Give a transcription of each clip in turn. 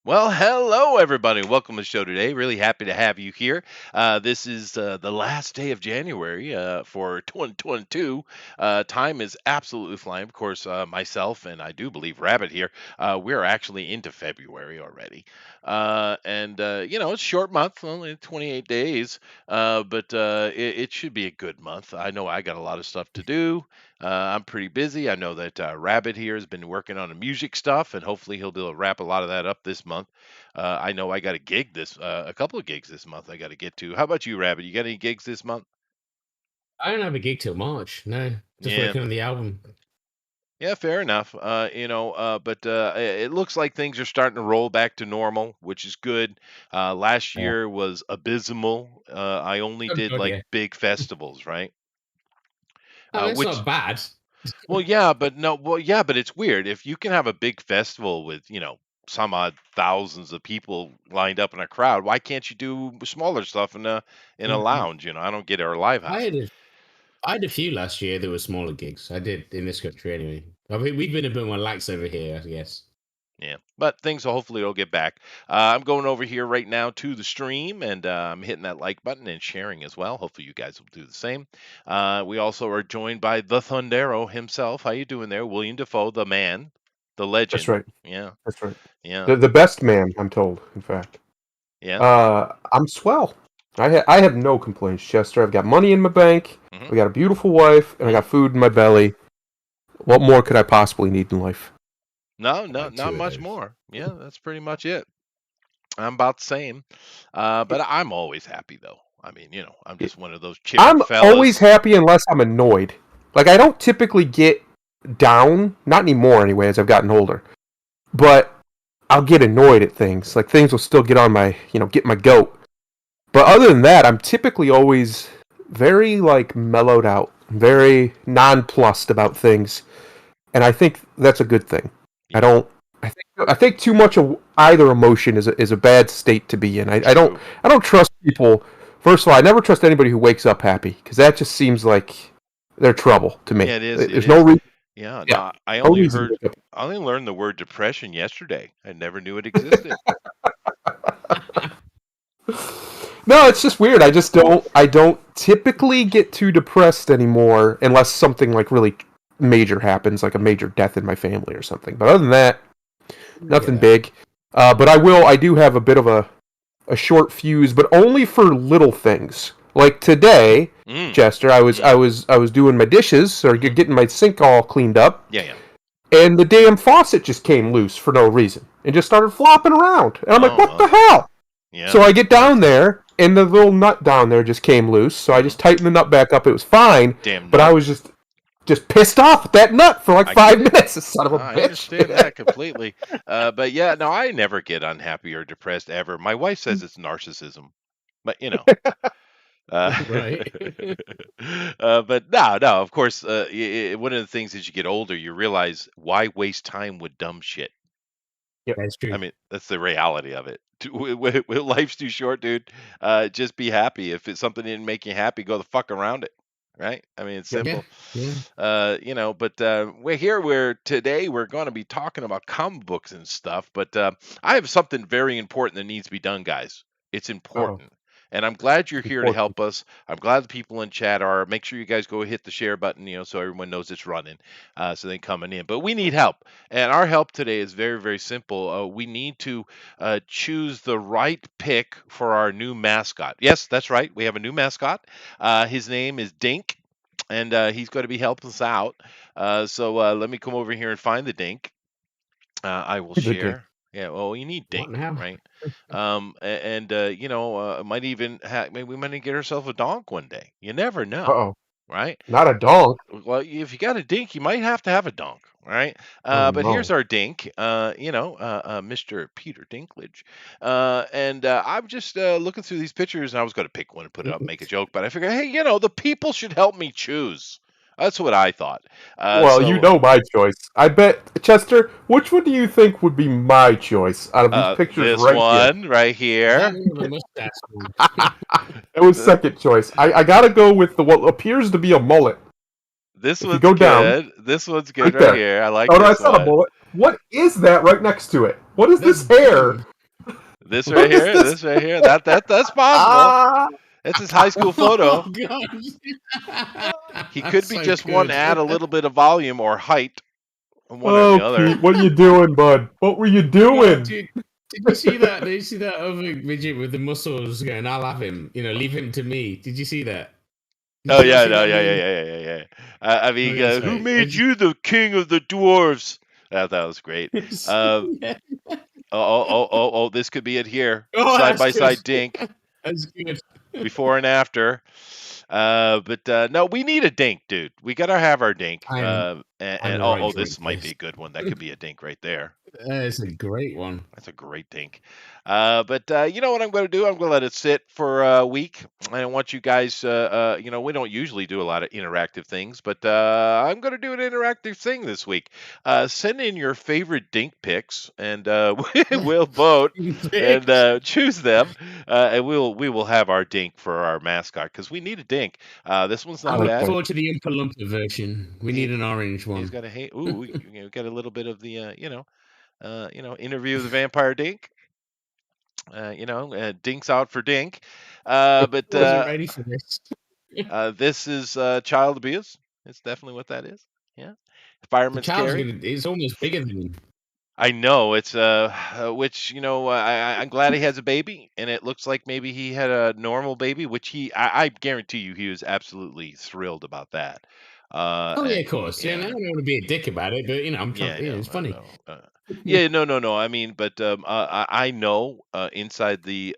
Well, hello everybody. Welcome to the show today. Really happy to have you here. This is the last day of January for 2022. Time is absolutely flying. Of course, myself and I do believe Rabbit here. We're actually into February already, and it's a short month, only 28 days, but it should be a good month. I know I got a lot of stuff to do. I'm pretty busy. I know that Rabbit here has been working on the music stuff, and hopefully he'll be able to wrap a lot of that up this month. I know I got a couple of gigs this month I got to get to. How about you, Rabbit? You got any gigs this month? I don't have a gig till March. No, just Yeah, working on the album. yeah, fair enough. It looks like things are starting to roll back to normal, which is good. Last Yeah. year was abysmal. I only Oh did god, like yeah. big festivals, right? I mean, it's Which not bad. Well, yeah, but no, well, yeah, but it's weird. If you can have a big festival with, some odd thousands of people lined up in a crowd, why can't you do smaller stuff in a Mhm. lounge? I don't get it, or a live I house. had a, I had a few last year that were smaller gigs. I did in this country anyway. I mean, we've been a bit more lax over here, I guess. Yeah, but things will hopefully will get back. I'm going over here right now to the stream, and I'm hitting that like button and sharing as well. Hopefully, you guys will do the same. We also are joined by the Thundero himself. How you doing there, William Defoe, the man, the That's legend? right. Yeah, That's right. yeah, The best man, I'm told. In fact, yeah. I'm swell. I have no complaints, Chester. I've got money in my bank. hmm I got a beautiful wife, and I got food in my belly. What more could I possibly need in life? No, no, About not two of much those. more. Yeah, that's pretty much it. I'm about the same. But I'm always happy though. I'm just one of those chipper I'm always fellas. happy unless I'm annoyed. Like I don't typically get down, not anymore anyway, as I've gotten older. But I'll get annoyed at things. Like things will still get on my, get my goat. But other than that, I'm typically always very like mellowed out, very nonplussed about things, and I think that's a good thing. I Yeah, don't. I think too much of either emotion is a bad state to be in. I don't true. I don't trust people. First of all, I never trust anybody who wakes up happy because that just seems like they're trouble to me. Yeah, it is. It There's no is. reason. Yeah, Yeah, no, I no only reason to heard, wake I only learned the word depression yesterday. I never knew it existed. up. No, it's just weird. I just don't. I don't typically get too depressed anymore unless something like really major happens, like a major death in my family or something. But other than that, I get nothing that. big. But I will. I do have a bit of a short fuse, but only for little things. Like today, Mm, Chester, I was I mm, was I was doing my dishes or hmm getting my sink all cleaned up, Yeah, yeah. and the damn faucet just came loose for no reason and just started flopping around. And I'm like, Oh, what the well, hell? yeah. So I get down there, and the little nut down there just came loose. So I hmm just tightened the nut back up. It was fine, Damn but I nut. was just pissed off at that nut for like I get five it. minutes. Son of a I bitch. understand that completely. But yeah, no, I never get unhappy or depressed ever. My wife says it's narcissism, but Uh, Right. but no, no. Of course, one of the things as you get older, you realize why waste time with dumb shit. Yep. That's I true. mean, that's the reality of it. Life's too short, dude. Just be happy. If it's something that didn't make you happy, go the fuck around it. Right? I mean, it's Yep. Yeah. simple. Yeah. But we're here. Where today we're going to be talking about comic books and stuff. But I have something very important that needs to be done, guys. It's Oh, important, and I'm glad you're here to important. help us. I'm glad the people in chat are. Make sure you guys go hit the share button, so everyone knows it's running, so they coming in. But we need help, and our help today is very, very simple. We need to choose the right pick for our new mascot. Yes, that's right. We have a new mascot. His name is Dink, and he's going to be helping us out. So let me come over here and find the Dink. I will The dick. share. Yeah, well, you need What Dink, now? right? Might even maybe we might even get ourselves a donk one day. You never Uh know, oh. right? Not a donk. Well, if you got a dink, you might have to have a donk, right? Oh But here's no. our dink, Mr. Peter Dinklage. I'm just looking through these pictures, and I was going to pick one and put it up, and make a joke, but I figured, hey, the people should help me choose. That's what I thought. Uh, Well, you so know my choice. I bet, Chester, which one do you think would be my choice out of these pictures this right here? one right That here. one with the mustache one. It was Th- second choice. I gotta go with the what appears to be a mullet. This If you one's go down, good. This one's good right right there. here. I like Oh no, this that's not a one. mullet. What is that right next to it? What is That's this hair? Bane. This right What is here, this? this right here. That's possible. Ah, That's his high school Oh photo. god, He that's could be so just one good. add a little bit of volume or height, one or the oh, other. Pete, what are you doing, bud? What were you Oh, doing? dude, did you see that? Did you see that other midget with the muscles going? I'll have him. Leave him to me. Did you see that? Did Oh you not yeah, see no, that yeah, yeah, meme? yeah, yeah, yeah. I Oh, mean, yes, who mate. made you the king of the dwarves? That was great. Uh, Yeah. oh, this could be it here. Oh, Side that's by good. side dink, That's good. before and after. But no, we need a dink, dude. We gotta have our dink. I'm I'm And the right this drink for might be this. a good one. That could be a dink right there. It's a great one. That's a great dink. But you know what I'm going to do? I'm going to let it sit for a week. I want you guys, we don't usually do a lot of interactive things, but I'm going to do an interactive thing this week. Send in your favorite dink picks, and we'll vote and Pick. choose them, and we will have our dink for our mascot because we need a dink. This one's I'm not looking bad. Okay. forward to the Oompa Loompa version. We He, need an orange he's one. got a ooh, we got a little bit of the interview of the vampire dink. Dink's out for Dink. I But wasn't ready for this. this is child abuse. It's definitely what that is. Yeah. The Fireman's child's carry. gonna. It's almost bigger than him. I know it's which I'm glad he has a baby, and it looks like maybe he had a normal baby, which I guarantee you he was absolutely thrilled about that. Oh yeah, of course. Yeah, I Yeah. don't want to be a dick about it, but I'm Yeah, trying. I Yeah, know, it's I funny. know. Yeah, no. I mean, but I know inside the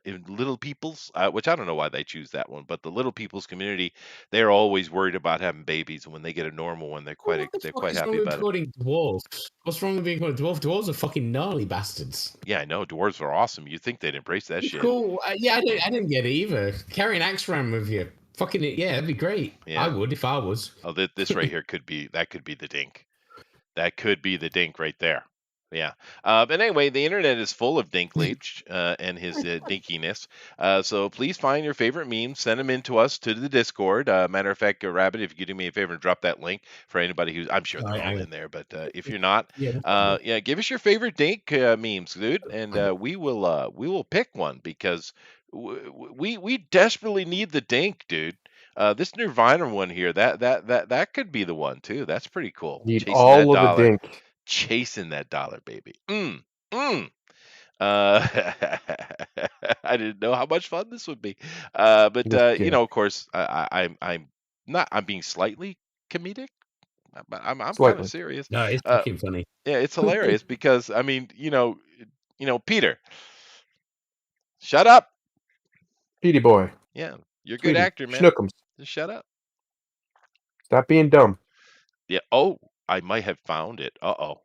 in Little People's, which I don't know why they choose that one, but the Little People's community, they're always worried about having babies, and when they get a normal one, Well, what the they're fuck quite is wrong happy with about it. calling dwarves? What's wrong with being called a dwarf? Dwarves are fucking gnarly bastards. Yeah, I know. Dwarves are awesome. You think they'd embrace that It's shit? cool. Yeah, I didn't get it either. Carry an axe around with you. Fucking it. Yeah, that'd be great. I Yeah. would if I was. Oh, this right here could be the dink. That could be the dink right there. Yeah. But anyway, the internet is full of Dinklage and his dinkiness. So please find your favorite memes, send them in to us to the Discord. Matter of fact, Rabbit, if you could do me a favor and drop that link for anybody who's, I'm sure they're all in there, but if you're not, Yeah, no problem. yeah, give us your favorite Dink memes, dude, and we will pick one because we desperately need the Dink, dude. This Nirvana one here, that could be the one too. That's pretty cool. Need Chasing that all of the dollar, dink. chasing that dollar, baby. Mm. Uh, I didn't know how much fun this would be. But Just of course, I'm not. I'm being slightly comedic, but I'm kind of slightly. serious. No, it's Uh, fucking funny. yeah, it's hilarious because I mean, Peter, shut up. Petey boy, Yeah, you're a good sweetie, actor, man. schnookums. Just shut up. Stop being dumb. Yeah. Oh, I might have found it. Uh-oh.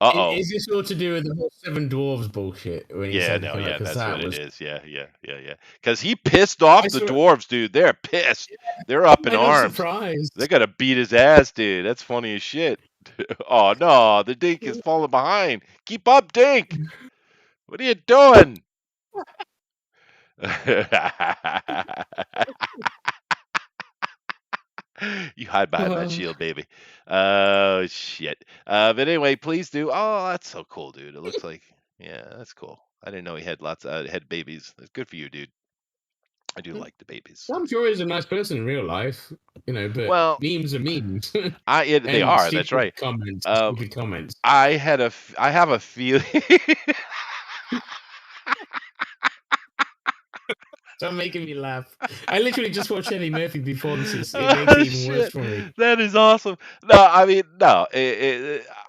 Uh-oh. Is this all to do with the whole Seven Dwarves bullshit when he Yeah, said no, yeah, because that's what that it was is. Yeah. Because he pissed I off the saw dwarves, dude. They're pissed. They're up in I'm not arms. They surprised. gotta beat his ass, dude. That's funny as shit. Oh no, the Dink is falling behind. Keep up, Dink. What are you doing? You hide behind that Oh, shield, baby. Oh shit. But anyway, please do. Oh, that's so cool, dude. It looks like, yeah, that's cool. I didn't know he had had babies. It's good for you, dude. I do like the babies. I'm sure he's a nice person in real life, but Well, memes are memes, they and are. That's right. Um, stupid comments. I have a feeling. Stop making me laugh. I literally just watched Eddie Murphy before this. It makes Oh, it even worse shit. for me. That is awesome. No, I mean, no.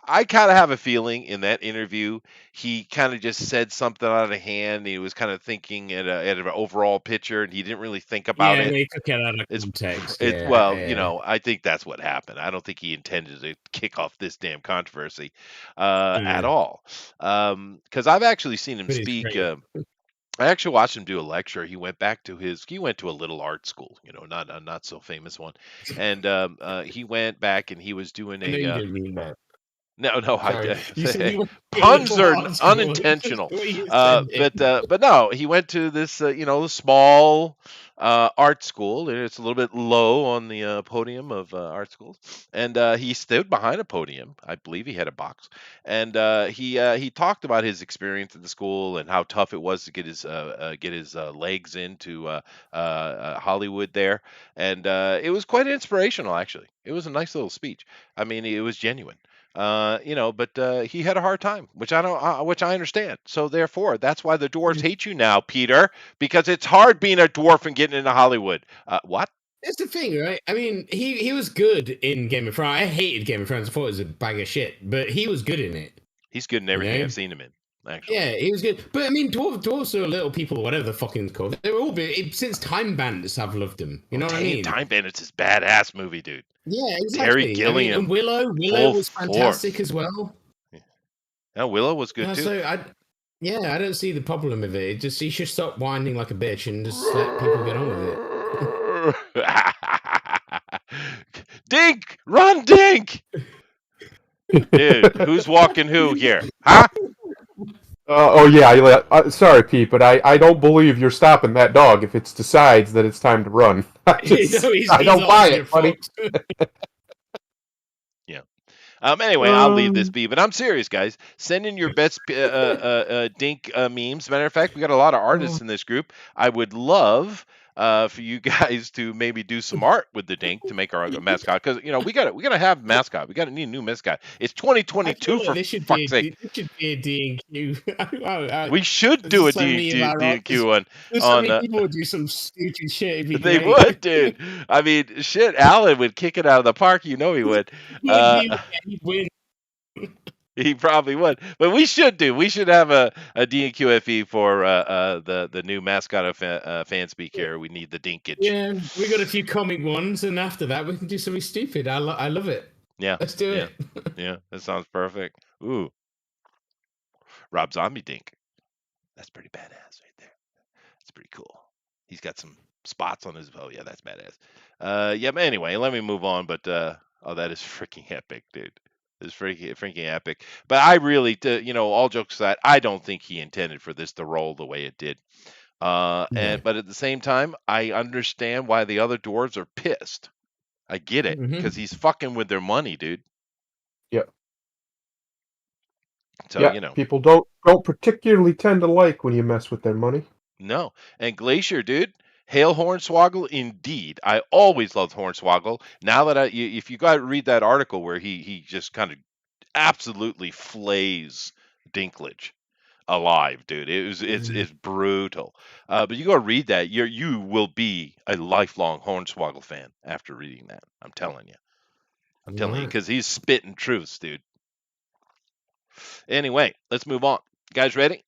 I kind of have a feeling in that interview, he kind of just said something out of hand. He was kind of thinking at an overall picture, and he didn't really think about Yeah, it. they took it out of It's context. it's Yeah, well, yeah. I think that's what happened. I don't think he intended to kick off this damn controversy at Mm, all. Because I've actually seen him but it's speak. great. I actually watched him do a lecture. He went to a little art school, not a not so famous one, and he went back and he was doing I know a you didn't mean that. No, Sorry, you said he went to a puns little are art school. That's unintentional. what you said. But no, he went to this small art school, and it's a little bit low on the podium of art schools. And he stood behind a podium. I believe he had a box, and he talked about his experience at the school and how tough it was to get his legs into Hollywood there. And it was quite inspirational, actually. It was a nice little speech. I mean, it was genuine. But he had a hard time, which I understand. So therefore, that's why the dwarves hate you now, Peter, because it's hard being a dwarf and getting into Hollywood. What? That's the thing, right? I mean, he was good in Game of Thrones. I hated Game of Thrones. I thought it was a bag of shit, but he was good in it. He's good in everything I've seen him in. Actually, yeah, he was good. But I mean, dwarves are little people, whatever the fucking called. They're all since Time Bandits. I've loved them. You know what I mean? Time Bandits is badass movie, dude. Yeah, exactly. Terry Gilliam. And Willow was fantastic as well. Yeah, Willow was good too. So I don't see the problem with it. He should stop whining like a bitch and just let people get on with it. Dink! Run, Dink! Dude, who's walking who here? Huh? Sorry, Pete, but I don't believe you're stopping that dog if it decides that it's time to run. I don't buy it, buddy. Yeah. Anyway, I'll leave this be, but I'm serious, guys. Send in your best Dink memes. Matter of fact, we got a lot of artists in this group. I would love for you guys to maybe do some art with the Dink to make our mascot, because we gotta have mascot. We gotta need a new mascot. It's 2022 for fuck's sake. It should be a D&Q. We should do a D&Q one. So many people would do some stupid shit. They would, dude. I mean, shit. Alan would kick it out of the park. He would. He'd win. He probably would, but we should have a DNQFE for the new mascot of Fanspeak here. We need the Dinkage. Yeah, we got a few comic ones, and after that we can do something stupid. I love it. Yeah, let's do it. Yeah, that sounds perfect. Ooh, Rob Zombie Dink. That's pretty badass right there. That's pretty cool. He's got some spots on his. Oh yeah, that's badass. Yeah, but anyway, let me move on. But that is freaking epic, dude. It's freaking epic. But I really, all jokes aside, I don't think he intended for this to roll the way it did. But at the same time, I understand why the other dwarves are pissed. I get it, because he's fucking with their money, dude. Yep. So people don't particularly tend to like when you mess with their money. No, and Glacier, dude. Hail Hornswoggle, indeed. I always loved Hornswoggle. Now that if you got to read that article where he just kind of absolutely flays Dinklage alive, dude. It's brutal. But you go read that, you will be a lifelong Hornswoggle fan after reading that. I'm telling you. Because he's spitting truths, dude. Anyway, let's move on. Guys, ready?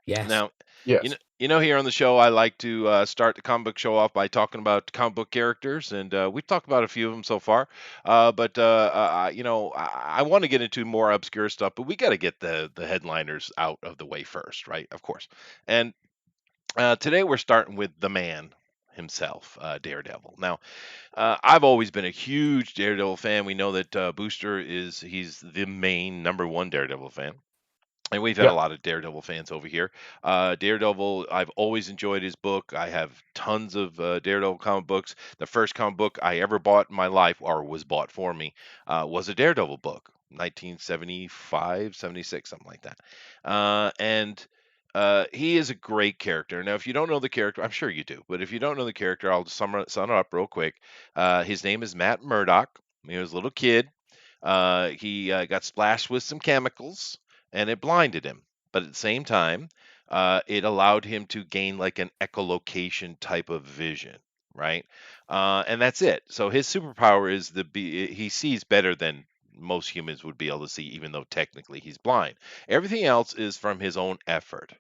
Yes. Now, yes. Here on the show, I like to start the comic book show off by talking about comic book characters, and we've talked about a few of them so far. But I want to get into more obscure stuff, but we got to get the headliners out of the way first, right? Of course. And today we're starting with the man himself, Daredevil. Now, I've always been a huge Daredevil fan. We know that Booster he's the main number one Daredevil fan. And we've had a lot of Daredevil fans over here. Daredevil, I've always enjoyed his book. I have tons of Daredevil comic books. The first comic book I ever bought in my life, or was bought for me, was a Daredevil book, 1975, 76, something like that. And he is a great character. Now, if you don't know the character, I'm sure you do, but if you don't know the character, I'll just sum it up real quick. His name is Matt Murdock. He was a little kid. He got splashed with some chemicals, and it blinded him. But at the same time, it allowed him to gain like an echolocation type of vision, right? And that's it. So his superpower is he sees better than most humans would be able to see, even though technically he's blind. Everything else is from his own effort.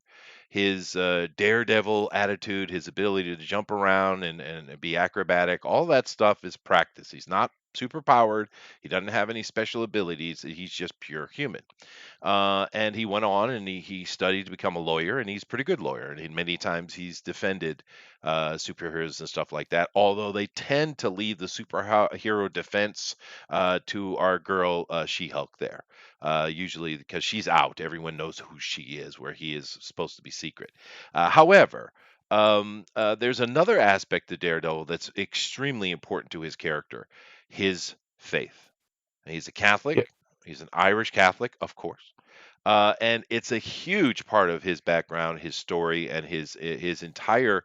His daredevil attitude, his ability to jump around and be acrobatic, all that stuff is practice. He's not super powered. He doesn't have any special abilities. He's just pure human. And he went on and he studied to become a lawyer, and he's a pretty good lawyer. And many times he's defended superheroes and stuff like that. Although they tend to leave the superhero defense to our girl She-Hulk there. Usually because she's out, everyone knows who she is, where he is supposed to be secret. However, there's another aspect to Daredevil that's extremely important to his character: his faith. He's a Yeah, Catholic. He's an Irish Catholic, of course. And it's a huge part of his background, his story, and his entire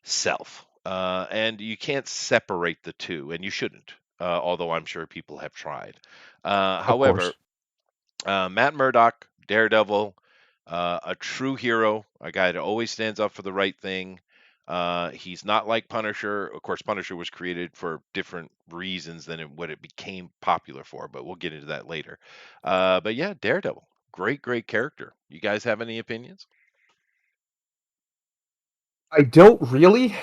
self. And you can't separate the two, and you shouldn't. Although I'm sure people have tried. of However, course. Matt Murdock, Daredevil, a true hero, a guy that always stands up for the right thing. He's not like Punisher. Of course, Punisher was created for different reasons than what it became popular for, but we'll get into that later. But yeah, Daredevil, great, great character. You guys have any opinions? I don't really.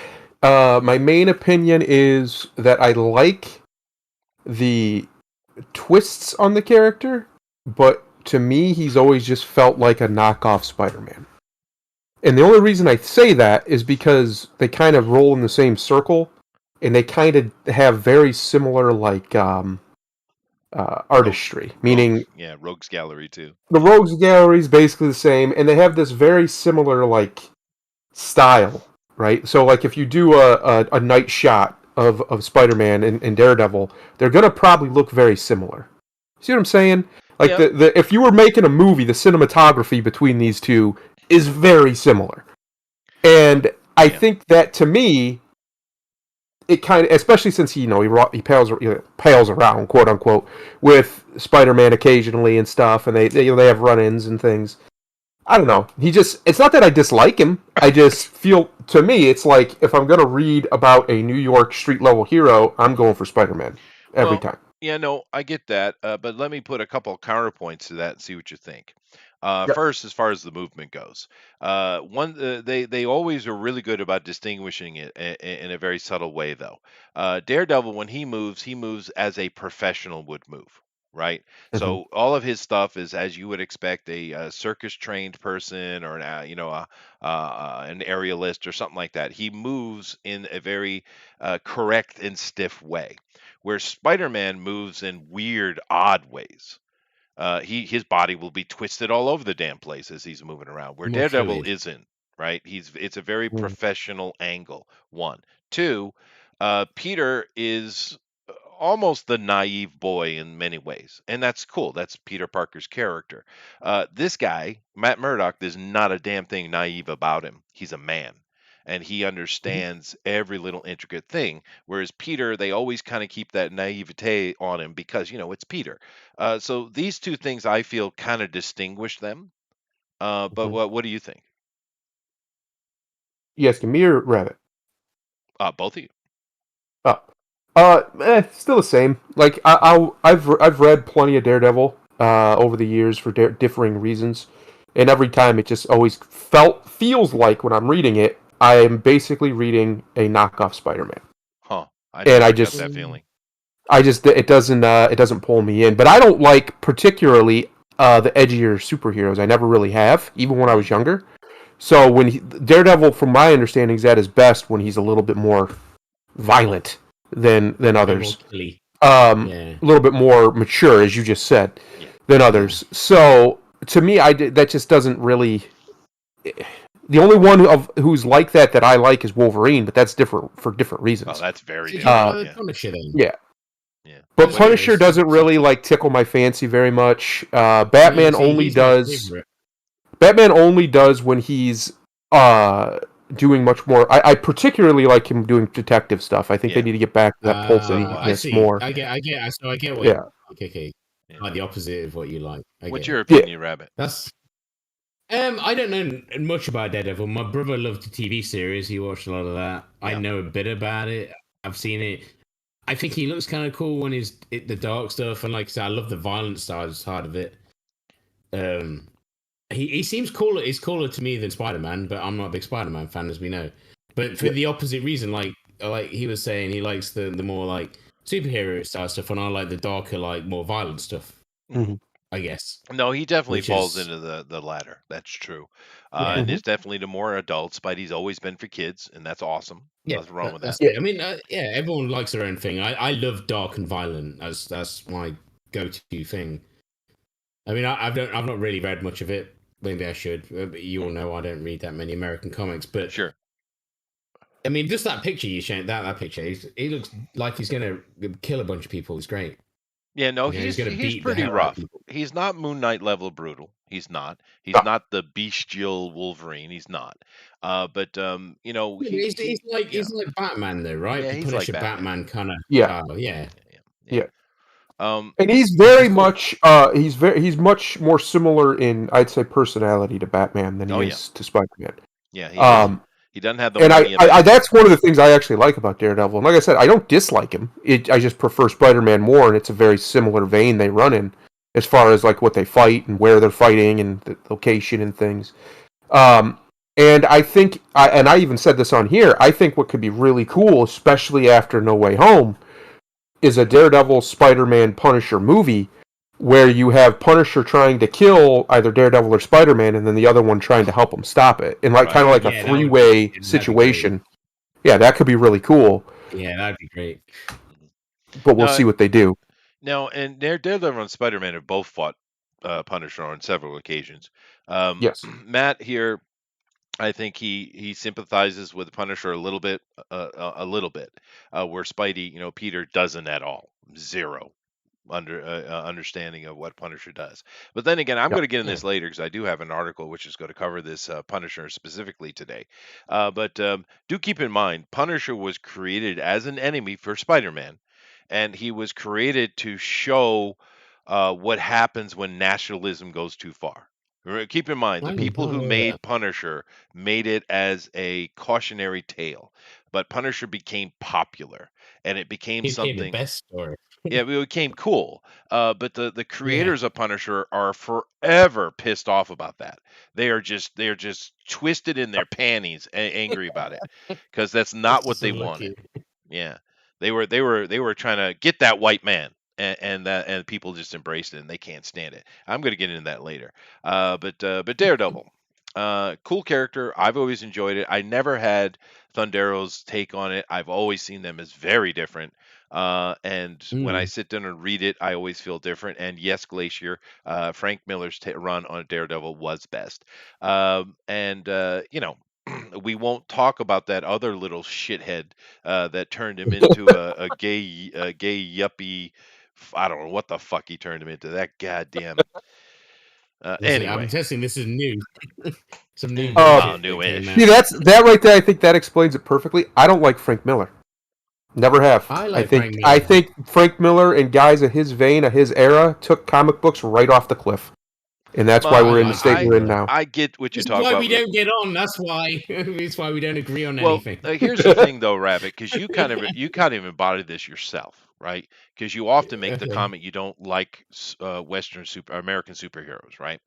My main opinion is that I like the twists on the character, but to me, he's always just felt like a knockoff Spider-Man. And the only reason I say that is because they kind of roll in the same circle, and they kind of have very similar Rogue, artistry. Rogue, Meaning, yeah, Rogue's Gallery too. the Rogues Gallery is basically the same, and they have this very similar style, right? So like if you do a night shot of Spider-Man and Daredevil, they're gonna probably look very similar. See what I'm saying? Like Yep. the if you were making a movie, the cinematography between these two is very similar. Well, And I yeah, think that to me, it kind of, especially since he pales around, quote unquote, with Spider-Man occasionally and stuff, and they have run-ins and things. I don't know. It's not that I dislike him. I just feel, to me, it's like if I'm going to read about a New York street level hero, I'm going for Spider Man every well, time. yeah, no, I get that, but let me put a couple of counterpoints to that and see what you think. Yep. First, as far as the movement goes, they always are really good about distinguishing it in a very subtle way, though. Daredevil, when he moves as a professional would move, right? Hmm. So all of his stuff is as you would expect a circus trained person or an aerialist or something like that. He moves in a very correct and stiff way, where Spider-Man moves in weird, odd ways. His body will be twisted all over the damn place as he's moving around. Where More Daredevil fluid. isn't, right? It's a very Hmm. professional angle. One, two. Peter is almost the naive boy in many ways, and that's cool. That's Peter Parker's character. This guy, Matt Murdock, there's not a damn thing naive about him. He's a man. And he Mhm. understands every little intricate thing. Whereas Peter, they always kind of keep that naivete on him because, it's Peter. So these two things I feel kind of distinguish them. But Hmm. what do you think? You asking me or Rabbit? Both of you. Oh, still the same. Like I've read plenty of Daredevil over the years for differing reasons, and every time it just always feels like when I'm reading it, I am basically reading a knockoff Spider-Man, Huh. I and never got that Mm. feeling. it doesn't pull me in. But I don't like particularly the edgier superheroes. I never really have, even when I was Mm, younger. So Daredevil, from my understanding, is at his best when he's a little bit more violent than A bit more others. killy. Yeah. A little bit more mature, as you just said, yeah. than Yeah. others. So to me, that just doesn't really. The only one who's like that I like is Wolverine, but that's different for different Oh, reasons. that's very So do you not different. Uh, like Yeah. Punisher then? yeah, Yeah. but What do you Punisher think? Punisher is doesn't really tickle my fancy very much. Batman see, only he's my does. favorite. Batman only does when he's uh doing much more. I particularly like him doing detective stuff. I think they Yeah. need to get back to that I pulpiness see. more. So I get what you Yeah, like. Okay. Yeah. Like the opposite of what you like. I What's get your it. yeah. opinion, Rabbit? That's I don't know much about Daredevil. My brother loved the TV series. He watched a lot of that. I Yeah. know a bit about it. I've seen it. I think he looks kind of cool when the dark stuff, and like I said, I love the violent side of it. Um, he seems cooler. He's cooler to me than Spider Man, but I'm not a big Spider Man fan, as we know. But for Yeah. the opposite reason, like he was saying, he likes the more like superhero style stuff, and I like the darker, like more violent stuff. Mhm. I guess. No, he definitely Which falls is into the latter. That's true. yeah, And Mhm. it's definitely the more adult. Spidey's always been for kids, and that's awesome. yeah. Nothing wrong with that. That's Yeah. it. I mean, yeah, everyone likes their own thing. I love dark and violent. That's my go-to thing. I mean, I've not really read much of it. Maybe I should. But you all know I don't read that many American comics, but Sure. I mean, just that picture you showed, that picture, he looks like he's gonna kill a bunch of people. It's great. Yeah, no, You know, he's gonna he's beat the pretty hell out of rough. people. He's not Moon Knight level brutal. He's not. He's No. not the bestial Wolverine. He's not. But you know, Yeah, but yeah, he's like Batman though, right? yeah, The he's like Punisher Batman. Batman kind of Yeah. style. Yeah, Yeah, yeah. Yeah. Um, And he's which very is cool. much he's much more similar in, I'd say, personality to Batman than he oh yeah, is to Spider-Man. yeah, he is. Um, He doesn't have the and money and I magic. that's one of the things I actually like about Daredevil. And like I said, I don't dislike him. I just prefer Spider-Man more, and it's a very similar vein they run in as far as like what they fight and where they're fighting and the location and things. Um, and I think, and I even said this on here, I think what could be really cool, especially after No Way Home, is a Daredevil, Spider-Man, Punisher movie where you have Punisher trying to kill either Daredevil or Spider-Man, and then the other one trying to help him stop it, and like Right. kind of like Yeah, a that would three-way be situation. Yeah, that could be really cool, yeah, that'd be great. but we'll No, see what they do. no, and Daredevil and Spider-Man have both fought Punisher on several occasions. Yes. Matt here, I think he sympathizes with Punisher a little bit, where Spidey, Peter doesn't at all, zero understanding of what Punisher does. But then again, I'm Yep. going to get in Yeah. this later because I do have an article which is going to cover this Punisher specifically today. But do keep in mind, Punisher was created as an enemy for Spider-Man, and he was created to show what happens when nationalism goes too far. Keep in mind, the people who Yeah. made Punisher made it as a cautionary tale, but Punisher became popular, and it became He became the something. best story. Yeah, it became cool. But the Yeah. creators of Punisher are forever pissed off about that. They are just twisted in their panties, angry about it, because that's That's not what just they wanted. unlucky. Yeah, they were trying to get that white man, and people just embraced it, and they can't stand it. I'm going to get into that later. But Daredevil, cool character. I've always enjoyed it. I never had Thundero's take on it. I've always seen them as very different. And when I Mm. sit down and read it, I always feel different. And yes, Glacier, Frank Miller's run on Daredevil was best. And we won't talk about that other little shithead that turned him into a gay yuppie. I don't know what the fuck he turned him into. That goddamn. I'm Anyway, guessing this is new. Some new Uh, well, bullshit that came newish. See, out. that right there. I think that explains it perfectly. I don't like Frank Miller. Never have. I I like think Frank I Miller. think Frank Miller and guys of his vein, of his era, took comic books right off the cliff, and that's why Well, we're in the like state Frank I we're in Miller. now. I get what you This is talk why about. we don't get on. That's why. That's why we don't agree on Well, anything. here's the thing though, Rabbit, because you kind of embody this yourself, right? Because you often make the Okay. comment you don't like Western American superheroes, right?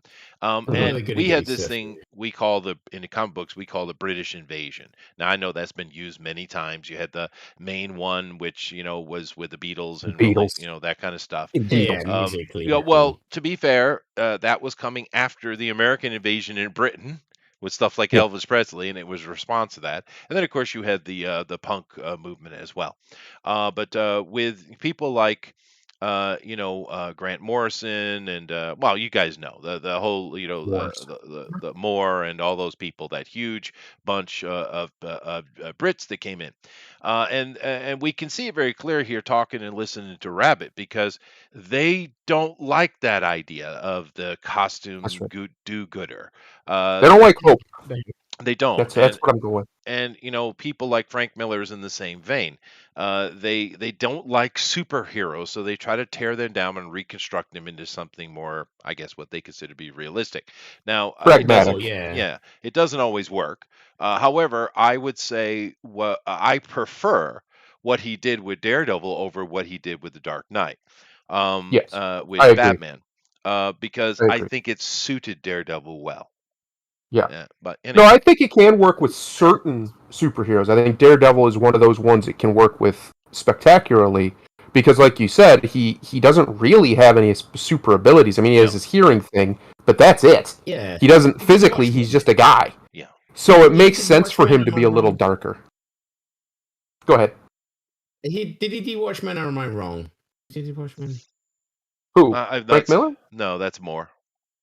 Mhm. Well, And they're gonna we give you had this stuff. thing we call in the comic books we call the British invasion. Now I know that's been used many times. You had the main one, which was with the Beatles and Rolling, Beatles. that kind of stuff. Yeah, Beatles. musically. Yeah, well, to be fair, that was coming after the American invasion in Britain with stuff like Yeah. Elvis Presley, and it was a response to that. And then, of course, you had the punk movement as well. But with people like Grant Morrison and well, you guys know the whole Wars. the Moore and all those people, that huge bunch of Brits that came in, and we can see it very clear here talking and listening to Rabbit because they don't like that idea of the That's costume right. do-gooder. They don't like hope. They don't, That's what I'm going with. and people like Frank Miller is in the same vein. They don't like superheroes, so they try to tear them down and reconstruct them into something more, I guess, what they consider to be realistic. Now, it Pragmatic. doesn't. Oh yeah. Yeah, it doesn't always work. However, I would say what I prefer what he did with Daredevil over what he did with the Dark Knight, Yes, I with agree. Batman, because I I agree. think it suited Daredevil well. Yeah. Yeah, but No, anyway. I think it can work with certain superheroes. I think Daredevil is one of those ones it can work with spectacularly. because, like you said, he doesn't really have any super abilities. I mean, he has No. his hearing thing, but that's it. Yeah. He doesn't physically. He's just a guy. Yeah. So it Yeah, makes did sense for Watchmen, him to am I be a little wrong? darker. Go ahead. Did he do Watchmen, or am I wrong? Did he Watchmen? Who? I've Frank not. Miller? No, that's more.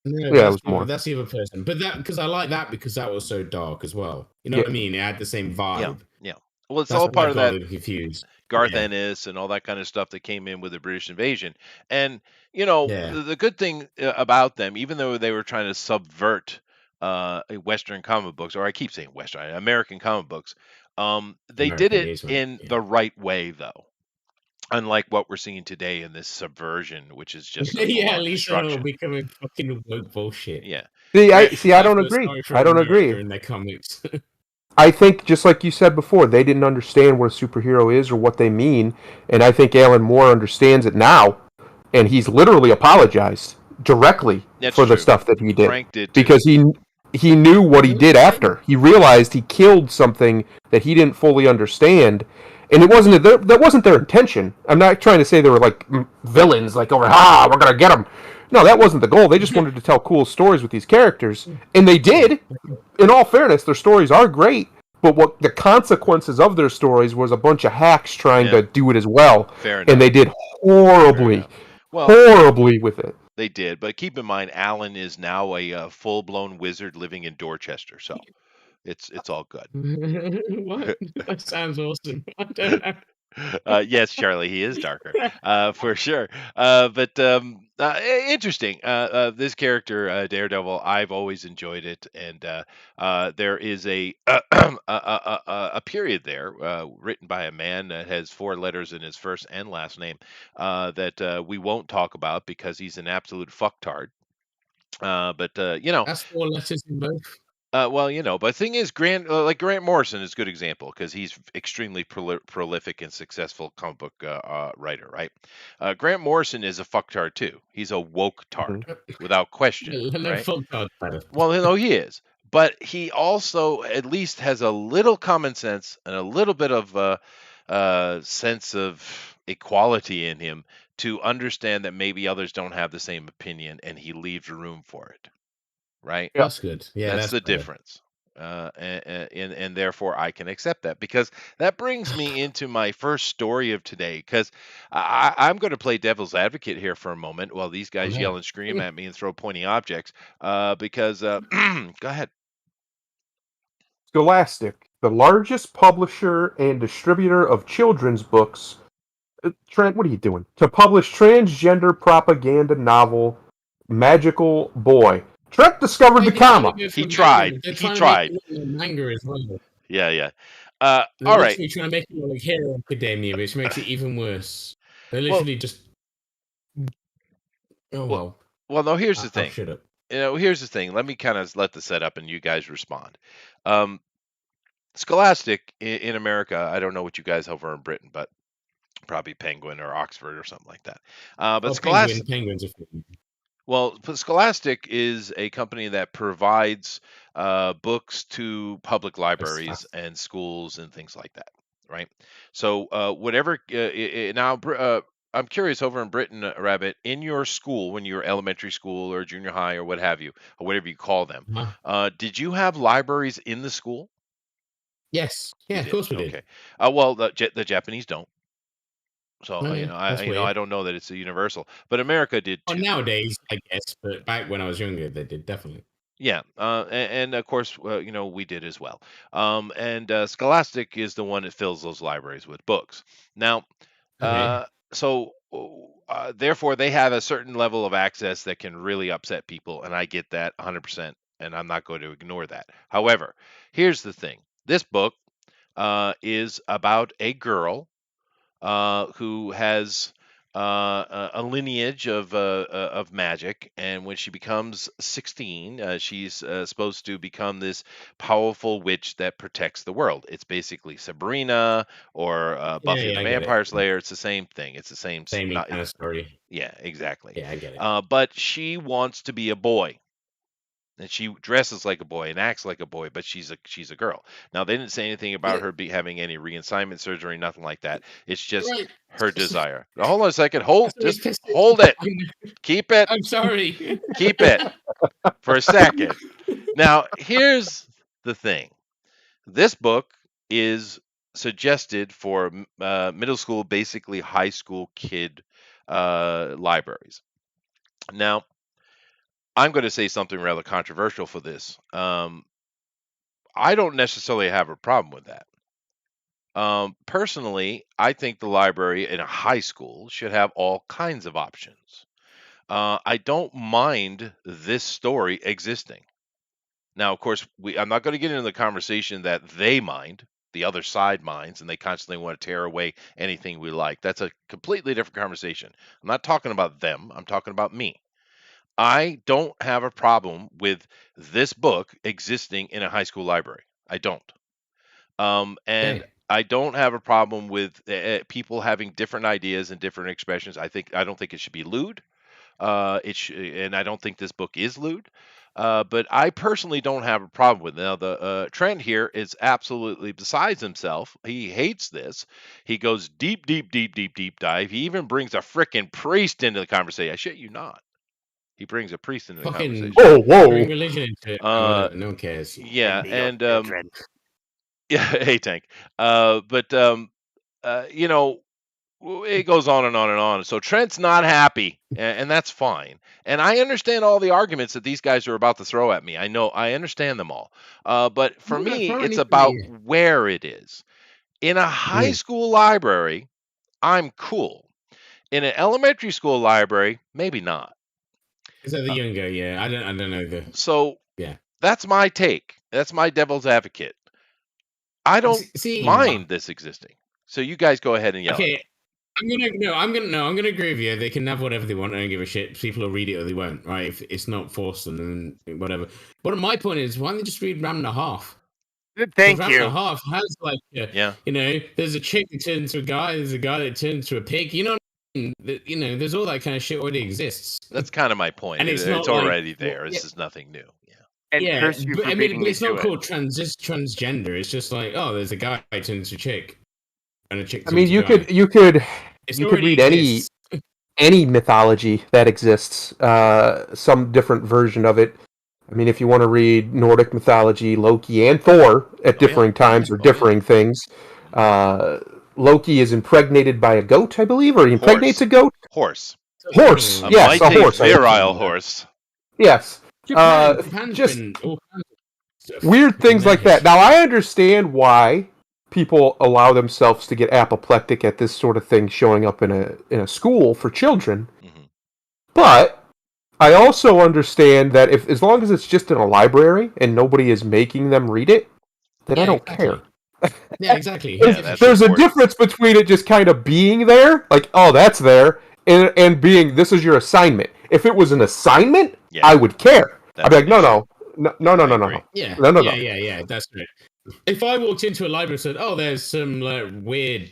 No, Yeah, it was more. that's the other person. But that, because I like that because that was so dark as well. You know Yeah. what I mean? It had the same Yeah. vibe. Yeah. Well, it's That's all why I part of got that them confused. Garth Yeah. Ennis and all that kind of stuff that came in with the British invasion. And you know, Yeah. the good thing about them, even though they were trying to subvert Western comic books, or I keep saying Western, American comic books, they did American it is, man. in Yeah. the right way, though. Unlike what we're seeing today in this subversion, which is just a Yeah, full-on Lisa will destruction. becoming fucking woke bullshit. Yeah. See, I Grant, see. I don't feel agree. sorry for I don't America agree. in their comics. I think, just like you said before, they didn't understand what a superhero is or what they mean, and I think Alan Moore understands it now, and he's literally apologized directly that's for the true. stuff that he did Frank did too. because he knew what he did after. He realized he killed something that he didn't fully understand, and it wasn't that wasn't their intention. I'm not trying to say they were like villains, like over we're gonna get them. No, that wasn't the goal. They just wanted to tell cool stories with these characters, and they did. In all fairness, their stories are great, but what the consequences of their stories was a bunch of hacks trying Yeah. to do it as well, Fair enough. and they did Fair horribly, enough. Well, horribly with it. they did, but keep in mind, Alan is now a full-blown wizard living in Dorchester, so it's all good. What? That sounds awesome. I don't know. Yes, Charlie, he is darker, for sure. But interesting. This character, Daredevil, I've always enjoyed it, and there is a a period there written by a man that has four letters in his first and last name that we won't talk about because he's an absolute fucktard. But you know, That's 4 letters in both. well, you know, but the thing is, Grant Morrison is a good example because he's extremely prolific and successful comic book writer, right? Grant Morrison is a fucktard too. He's a woke tard, without question, No right? fuck God better. Well, no, he is, but he also at least has a little common sense and a little bit of sense of equality in him to understand that maybe others don't have the same opinion, and he leaves room for it, right? Yeah. That's good. Yeah, That's that's the better. difference. And therefore I can accept that because that brings me into my first story of today. Because I'm going to play devil's advocate here for a moment while these guys yell and scream at me and throw pointy objects. Because go ahead. Scholastic, the largest publisher and distributor of children's books. Trent, what are you doing? To publish transgender propaganda novel Magical Boy. Trent discovered the comma. He tried. They're He trying tried. to make it manga as well. Yeah, yeah. They're All right. literally trying to make it like Hero Academia, which makes it even worse. They're Well- literally just. Oh well. Well, no. Here's the I'll thing. shut up. You know, here's the thing. Let me kind of let the setup, and you guys respond. Scholastic in America. I don't know what you guys over in Britain, but probably Penguin or Oxford or something like that. But Oh, Scholastic. Penguins are fun. Well, Scholastic is a company that provides books to public libraries and schools and things like that, right? So whatever. Now, I'm curious over in Britain, Rabbit, in your school, when you were elementary school or junior high or what have you, or whatever you call them, did you have libraries in the school? Yes. You Yeah, of did. course we Okay. did. Well, the Japanese don't. So Oh, yeah, that's I weird. don't know that it's a universal, but America did Well, too. nowadays, I guess, but back when I was younger, they did definitely. Yeah, and of course, you know, we did as well. And Scholastic is the one that fills those libraries with books. Now, Okay. so therefore, they have a certain level of access that can really upset people, and I get that 100%, and I'm not going to ignore that. However, here's the thing: this book is about a girl who has a lineage of magic, and when she becomes 16, she's supposed to become this powerful witch that protects the world. It's basically Sabrina or Buffy Yeah, the I get it. Vampire Slayer. It's the same thing. It's the same. Same kind of story. Yeah, exactly. Yeah, I get it. But she wants to be a boy. and she dresses like a boy and acts like a boy, but she's a girl. Now they didn't say anything about her having any reassignment surgery, nothing like that. It's just Right. her desire. Now, hold on a second. Hold That's just always pissing hold me it. off. Keep it. I'm sorry. Keep it for a second. Now here's the thing. This book is suggested for middle school, basically high school kid libraries. Now, I'm going to say something rather controversial for this. I don't necessarily have a problem with that. Personally, I think the library in a high school should have all kinds of options. I don't mind this story existing. Now, of course, I'm not going to get into the conversation that they mind, the other side minds, and they constantly want to tear away anything we like. That's a completely different conversation. I'm not talking about them. I'm talking about me. I don't have a problem with this book existing in a high school library. I don't. And Okay. I don't have a problem with people having different ideas and different expressions. I don't think it should be lewd. And I don't think this book is lewd. But I personally don't have a problem with it. Now the Trent here is absolutely besides himself. He hates this. He goes deep, deep, deep, deep, deep dive. He even brings a frickin' priest into the conversation. I shit you not. He brings a priest into the Fucking conversation. bring religion into it. No one cares. Yeah, And your and children. yeah, hey Tank. But you know, it goes on and on and on. So Trent's not happy, and that's fine. And I understand all the arguments that these guys are about to throw at me. I understand them all. But for No, me, fine, it's for about me. where it is. In a high school library, I'm cool. In an elementary school library, maybe not. Is that the younger? Yeah, I don't know the. So Yeah. that's my take. That's my devil's advocate. I don't See, mind this existing. So you guys go ahead and yell at me. okay. I'm gonna agree with you. They can have whatever they want. I don't give a shit. People will read it or they won't. Right? If it's not forced on them, whatever. But my point is, why don't they just read Ram and a Half? Thank Ram you. and a Half has like, Yeah. you know, there's a chick that turns into a guy. There's a guy that turns into a pig. You know, you know, there's all that kind of shit already exists. That's kind of my point. And it's It's not like- already there. yeah. This is nothing new. Yeah. And Yeah, curse you but, for I mean, beating but me it's not to it. called transgender. It's just like, oh, there's a guy turns into a chick, and a chick. I mean, turns you to a guy. could you could It's you could already read exists. any mythology that exists, some different version of it. I mean, if you want to read Nordic mythology, Loki and Thor at differing times or differing things, Loki is impregnated by a goat, I believe, or he impregnates a goat. Horse. Horse, A yes, a mighty horse. virile horse. Yes, Japan's just been all kinds of stuff weird in things their like that. history. Now, I understand why people allow themselves to get apoplectic at this sort of thing showing up in a school for children, Mhm. but I also understand that if as long as it's just in a library and nobody is making them read it, then I don't exactly. care. Yeah, exactly. Yeah, that's There's important. a difference between it just kind of being there, like, oh, that's there, and being, this is your assignment. If it was an assignment, Yeah. I would care. That's I'd be like, an issue. no. I agree. Yeah, No. yeah. That's great. If I walked into a library and said, "Oh, there's some like weird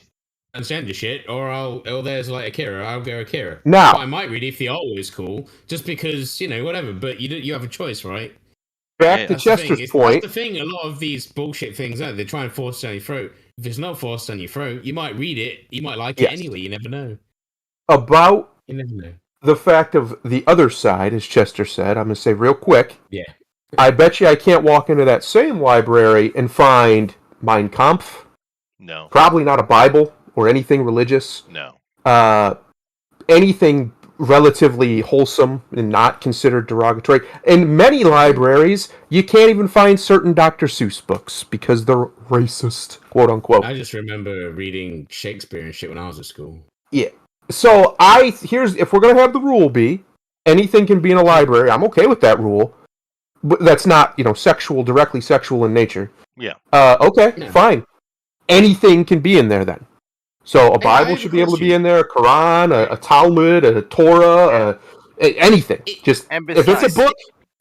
transgender shit," or there's like Akira, I'll go Akira. Now, But I might read if the art was cool, just because whatever. But you have a choice, right? back to That's the thing. Chester's That's point. the thing. A lot of these bullshit things they try and force it down your throat. If it's not forced down your throat, you might read it. You might like it Yes. anyway. You never know. About You never know. the fact of the other side, as Chester said, I'm going to say real quick. Yeah. I bet you I can't walk into that same library and find Mein Kampf. No. Probably not a Bible or anything religious. No. Anything relatively wholesome and not considered derogatory. In many libraries, you can't even find certain Dr. Seuss books because they're racist, quote unquote. I just remember reading Shakespeare and shit when I was at school. Yeah. So if we're gonna have the rule be anything can be in a library, I'm okay with that rule. But that's not, directly sexual in nature. Yeah. Okay, No. fine. Anything can be in there then. So a Bible I should be able to be agree. in there, a Quran, a Talmud, a Torah, anything. Just And if it's a besides, book,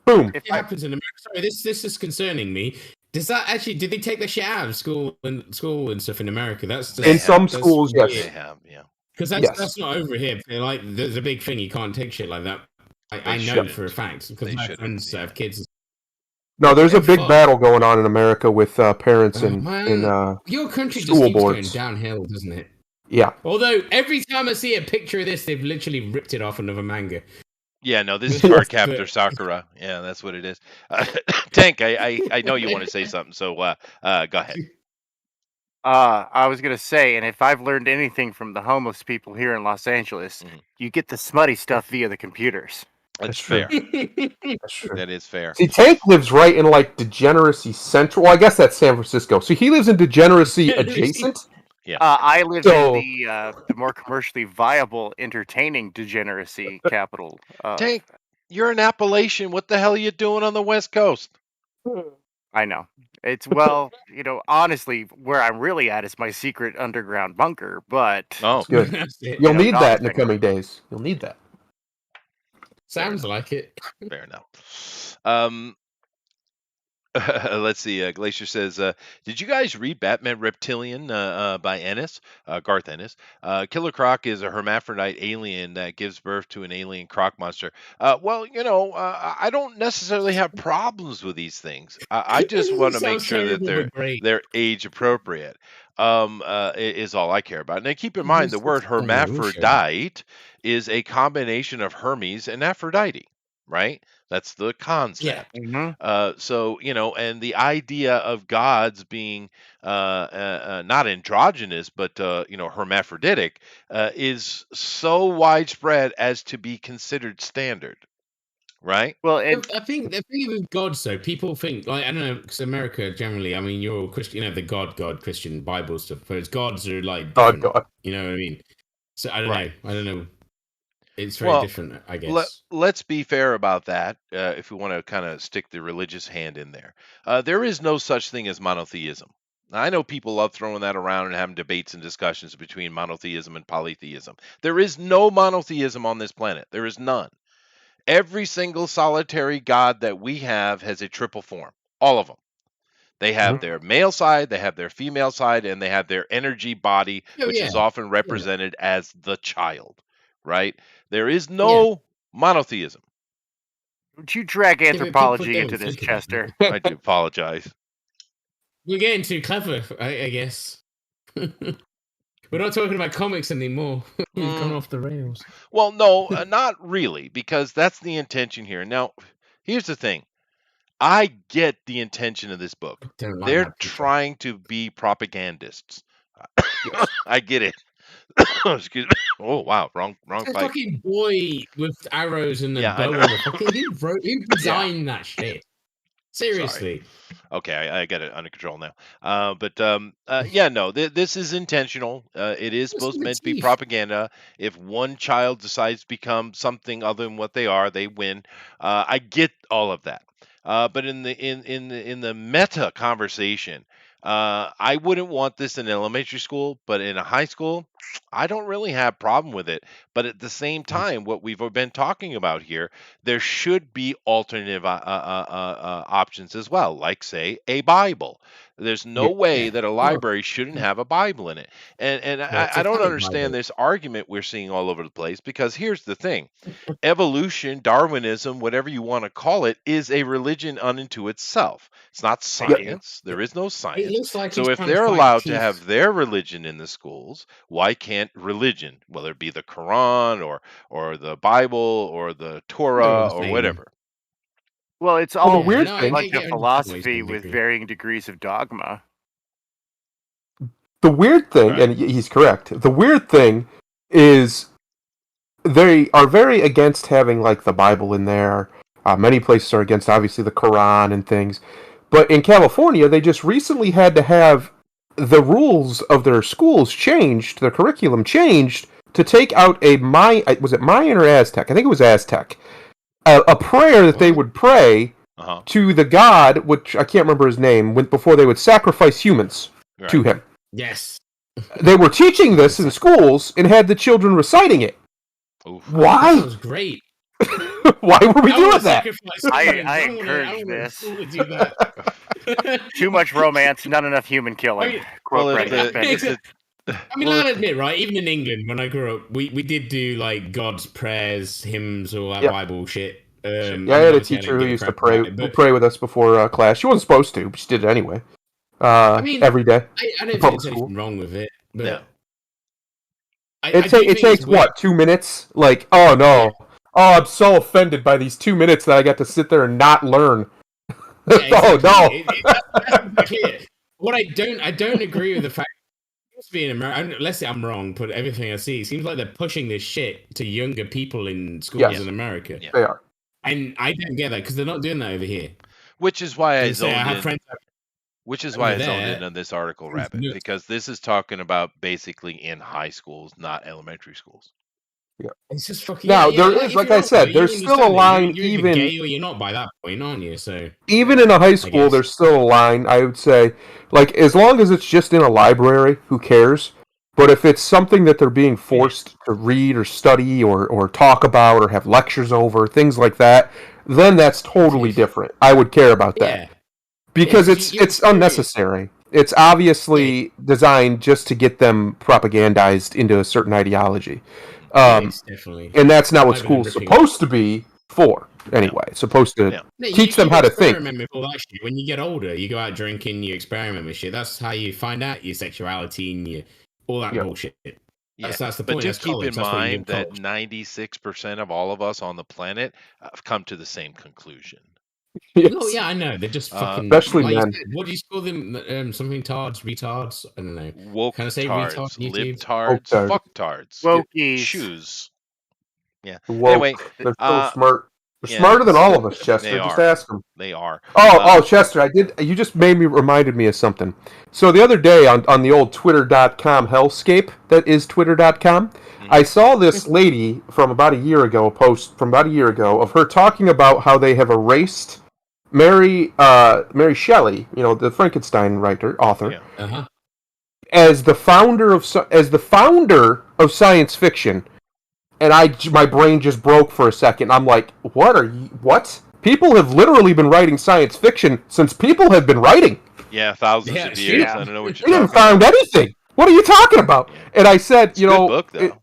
boom. if It happens in America. Sorry, this is concerning me. Did they take that shit out of school and stuff in America? That's just, In some that's schools, weird. yes. They have. Yeah. Because Yes. that's not over here. Like, there's a big thing. You can't take shit like that. I know shouldn't. for a fact because They my shouldn't, friends yeah. have kids. No, there's a Yeah, big fuck. battle going on in America with parents Oh, in man. Your country just school keeps going boards. downhill, doesn't it? Yeah. Although every time I see a picture of this, they've literally ripped it off another manga. Yeah, no, this is Yes. Cardcaptor Sakura. Yeah, that's what it is. Tank, I know you want to say something, so go ahead. I was gonna say, and if I've learned anything from the homeless people here in Los Angeles, Mhm. you get the smutty stuff via the computers. That's true. fair. That's true. That is fair. See, Tank lives right in like Degeneracy Central. Well, I guess that's San Francisco. So he lives in Degeneracy adjacent. I live So- in the more commercially viable, entertaining degeneracy capital. Tank, you're an Appalachian. What the hell are you doing on the West Coast? I know. It's honestly, where I'm really at is my secret underground bunker. But Oh, Good. That's it. You'll need dog that in the finger. coming days. You'll need that. Sounds like it. fair enough. Let's see. Glacier says, "Did you guys read Batman Reptilian by Ennis, Garth Ennis? Killer Croc is a hermaphrodite alien that gives birth to an alien croc monster. Well, I don't necessarily have problems with these things. I just want to make Sounds sure that terrible, but great. they're age appropriate. Is all I care about. Now, keep in It mind the just word looks like an ocean. hermaphrodite is a combination of Hermes and Aphrodite, right? That's the concept. So and the idea of gods being not androgynous, but hermaphroditic, is so widespread as to be considered standard, right? Well, I think the thing with gods, though, people think like I don't know, because America generally, I mean, you're all Christian, the God Christian Bible stuff, but gods are like different, God. you know what I mean? So I don't know. It's very Well, different, I guess. Let's be fair about that. If we want to kind of stick the religious hand in there, there is no such thing as monotheism. Now, I know people love throwing that around and having debates and discussions between monotheism and polytheism. There is no monotheism on this planet. There is none. Every single solitary god that we have has a triple form. All of them. They have their male side, they have their female side, and they have their energy body, Oh, which is yeah. often represented as the child, right? There is no monotheism. would you drag but people anthropology don't into this, think about Chester? I do apologize. We're getting too clever, I guess. We're not talking about comics anymore. We've gone off the rails. Well, no, not really, because that's the intention here. Now, here's the thing. I get the intention of this book. Don't like They're that picture. trying to be propagandists. I get it. Excuse me. Oh wow, wrong A fight. fucking boy with arrows and the Yeah, I bow know. and the fucking who designed that shit? Seriously. Okay, I got it under control now. No, this is intentional. It is What's supposed in the meant to be teeth? propaganda. If one child decides to become something other than what they are, they win. I get all of that. But in the meta conversation, I wouldn't want this in elementary school, but in a high school, I don't really have problem with it. But at the same time, what we've been talking about here, there should be alternative options as well, like say a Bible. There's no way Yeah. that a library shouldn't have a Bible in it. And it's I a don't comic understand Bible. this argument we're seeing all over the place, because here's the thing. Evolution, Darwinism, whatever you want to call it, is a religion unto itself. It's not science. There is no It science. looks like So he's if trying to they're fight allowed to teeth. have their religion in the schools, why can't religion, whether it be the Quran or the Bible or the Torah or saying. whatever? Well, it's Well, the all weird a thing- bunch I of get philosophy what with he's varying degrees of dogma. The weird thing, Right. and he's correct, the weird thing is they are very against having like the Bible in there. Many places are against, obviously, the Quran and things. But in California, they just recently had to have the rules of their schools changed, their curriculum changed, to take out was it Mayan or Aztec? I think it was Aztec. A prayer that they What? would pray Uh-huh. to the god, which I can't remember his name, before they would sacrifice humans to Right. him. Yes. They were teaching this in schools and had the children reciting it. Oof. That Why? sounds great. Why were we I doing wanna that? sacrifice I humans. wanna- encourage wanna this. fully do that. Too much romance, not enough human killing. Well, Quote Well, Brendan if Bennett. the I mean, well, I'll admit, right? Even in England, when I grew up, we did do like God's prayers, hymns, all that Yep. Bible shit. Yeah, I had a teacher who used to pray with us before class. She wasn't supposed to, but she did it anyway. I mean, every day. I don't think Public there's school. anything wrong with it, but No. It takes what, 2 minutes? Like, oh no, Yeah. oh, I'm so offended by these 2 minutes that I got to sit there and not learn. Yeah, exactly. Oh no. That's clear. What I don't agree with the fact that being American. Let's say I'm wrong, but everything I see seems like they're pushing this shit to younger people in schools in America. Yeah. They are, and I don't get that because they're not doing that over here. Which is why I zoned have in. friends Which is why I over zoned there. in on this article, Please Rabbit, do it. because this is talking about basically in high schools, not elementary schools. It's just fucking. Now, there like, is, if like you're I said, older, there's you still a understand it. line, You're either even gay or you're not by that point, aren't you? So even in a high school, guess. there's still a line. I would say, like, as long as it's just in a library, who cares? But if it's something that they're being forced to read or study or talk about or have lectures over, things like that, then that's totally different. I would care about that. Yeah. Because Yeah, it's unnecessary. It's obviously designed just to get them propagandized into a certain ideology. Definitely. And that's not what school's supposed to be for. Anyway, it's supposed to teach them how to think. With all that shit. When you get older, you go out drinking, you experiment with shit. That's how you find out your sexuality and all that bullshit. Yeah, that's the but point. just That's keep in That's what you do mind that college. 96% of all of us on the planet have come to the same conclusion. Yes. No, yeah, I know. They're just fucking. Especially like men. What do you call them? Something tards, retards? I don't know. Woke Can I say tards, retard on YouTube? libtards, fucktards, Wokies. shoes. Yeah. Woke. Anyway, They're so smart. They're yeah, smarter than all of us, Chester. they Just are. ask them. They are. Oh, Chester, you just reminded me of something. So the other day on the old Twitter.com hellscape, that is Twitter.com, I saw this lady from about a year ago, a post from about a year ago, of her talking about how they have erased Mary Shelley, the Frankenstein author, as the founder of science fiction. And my brain just broke for a second. I'm like, what? People have literally been writing science fiction since people have been writing. Yeah, thousands of years. I don't know what you're talking about. They haven't found anything. What are you talking about? Yeah. And I said, it's a good book, though.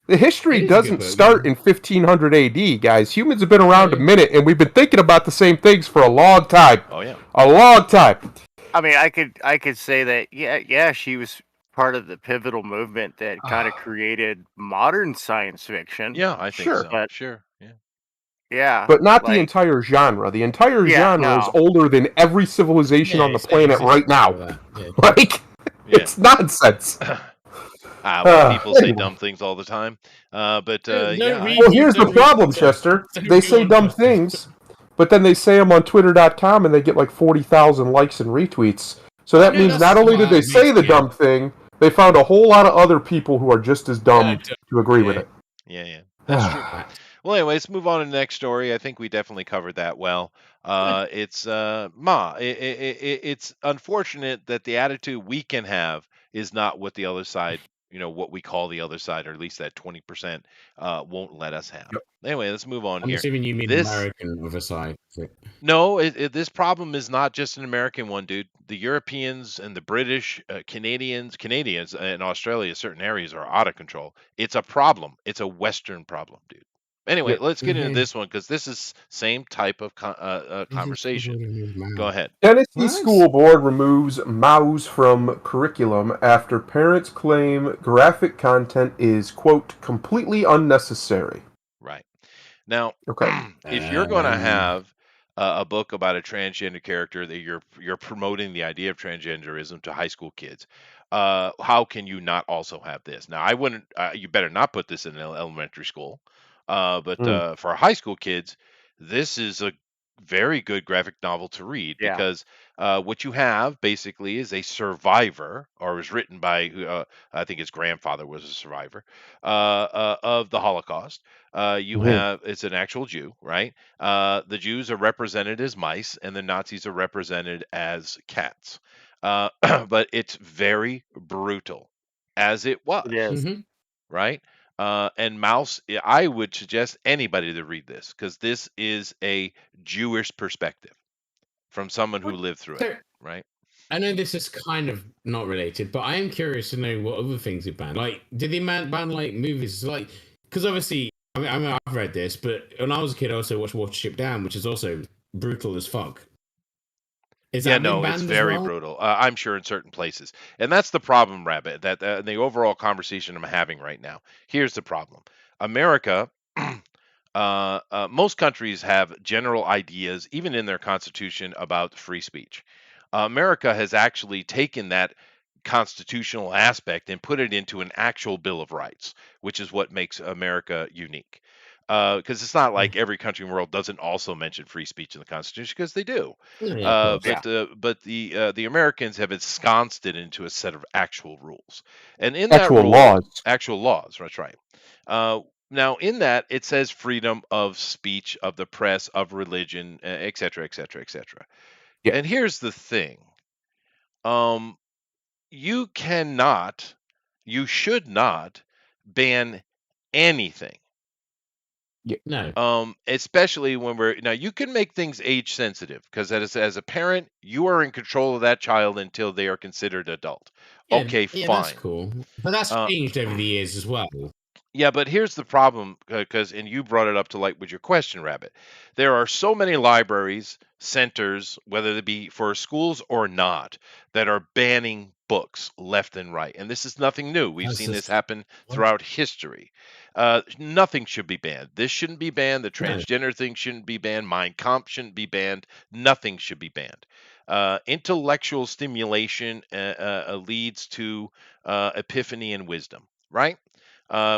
The history doesn't start in 1500 AD, guys. Humans have been around a minute, and we've been thinking about the same things for a long time. Oh, yeah. A long time. I mean, I could say that, yeah, she was part of the pivotal movement that kind of created modern science fiction. Yeah, I think so. But, sure, yeah. Yeah. But not the entire genre. The entire genre is older than every civilization on the planet right now. Like, it's nonsense. People say dumb things all the time. Well, here's the problem, Chester. They say dumb things, but then they say them on Twitter.com and they get like 40,000 likes and retweets. So that means not only did they say the dumb thing, they found a whole lot of other people who are just as dumb to agree with it. Yeah. That's true. Well, anyway, let's move on to the next story. I think we definitely covered that well. It's it's unfortunate that the attitude we can have is not what the other side, what we call the other side, or at least that 20% won't let us have. Yep. Anyway, let's move on I'm here. assuming you mean American other side. No, this problem is not just an American one, dude. The Europeans and the British, Canadians, and Australia, certain areas are out of control. It's a problem. It's a Western problem, dude. Anyway, let's get into this one because this is same type of conversation. Go ahead. Tennessee School Board removes mouse from curriculum after parents claim graphic content is, quote, completely unnecessary. Right. Now, if you're going to have a book about a transgender character that you're promoting the idea of transgenderism to high school kids, how can you not also have this? Now, I wouldn't. You better not put this in elementary school. But for high school kids, this is a very good graphic novel to read because what you have basically is a survivor, or was written by, I think his grandfather was a survivor of the Holocaust. It's an actual Jew, right? The Jews are represented as mice, and the Nazis are represented as cats. But it's very brutal, as it was. Yes. Right? And Mouse, I would suggest anybody to read this because this is a Jewish perspective from someone who lived through it, right? I know this is kind of not related, but I am curious to know what other things they banned. Like, did they ban like movies? Like, because obviously I mean, I've read this, but when I was a kid, I also watched Watership Down, which is also brutal as fuck. Is Yeah, that been no, it's banned as very well? brutal. I'm sure in certain places, and that's the problem, Rabbit. That the overall conversation I'm having right now. Here's the problem: America. Most countries have general ideas, even in their constitution, about free speech. America has actually taken that constitutional aspect and put it into an actual Bill of Rights, which is what makes America unique. Because it's not Mm. like every country in the world doesn't also mention free speech in the Constitution, because they do. Yeah, of course. Yeah. But the Americans have ensconced it into a set of actual rules, and in that Actual rule, laws. actual laws. That's right. Uh, Now, in that, it says freedom of speech, of the press, of religion, et cetera, et cetera, et cetera. Yeah. And here's the thing: um, you cannot, you should not ban anything. No. Especially when now you can make things age sensitive, because as a parent, you are in control of that child until they are considered adult. Yeah, Okay, yeah, that's fine. cool. But that's Uh, changed over the years as well. Yeah, but here's the problem, because and you brought it up to light with your question, Rabbit. There are so many libraries, centers, whether they be for schools or not, that are banning books left and right. And this is nothing new. We've That's seen this just happen what? throughout history. Nothing should be banned. This shouldn't be banned. The No. transgender thing shouldn't be banned. Mein Kampf shouldn't be banned. Nothing should be banned. Intellectual stimulation leads to epiphany and wisdom, right?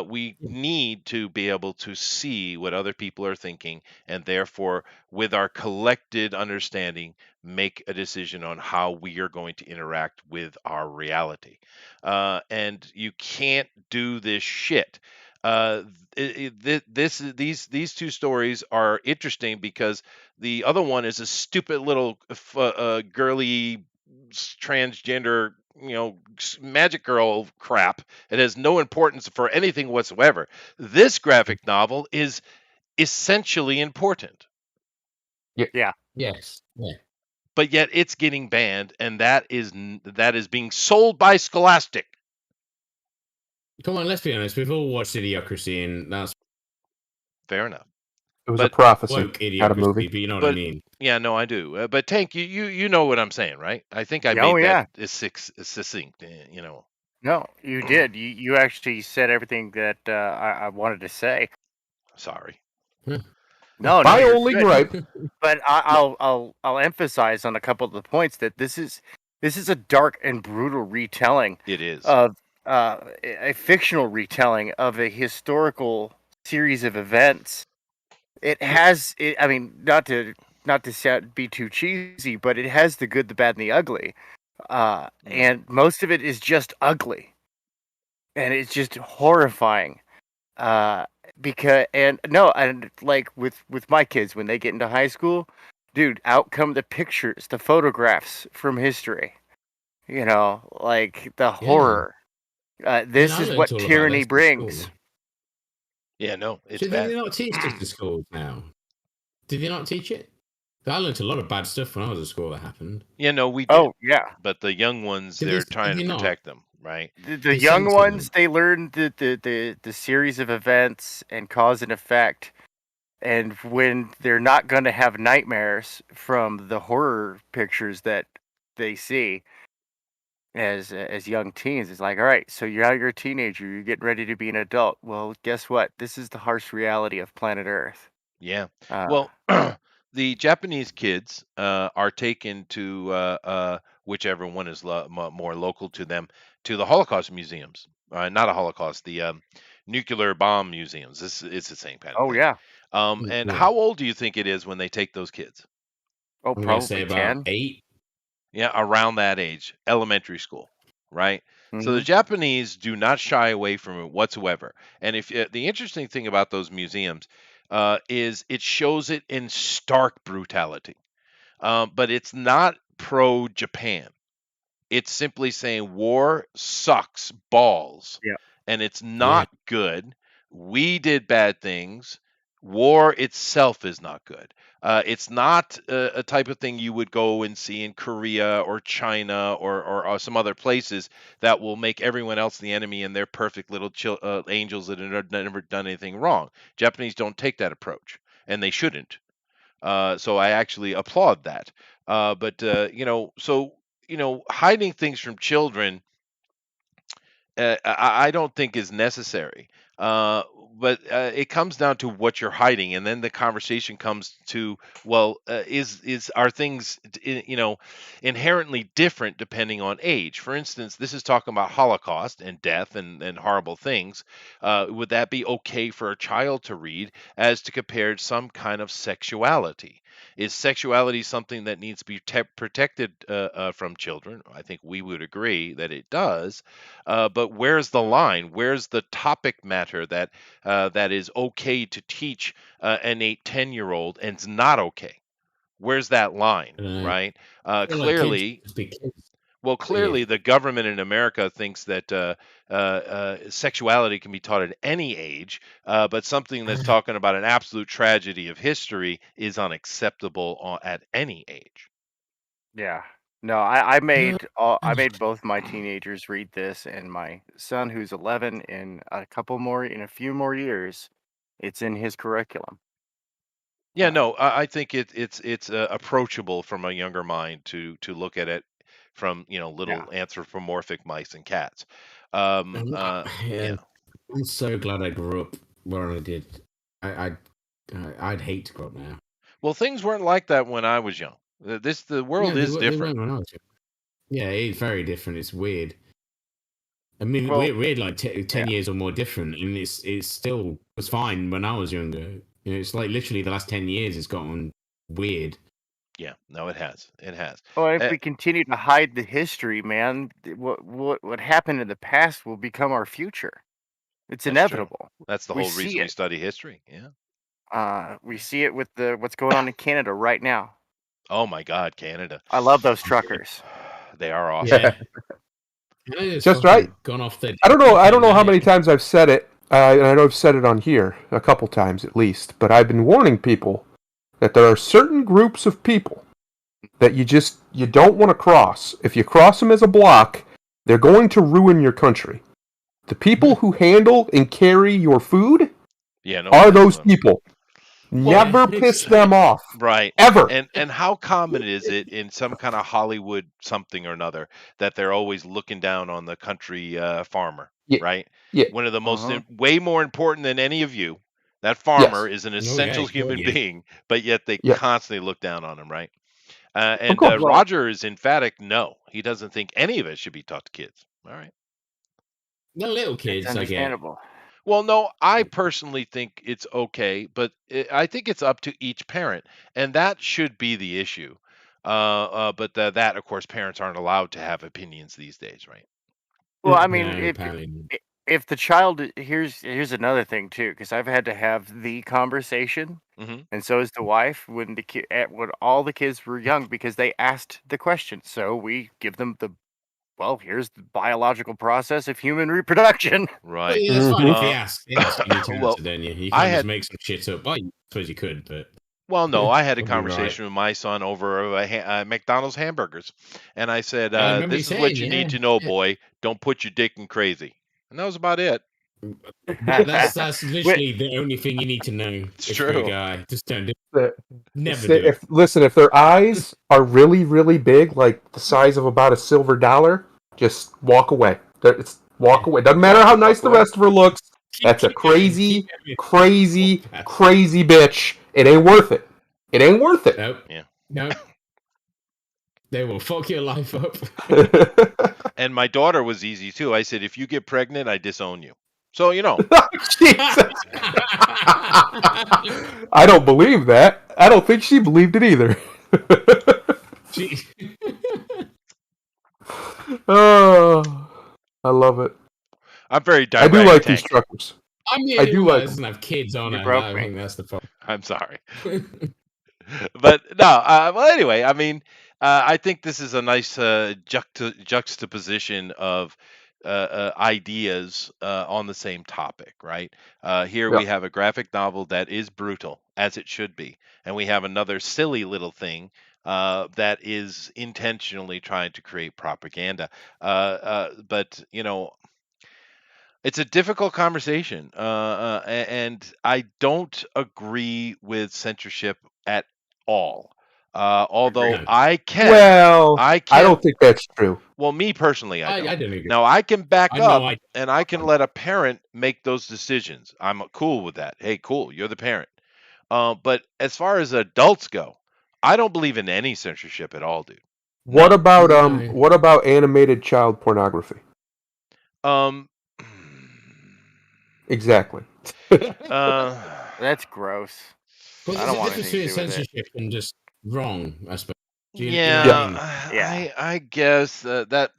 We need to be able to see what other people are thinking, and therefore, with our collected understanding, make a decision on how we are going to interact with our reality. And you can't do this shit. These two stories are interesting because the other one is a stupid little girly transgender, magic girl crap. It has no importance for anything whatsoever. This graphic novel is essentially important, Yeah. Yes. Yeah. but yet it's getting banned, and that is being sold by Scholastic. Come on, let's be honest. We've all watched Idiocracy, and that's Fair enough. It was a But prophecy. woke Had a Idiocracy, movie. but you know what I but mean. yeah, no, I do. But Tank, you know what I'm saying, right? I think I Oh made that yeah. succinct. No, you did. You actually said everything that I wanted to say. Sorry. No, My you're only good. gripe. But I'll emphasize on a couple of the points that this is a dark and brutal retelling It is. of a fictional retelling of a historical series of events. It has, I mean, not to be too cheesy, but it has the good, the bad, and the ugly. And most of it is just ugly, and it's just horrifying. Uh, because and no, and like with my kids when they get into high school, dude, out come the pictures, the photographs from history. Like the Yeah. horror. I mean, This I is learned what all about tyranny this in school. brings. Yeah, no, it's So did bad. they not teach this in schools now? Did they not teach it? I learned a lot of bad stuff when I was at school that happened. Yeah, no, we did. Oh yeah, But the young ones, Did they? they're Did trying to they not? protect them, right? the They young censor ones, them. they learn the series of events and cause and effect. And when they're not going to have nightmares from the horror pictures that they see as young teens, it's like, all right, so you're a teenager, you're getting ready to be an adult. Well, guess what? This is the harsh reality of planet Earth. Yeah. Uh, Well, the Japanese kids are taken to whichever one is more local to them, to the Holocaust museums. Not a Holocaust, the nuclear bomb museums. This it's the same kind of oh thing. yeah, And Yeah. how old do you think it is when they take those kids? oh I'm gonna say probably about 10. 8. Yeah, around that age, elementary school, right? So the Mm-hmm. Japanese do not shy away from it whatsoever. And if the interesting thing about those museums is it shows it in stark brutality, but it's not pro Japan. It's simply saying war sucks balls, Yeah. and it's Yeah. not good. We did bad things. War itself is not good. It's not a type of thing you would go and see in Korea or China or some other places that will make everyone else the enemy and they're perfect little angels that have never done anything wrong. Japanese don't take that approach, and they shouldn't. So I actually applaud that. But hiding things from children I don't think is necessary. Uh, but it comes down to what you're hiding, and then the conversation comes to, well, is are things inherently different depending on age? For instance, this is talking about Holocaust and death and horrible things. Would that be okay for a child to read as to compare some kind of sexuality? Is sexuality something that needs to be protected from children? I think we would agree that it does, but where's the line? Where's the topic matter that is okay to teach an 8, 10-year-old and it's not okay? Where's that line, I right? feel like kids Clearly, just be kids. well, Yeah. clearly the government in America thinks that sexuality can be taught at any age, but something that's talking about an absolute tragedy of history is unacceptable at any age. Yeah. No, I made both my teenagers read this, and my son, who's 11, in a few more years, it's in his curriculum. Yeah, Uh, no, I think it's approachable from a younger mind to look at it from yeah. little anthropomorphic mice and cats. Yeah, Yeah. I'm so glad I grew up where I did. I, I'd hate to grow up now. Well, things weren't like that when I was young. The world No, is they different. weren't when I was young. Yeah, it's very different. It's weird. I mean, Well, we're like 10 yeah. years or more different, and it's still was fine when I was younger. It's like literally the last 10 years it's gotten weird. Yeah, no, it has. It has. Well, if Uh, we continue to hide the history, man, what happened in the past will become our future. It's that's true. inevitable. That's the We whole see reason we it. study history. Yeah. We see it with what's going on in Canada right now. Oh my God, Canada. I love those truckers. They are awesome. Yeah. It's Just right. fucking gone off the. I don't know. I don't know how many Mate. times I've said it, and I know I've said it on here a couple times at least. But I've been warning people that there are certain groups of people that you don't want to cross. If you cross them as a block, they're going to ruin your country. The people who handle and carry your food Yeah, no are offense to those them. people. Never piss them off. Right. Ever. And how common is it in some kind of Hollywood something or another that they're always looking down on the country farmer, Yeah. right? Yeah. One of the most Uh-huh. way more important than any of you. That farmer Yes. is an yeah, essential of course, human yeah. being, but yet they Yeah. constantly look down on him, right? Of And course. Well, Roger is emphatic. No, he doesn't think any of it should be taught to kids. All right. The little it's kids, I get. understandable. Well, no, I personally think it's okay, but I think it's up to each parent, and that should be the issue. But that, of course, parents aren't allowed to have opinions these days, right? Well, I mean, No, apparently. if the child here's another thing too, because I've had to have the conversation, Hmm. and so is the wife when all the kids were young, because they asked the question. So we give them here's the biological process of human reproduction. But Right. yeah, that's fine if Uh, they ask, you need to well, answer, don't you? You I can't just had make some shit up. Well, I suppose you could, but well, no, I had a probably right. conversation with my son over McDonald's hamburgers, and I said, I remember you "This is saying, what you need to know, yeah. boy. Don't put your dick in crazy." And that was about it. That's literally the only thing you need to know It's if you're a true. guy. Just don't do The- Never do it. If their eyes are really, really big, like the size of about a silver dollar, just walk away. Walk away. Doesn't matter how nice the away. rest of her looks. That's a Keep going, crazy, keep going. crazy, Walk past. crazy bitch. It ain't worth it. It ain't worth it. Nope. Yeah. Nope. They will fuck your life up. And my daughter was easy too. I said, "If you get pregnant, I disown you." So Jesus. I don't believe that. I don't think she believed it either. Gee. Oh, I love it. I'm very I direct. do like these Tank. truckers. I'm the I only do one that like doesn't have kids on You it. broke I me. think that's the problem. I'm sorry. But no, well, anyway, I mean, I think this is a nice juxtaposition of ideas on the same topic, right? Here Yeah. we have a graphic novel that is brutal, as it should be, and we have another silly little thing that is intentionally trying to create propaganda. But it's a difficult conversation, and I don't agree with censorship at all. Although Agreed. No, Well, I I can. don't think that's true. Well, me personally, I I don't. don't agree. Now, I can back I know up I. and I can let a parent make those decisions. I'm cool with that. Hey, cool, you're the parent. But as far as adults go, I don't believe in any censorship at all, dude. None. No. What about animated child pornography? Um, Exactly. uh, That's gross. Well, I there's don't a want difference anything to between do with it. censorship and just wrong, I suppose. You know what I yeah, mean? Yeah. I guess that.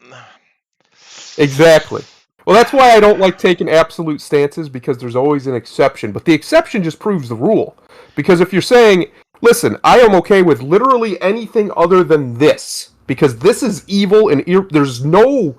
Exactly. Well, that's why I don't like taking absolute stances because there's always an exception. But the exception just proves the rule. Because if you're saying, listen, I am okay with literally anything other than this, because this is evil and there's no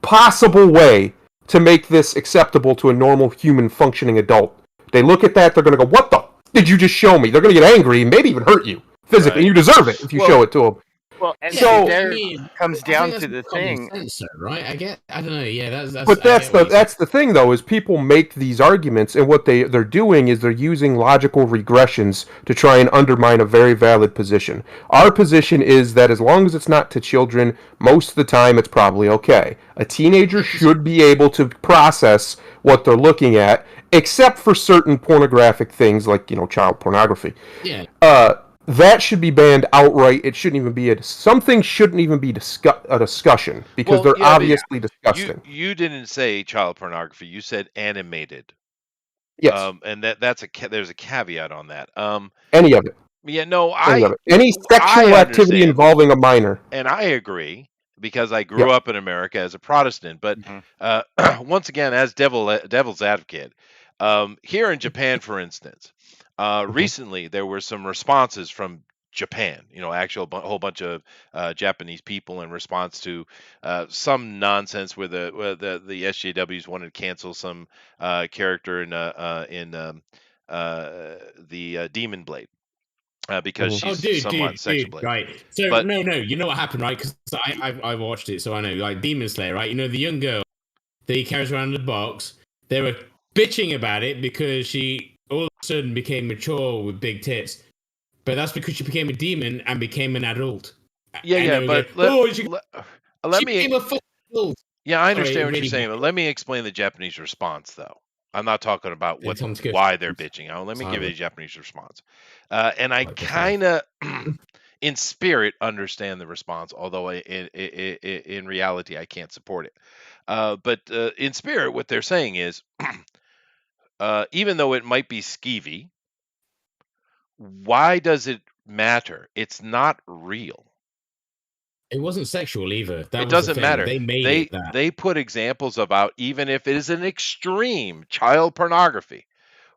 possible way to make this acceptable to a normal human functioning adult. They look at that, they're going to go, what the did you just show me? They're going to get angry and maybe even hurt you physically. And Right. you deserve it if you show Well, it to them. Well, and Yeah, So, but I there mean, comes I think down that's to the common thing. sense, though, right? I don't know. Yeah, that's. but I get what you're saying. that's the thing though is people make these arguments and what they're doing is they're using logical regressions to try and undermine a very valid position. Our position is that as long as it's not to children, most of the time it's probably okay. A teenager should be able to process what they're looking at, except for certain pornographic things like child pornography. Yeah, That should be banned outright. It shouldn't even be something shouldn't even be a discussion because well, they're yeah, but obviously you disgusting. you didn't say child pornography. You said animated. Yes, And that's there's a caveat on that. any of it, Yeah, no, any of I it, any I sexual activity understand, involving a minor. and I agree because I grew Yep. up in America as a Protestant. But Mhm. uh, once again, as devil's advocate, here in Japan, for instance, Mhm. recently there were some responses from Japan. Actual whole bunch of Japanese people in response to some nonsense where the SJWs wanted to cancel some character in the Demon Blade because Mhm. Oh, she's somewhat dude, sexual. right. So But no, you know what happened, right? Because I watched it, so I know. Like Demon Slayer, right? You know the young girl that he carries around in the box. They were bitching about it because she all of a sudden became mature with big tits, but that's because she became a demon and became an adult. yeah, And they yeah, were but going, "Oh, she let me. became a fucking adult." Yeah, I Sorry, understand it what you're really saying, bad. but let me explain the Japanese response, though. I'm not talking about It comes good. why they're bitching. Let me give you Silent. the Japanese response, and I Like, what's that? kind of, in spirit, understand the response, although in reality I can't support it. But in spirit, what they're saying is, even though it might be skeevy, why does it matter? It's not real. It wasn't sexual either. That It was the doesn't thing. matter. They made it They that. they put examples about even if it is an extreme child pornography.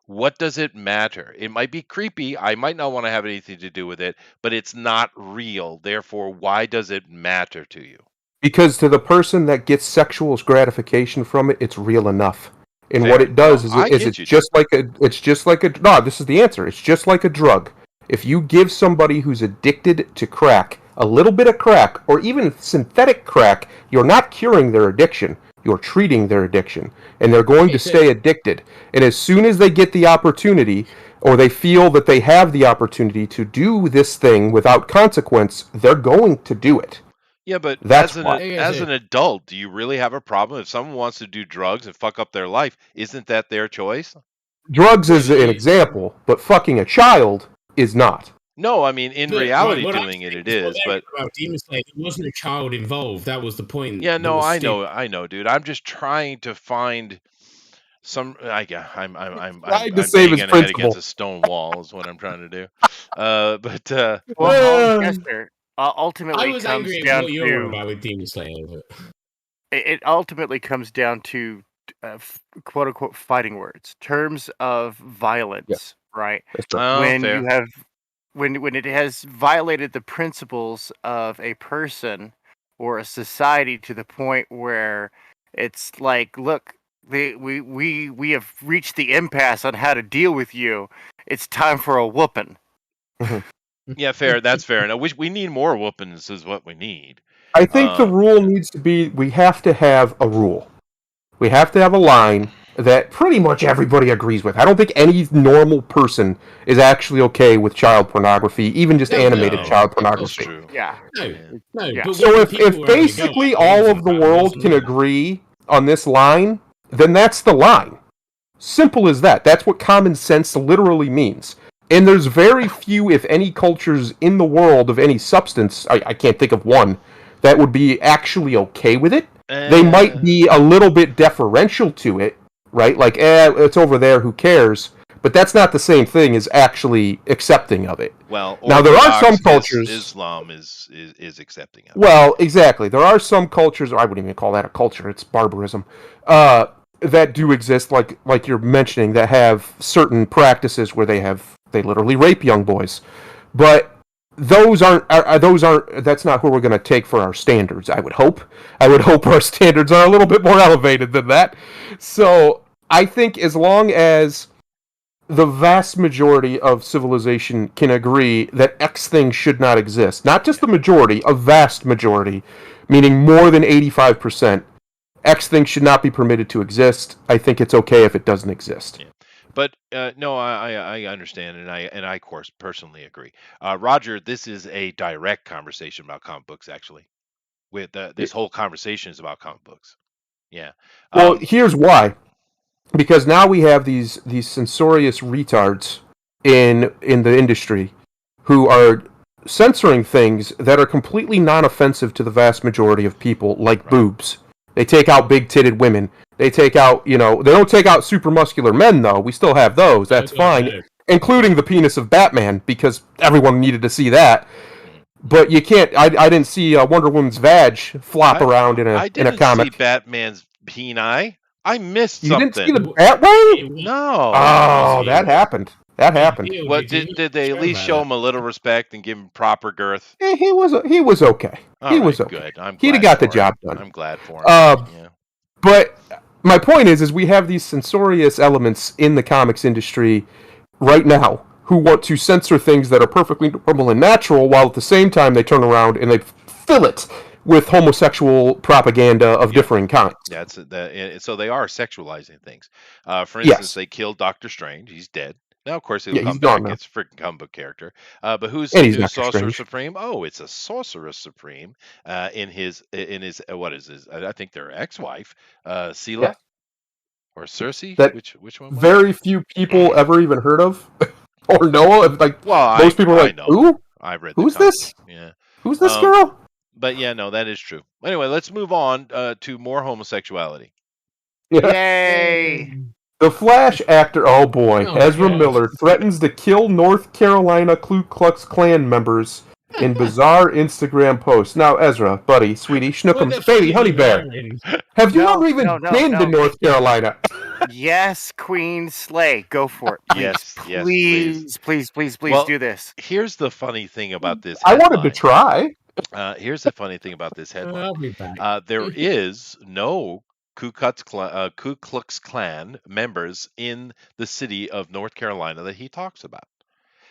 What does it matter? It might be creepy. I might not want to have anything to do with it, but it's not real. Therefore, why does it matter to you? Because to the person that gets sexual gratification from it, it's real enough. And what Fair. it No, does is, I get it's you, dude. just like no, this is the answer. It's just like a drug. If you give somebody who's addicted to crack a little bit of crack, or even synthetic crack, you're not curing their addiction. You're treating their addiction, and they're going Okay, to so stay addicted. And as soon as they get the opportunity, or they feel that they have the opportunity to do this thing without consequence, they're going to do it. Yeah, but That's why. okay, as so an adult, do you really have a problem if someone wants to do drugs and fuck up their life? Isn't that their choice? Drugs yeah, is an example, but fucking a child is not. No, I mean in but right, reality what I'm doing it saying it is what is, they're but talking about Demon Slayer. There wasn't a child involved. That was the point. yeah, That no, was stupid. I know, dude. I'm just trying to find some. Trying to I'm save his banging head against principle. a stone wall is what I'm trying to do. But Well, Uh, Chester, I ultimately was comes angry at down what you're on to about with Demon Slayer. But it ultimately comes down to quote unquote fighting words, terms of yeah, violence, right? that's right. oh, When you fair. have when it has violated the principles of a person or a society to the point where It's like, look, we have reached the impasse on how to deal with you. It's time for a whooping. Yeah, fair. That's fair. And we need more whoopings is what we need. I think the rule needs to be we have to have a rule. We have to have a line that pretty much everybody agrees with. I don't think any normal person is actually okay with child pornography, even just animated child pornography. That's true. Yeah. No. Yeah. But So when if people were having a go basically at all games of the about it, world wasn't can it? agree on this line, then that's the line. Simple as that. That's what common sense literally means. And there's very few, if any, cultures in the world of any substance, I can't think of one, that would be actually okay with it. They might be a little bit deferential to it, right? Like, it's over there, who cares? But that's not the same thing as actually accepting of it. Well, now there are some Orthodox cultures. Islam is accepting of it. Well, exactly. There are some cultures, or I wouldn't even call that a culture, it's barbarism, that do exist, like you're mentioning, that have certain practices where they literally rape young boys. But those aren't that's not who we're going to take for our standards. I would hope our standards are a little bit more elevated than that. So I think as long as the vast majority of civilization can agree that X thing should not exist, not just the majority, a vast majority, meaning more than 85%, X thing should not be permitted to exist. I think it's okay if it doesn't exist. Yeah. But no, I understand, and I of course personally agree. Roger, this is a direct conversation about comic books. Actually, with this whole conversation is about comic books. Yeah. Well, here's why. Because now we have these censorious retards in the industry who are censoring things that are completely non-offensive to the vast majority of people, like boobs. They take out big-titted women. They take out, they don't take out super muscular men, though. We still have those. That's fine. Including the penis of Batman, because everyone needed to see that. But you can't, I didn't see Wonder Woman's vag flop around in a comic. I didn't see Batman's peni. I missed something. You didn't see the Batwing? No. Oh, that happened. That happened. What did they at least show him a little respect and give him proper girth? He was okay. He was okay. Good. I'm glad he'd have got the for job him. done. I'm glad for him. Yeah. But my point is we have these censorious elements in the comics industry right now who want to censor things that are perfectly normal and natural, while at the same time they turn around and they fill it with homosexual propaganda of differing kinds. So they are sexualizing things. For instance, they killed Doctor Strange. He's dead. Now, of course, he'll come back. It's a freaking comic book character. But who's Sorcerer Supreme? Oh, it's a Sorcerer Supreme in his what is his? I think their ex-wife, Sela or Cersei. That which one? Very few people ever even heard of or know of. Like, most people are like, who? I read. Who's this? Yeah. Who's this girl? But yeah, no, that is true. Anyway, let's move on to more homosexuality. Yay! The Flash actor, oh boy, Ezra Miller threatens to kill North Carolina Ku Klux Klan members in bizarre Instagram posts. Now, Ezra, buddy, sweetie, schnookums, baby, honey bear, have you ever even been to North Carolina? Yes, Queen Slay, go for it. Please. Please do this. Here's the funny thing about this headline. I wanted to try. Here's the funny thing about this headline. I'll be back. There is no Ku Klux Klan members in the city of North Carolina that he talks about.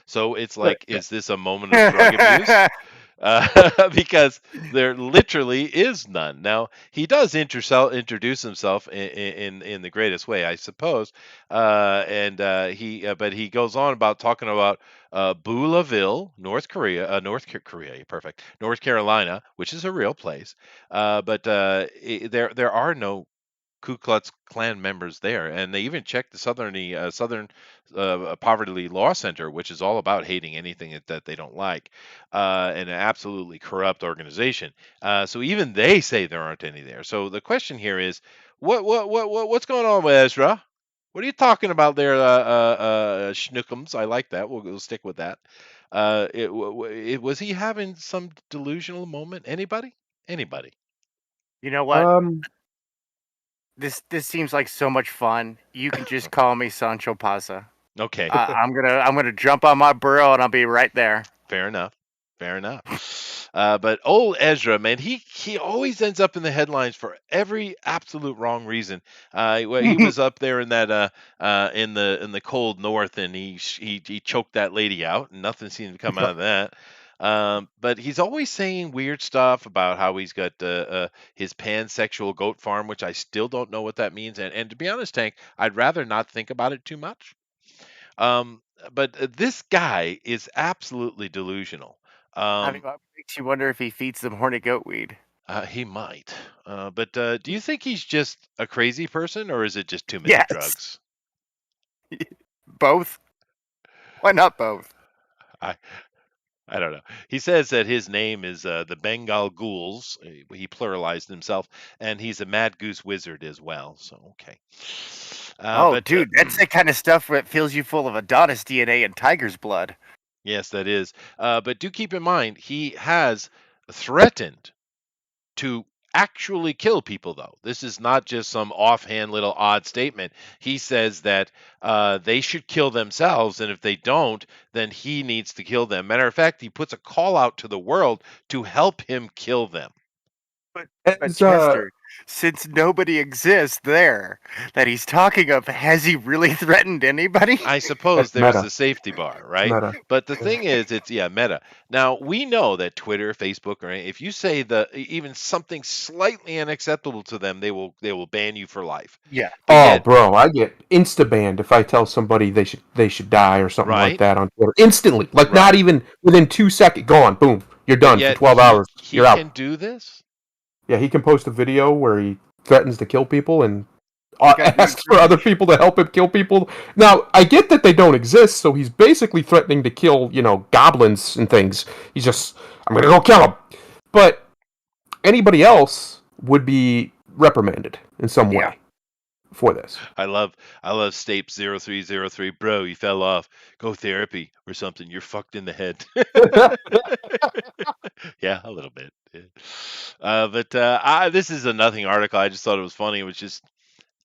So it's like, is this a moment of drug abuse? Because there literally is none. Now, he does introduce himself in the greatest way, I suppose. But he goes on about talking about Beulaville, North Carolina, which is a real place. But there are no Ku Klux Klan members there, and they even checked the Southern Poverty Law Center, which is all about hating anything that they don't like, and an absolutely corrupt organization. So even they say there aren't any there. So the question here is, what's going on with Ezra? What are you talking about there, schnookums? I like that. We'll stick with that. Was he having some delusional moment? Anybody? You know what? This seems like so much fun. You can just call me Sancho Panza. Okay. I'm gonna jump on my burro and I'll be right there. Fair enough. But old Ezra, man, he always ends up in the headlines for every absolute wrong reason. He was up there in that in the cold north, and he choked that lady out, and nothing seemed to come out of that. But he's always saying weird stuff about how he's got his pansexual goat farm, which I still don't know what that means. And to be honest, Tank, I'd rather not think about it too much. But this guy is absolutely delusional. I mean, what makes you wonder if he feeds them horny goat weed? He might. But do you think he's just a crazy person, or is it just too many Yes. drugs? Both? Why not both? I don't know. He says that his name is the Bengal Ghouls. He pluralized himself, and he's a Mad Goose Wizard as well. So okay. Dude, that's the kind of stuff that fills you full of Adonis DNA and tiger's blood. Yes, that is. But do keep in mind, he has threatened to actually kill people, though. This is not just some offhand little odd statement. He says that they should kill themselves, and if they don't, then he needs to kill them. Matter of fact, he puts a call out to the world to help him kill them. But Chester, since nobody exists there that he's talking of, has he really threatened anybody? I suppose That's there's meta. a safety bar, right? Meta. But the thing is, it's meta. Now we know that Twitter, Facebook, or if you say even something slightly unacceptable to them, they will ban you for life. Yeah. But Bro, I get insta banned if I tell somebody they should die or something Right. like that on Twitter. Instantly, like Right. not even within 2 seconds, gone, boom, you're done for 12 hours. He You're out. can do this. Yeah, he can post a video where he threatens to kill people and got asks for other people to help him kill people. Now, I get that they don't exist, so he's basically threatening to kill, goblins and things. He's just, I'm gonna go kill him. But anybody else would be reprimanded in some way Yeah. for this. I love Stape 0303. Bro, you fell off. Go therapy or something. You're fucked in the head. Yeah, a little bit. Yeah. But this is a nothing article. I just thought it was funny.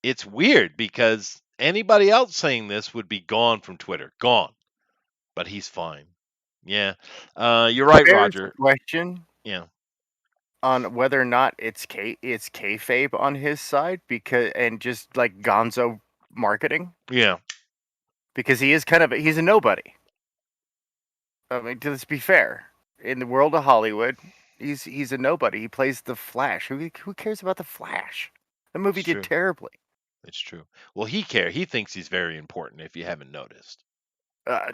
It's weird because anybody else saying this would be gone from Twitter. Gone. But he's fine. Yeah. You're right, There's Roger. a question Yeah. on whether or not it's kayfabe on his side and just like gonzo marketing, Yeah. because he's a nobody. I mean, let's be fair. In the world of Hollywood, he's a nobody. He plays the Flash. Who cares about the Flash? The movie It's did true. terribly. It's true. Well, he thinks he's very important, if you haven't noticed.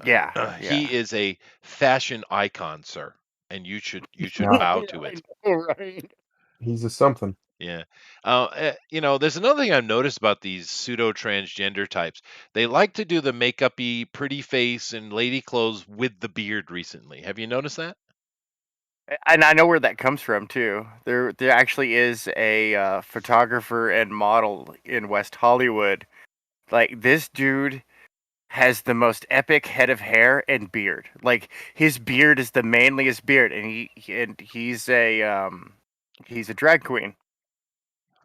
Yeah. He is a fashion icon, sir, and you should Yeah. bow to it. Right. He's a something. Yeah. There's another thing I've noticed about these pseudo transgender types. They like to do the makeup-y, pretty face and lady clothes with the beard recently. Have you noticed that? And I know where that comes from too. There actually is a photographer and model in West Hollywood. Like, this dude has the most epic head of hair and beard. Like, his beard is the manliest beard, and he's a drag queen.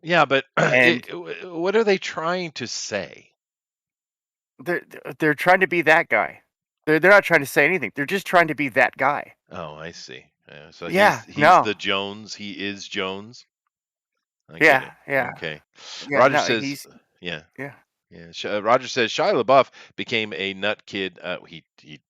Yeah, but And what are they trying to say? they're trying to be that guy. They're not trying to say anything. They're just trying to be that guy. Oh, I see. So Yeah, he's no. the Jones. He is Jones. I get Yeah, it. yeah. Okay. Yeah, Roger no, says, yeah. yeah. Yeah, Roger says Shia LaBeouf became a nut kid.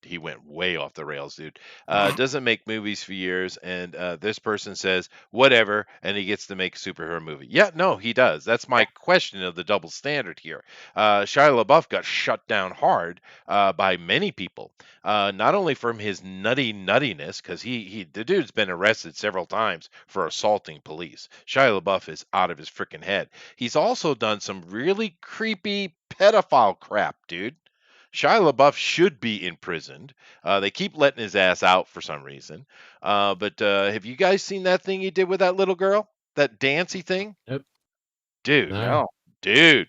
He went way off the rails, dude. Doesn't make movies for years, and this person says whatever, and he gets to make a superhero movie. Yeah, no, he does. That's my question of the double standard here. Shia LaBeouf got shut down hard by many people, not only from his nuttiness, because the dude's been arrested several times for assaulting police. Shia LaBeouf is out of his freaking head. He's also done some really creepy pedophile crap, dude. Shia LaBeouf should be imprisoned. They keep letting his ass out for some reason. But have you guys seen that thing he did with that little girl? That dancey thing? Nope. Dude. No. Dude.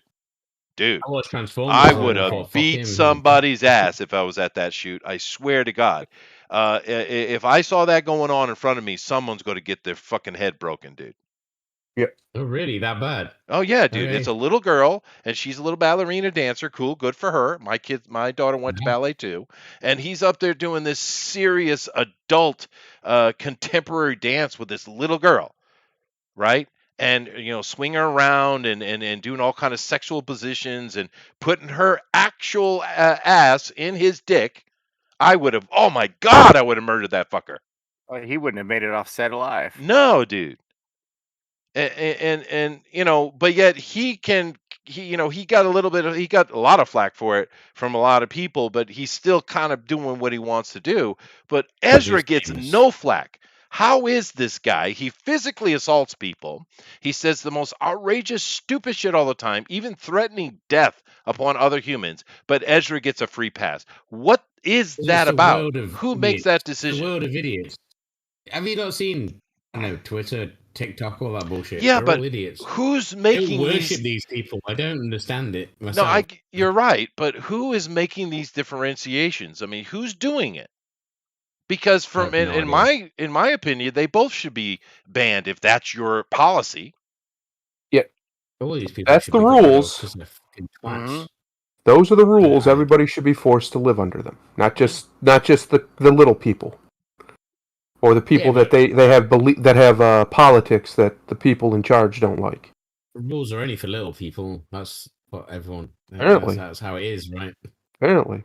I watched Transformers. I and would thought, have fuck beat him. somebody's ass if I was at that shoot. I swear to God. If I saw that going on in front of me, someone's going to get their fucking head broken, dude. Oh, really? That bad? Oh yeah, dude. Okay. It's a little girl, and she's a little ballerina dancer. Cool, good for her. My daughter went to Yeah. ballet too, and he's up there doing this serious adult contemporary dance with this little girl, right? And swinging her around and doing all kind of sexual positions and putting her actual ass in his dick. I would have. Oh my god, I would have murdered that fucker. He wouldn't have made it off set alive. No, dude. And but yet he got he got a lot of flack for it from a lot of people, but he's still kind of doing what he wants to do. But Because Ezra he's gets famous. no flack. How is this guy? He physically assaults people. He says the most outrageous, stupid shit all the time, even threatening death upon other humans. But Ezra gets a free pass. What is It's that the about? world of Who makes idiots. that It's the decision? world of idiots. Have you not seen, Twitter, TikTok, all that bullshit? Yeah, They're but all idiots. who's They making worship these? these people. I don't understand it No, myself. you're right, but who is making these differentiations? I mean, who's doing it? Because I from have no in idea. my opinion, they both should be banned if that's your policy. Yeah, All these people that's should the be got rid of rules. because they're fucking Mhm. twats. Those are the rules. I- Everybody should be forced to live under them, not Yeah. just the little people or the people Yeah, that they have politics that the people in charge don't like. The rules are only for little people. That's what everyone. Apparently. That's how it is, right? Apparently,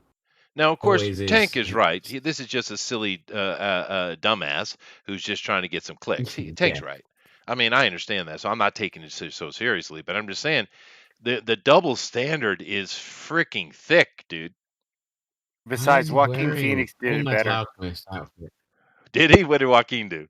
Now, of course, Always is. Tank is right. This is just a silly dumbass who's just trying to get some clicks. Tank's Yeah. right. I mean, I understand that, so I'm not taking it so seriously. But I'm just saying, the double standard is freaking thick, dude. Besides, I'm Joaquin wearing Phoenix did Full it Metal better. Alchemist outfit. Did he? What did Joaquin do?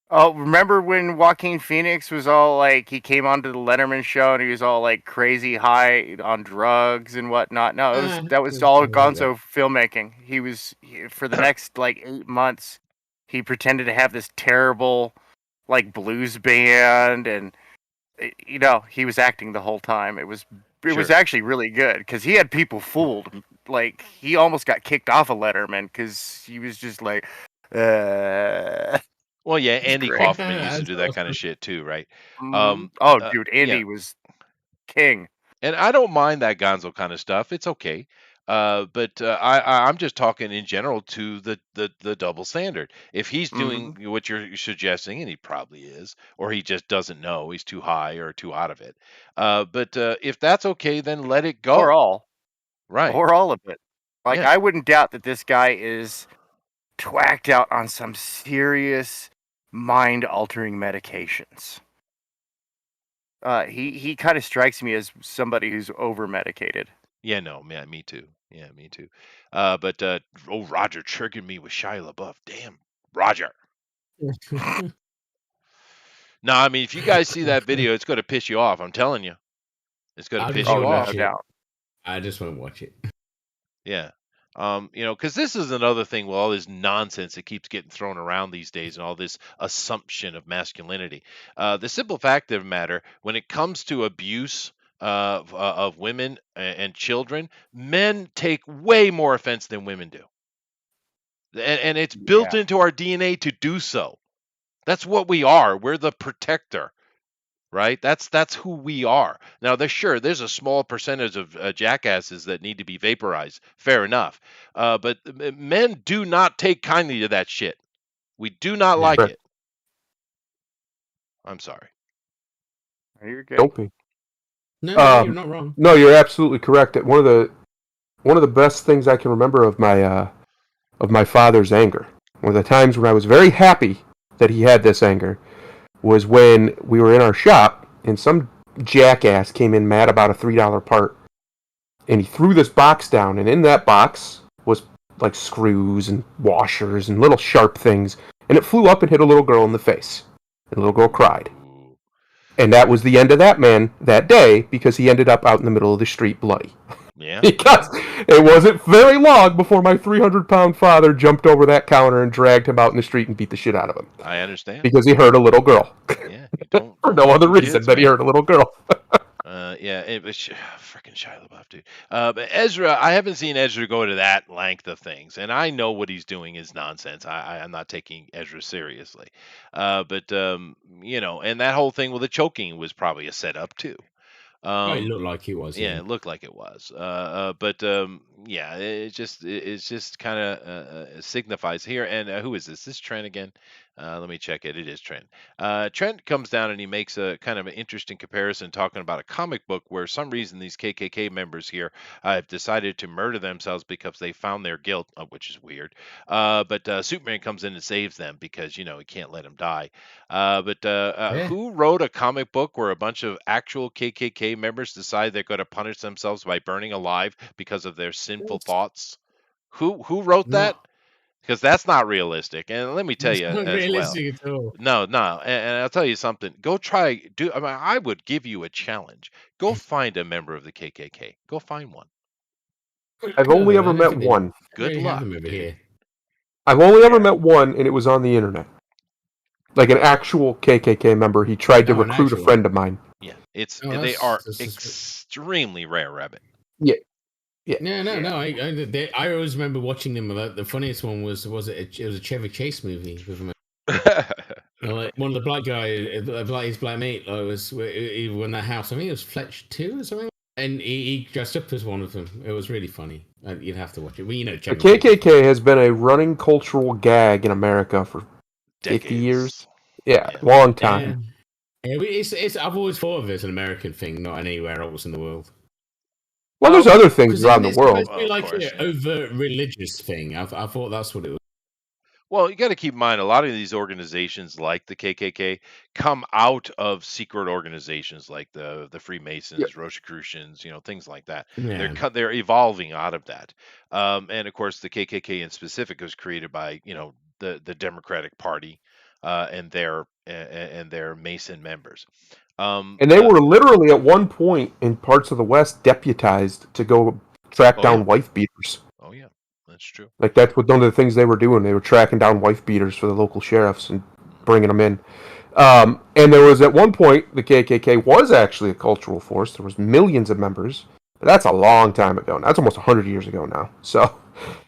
Oh, remember when Joaquin Phoenix was all like, he came onto the Letterman show and he was all like crazy high on drugs and whatnot? No, that was all I like that. Gonzo filmmaking. For the next like 8 months, he pretended to have this terrible like blues band, and he was acting the whole time. It was Sure. actually really good because he had people fooled. Like, he almost got kicked off of Letterman because he was just like, Well, yeah, It's Andy great. Kaufman used to That's do that kind awesome. of shit too, right? Mhm. Oh, dude, Yeah, Andy was king. and I don't mind that Gonzo kind of stuff. It's okay. But I'm just talking in general to the double standard. If he's doing Mhm. what you're suggesting, and he probably is, or he just doesn't know, he's too high or too out of it. But if that's okay, then let it Or go. all. Right? Or all of it. Like, Yeah. I wouldn't doubt that this guy is twacked out on some serious mind-altering medications. He kind of strikes me as somebody who's over-medicated. Yeah. No. Man. Me too. Yeah. Me too. But Roger triggered me with Shia LaBeouf. Damn, Roger. No, I mean, if you guys see that video, it's going to piss you off. I'm telling you, it's going to I piss just you Oh, won't no off. watch it. doubt. I just won't watch it. Yeah. Because this is another thing with all this nonsense that keeps getting thrown around these days and all this assumption of masculinity. The simple fact of the matter, when it comes to abuse of women and children, men take way more offense than women do. And it's built Yeah. into our DNA to do so. That's what we are. We're the protector. Right? That's who we are. Now, there's a small percentage of jackasses that need to be vaporized. Fair enough. But men do not take kindly to that shit. We do not Yeah. like Right. it. I'm sorry. You're good. don't be. No, you're not wrong. No, you're absolutely correct. That one of the best things I can remember of my father's anger, one of the times when I was very happy that he had this anger, was when we were in our shop and some jackass came in mad about a $3 part, and he threw this box down, and in that box was like screws and washers and little sharp things, and it flew up and hit a little girl in the face, and the little girl cried. Ooh. And that was the end of that man that day, because he ended up out in the middle of the street bloody. Yeah. Because it wasn't very long before my 300-pound father jumped over that counter and dragged him out in the street and beat the shit out of him. I understand. Because he hurt a little girl. Yeah. You don't For no other do reason kids, than he man. hurt a little girl. Yeah, it was freaking Shia LaBeouf, dude. But Ezra, I haven't seen Ezra go to that length of things, and I know what he's doing is nonsense. I'm not taking Ezra seriously. But and that whole thing with the choking was probably a setup too. Oh, it Um, looked like it was, yeah, yeah. it looked like it was. But yeah, it's just kind of signifies here. And who is this? This Trent again? Let me check it. It is Trent. Trent comes down and he makes a kind of an interesting comparison, talking about a comic book where some reason these KKK members here have decided to murder themselves because they found their guilt, which is weird. But Superman comes in and saves them because he can't let them die. But Yeah. who wrote a comic book where a bunch of actual KKK members decide they're going to punish themselves by burning alive because of their sinful It's thoughts? Who wrote that? not, Because that's not realistic. And let me tell it's you not as well. realistic at all. No, no, and I'll tell you something. Go try do. I mean, I would give you a challenge. Go find a member of the KKK. Go find one. I've No, only I ever don't met think they one. Good really have luck, them over dude. here. I've only ever Yeah. met one, and it was on the internet. Like an actual KKK member. He tried to Oh, an recruit a actual friend of mine. Yeah, Oh, they are that's extremely rare, Rabbit. Yeah. Yeah. no, no, Yeah. no. I always remember watching them. The funniest one was it a Chevy Chase movie with him. Like one of the black guy, his black mate, was he won that house. I think it was Fletch 2 or something, and he dressed up as one of them. It was really funny. You'd have to watch it. Well, The Chevy Chase. KKK has been a running cultural gag in America for 50 years. Decades. Yeah, Yeah. long time. Yeah, it's. I've always thought of it as an American thing, not anywhere else in the world. Well, there's other things Because around the it's world. supposed to be Of like course, an yeah. overt religious thing. I thought that's what it was. Well, you got to keep in mind a lot of these organizations like the KKK come out of secret organizations like the Freemasons, Rosicrucians, things like that. Yeah. They're evolving out of that. And of course, the KKK in specific was created by the Democratic Party and their Mason members. And they were literally at one point in parts of the West deputized to go track down wife beaters. Oh yeah, that's true. Like that's what one of the things they were doing. They were tracking down wife beaters for the local sheriffs and bringing them in. And there was at one point the KKK was actually a cultural force. There was millions of members, but that's a long time ago. Now. That's almost 100 years ago now. So,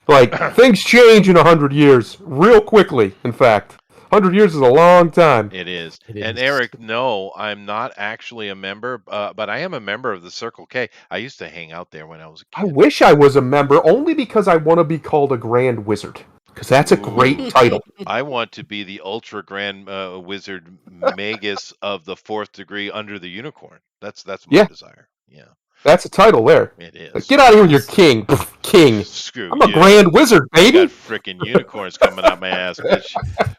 like things change in 100 years real quickly. In fact, 100 years is a long time. It is. It And is. Eric, no, I'm not actually a member, but I am a member of the Circle K. I used to hang out there when I was a I kid. wish I was a member only because I want to be called a Grand Wizard. Because that's a great Ooh. title. I want to be the Ultra Grand Wizard Magus of the fourth degree under the unicorn. That's my Yeah. desire. Yeah, That's a title there. it Like, is. get out of here with your king. Pff, king. Screw I'm a you. Grand Wizard, I baby. got freaking unicorns coming out my ass, bitch.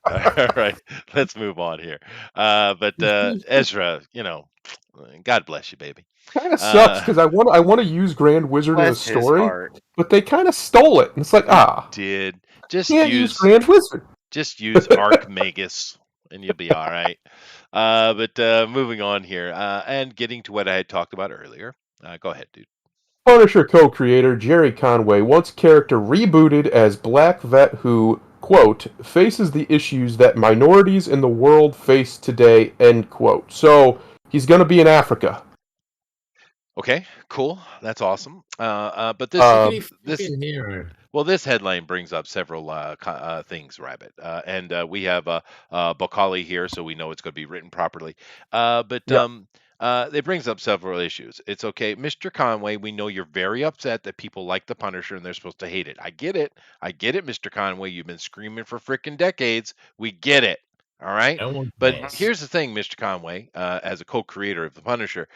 All right, let's move on here. But Ezra, God bless you, baby. Kind of sucks because I want to use Grand Wizard in a Bless his story, heart. but they kind of stole it. And it's like, Did just can't use use Grand Wizard. just use Archmagus and you'll be all right. But moving on here and getting to what I had talked about earlier. Go ahead, dude. Punisher co-creator Jerry Conway wants character rebooted as black vet who, quote, faces the issues that minorities in the world face today, end quote. So he's going to be in Africa. Okay, cool. That's awesome. But this Hero. well, this headline brings up several things, Rabbit, and we have Bokali here, so we know it's going to be written properly. But Yeah. it brings up several issues. It's okay, Mr. Conway. We know you're very upset that people like the Punisher and they're supposed to hate it. I get it. I get it, Mr. Conway. You've been screaming for frickin' decades. We get it. All right. No one But cares. here's the thing, Mr. Conway, as a co-creator of the Punisher,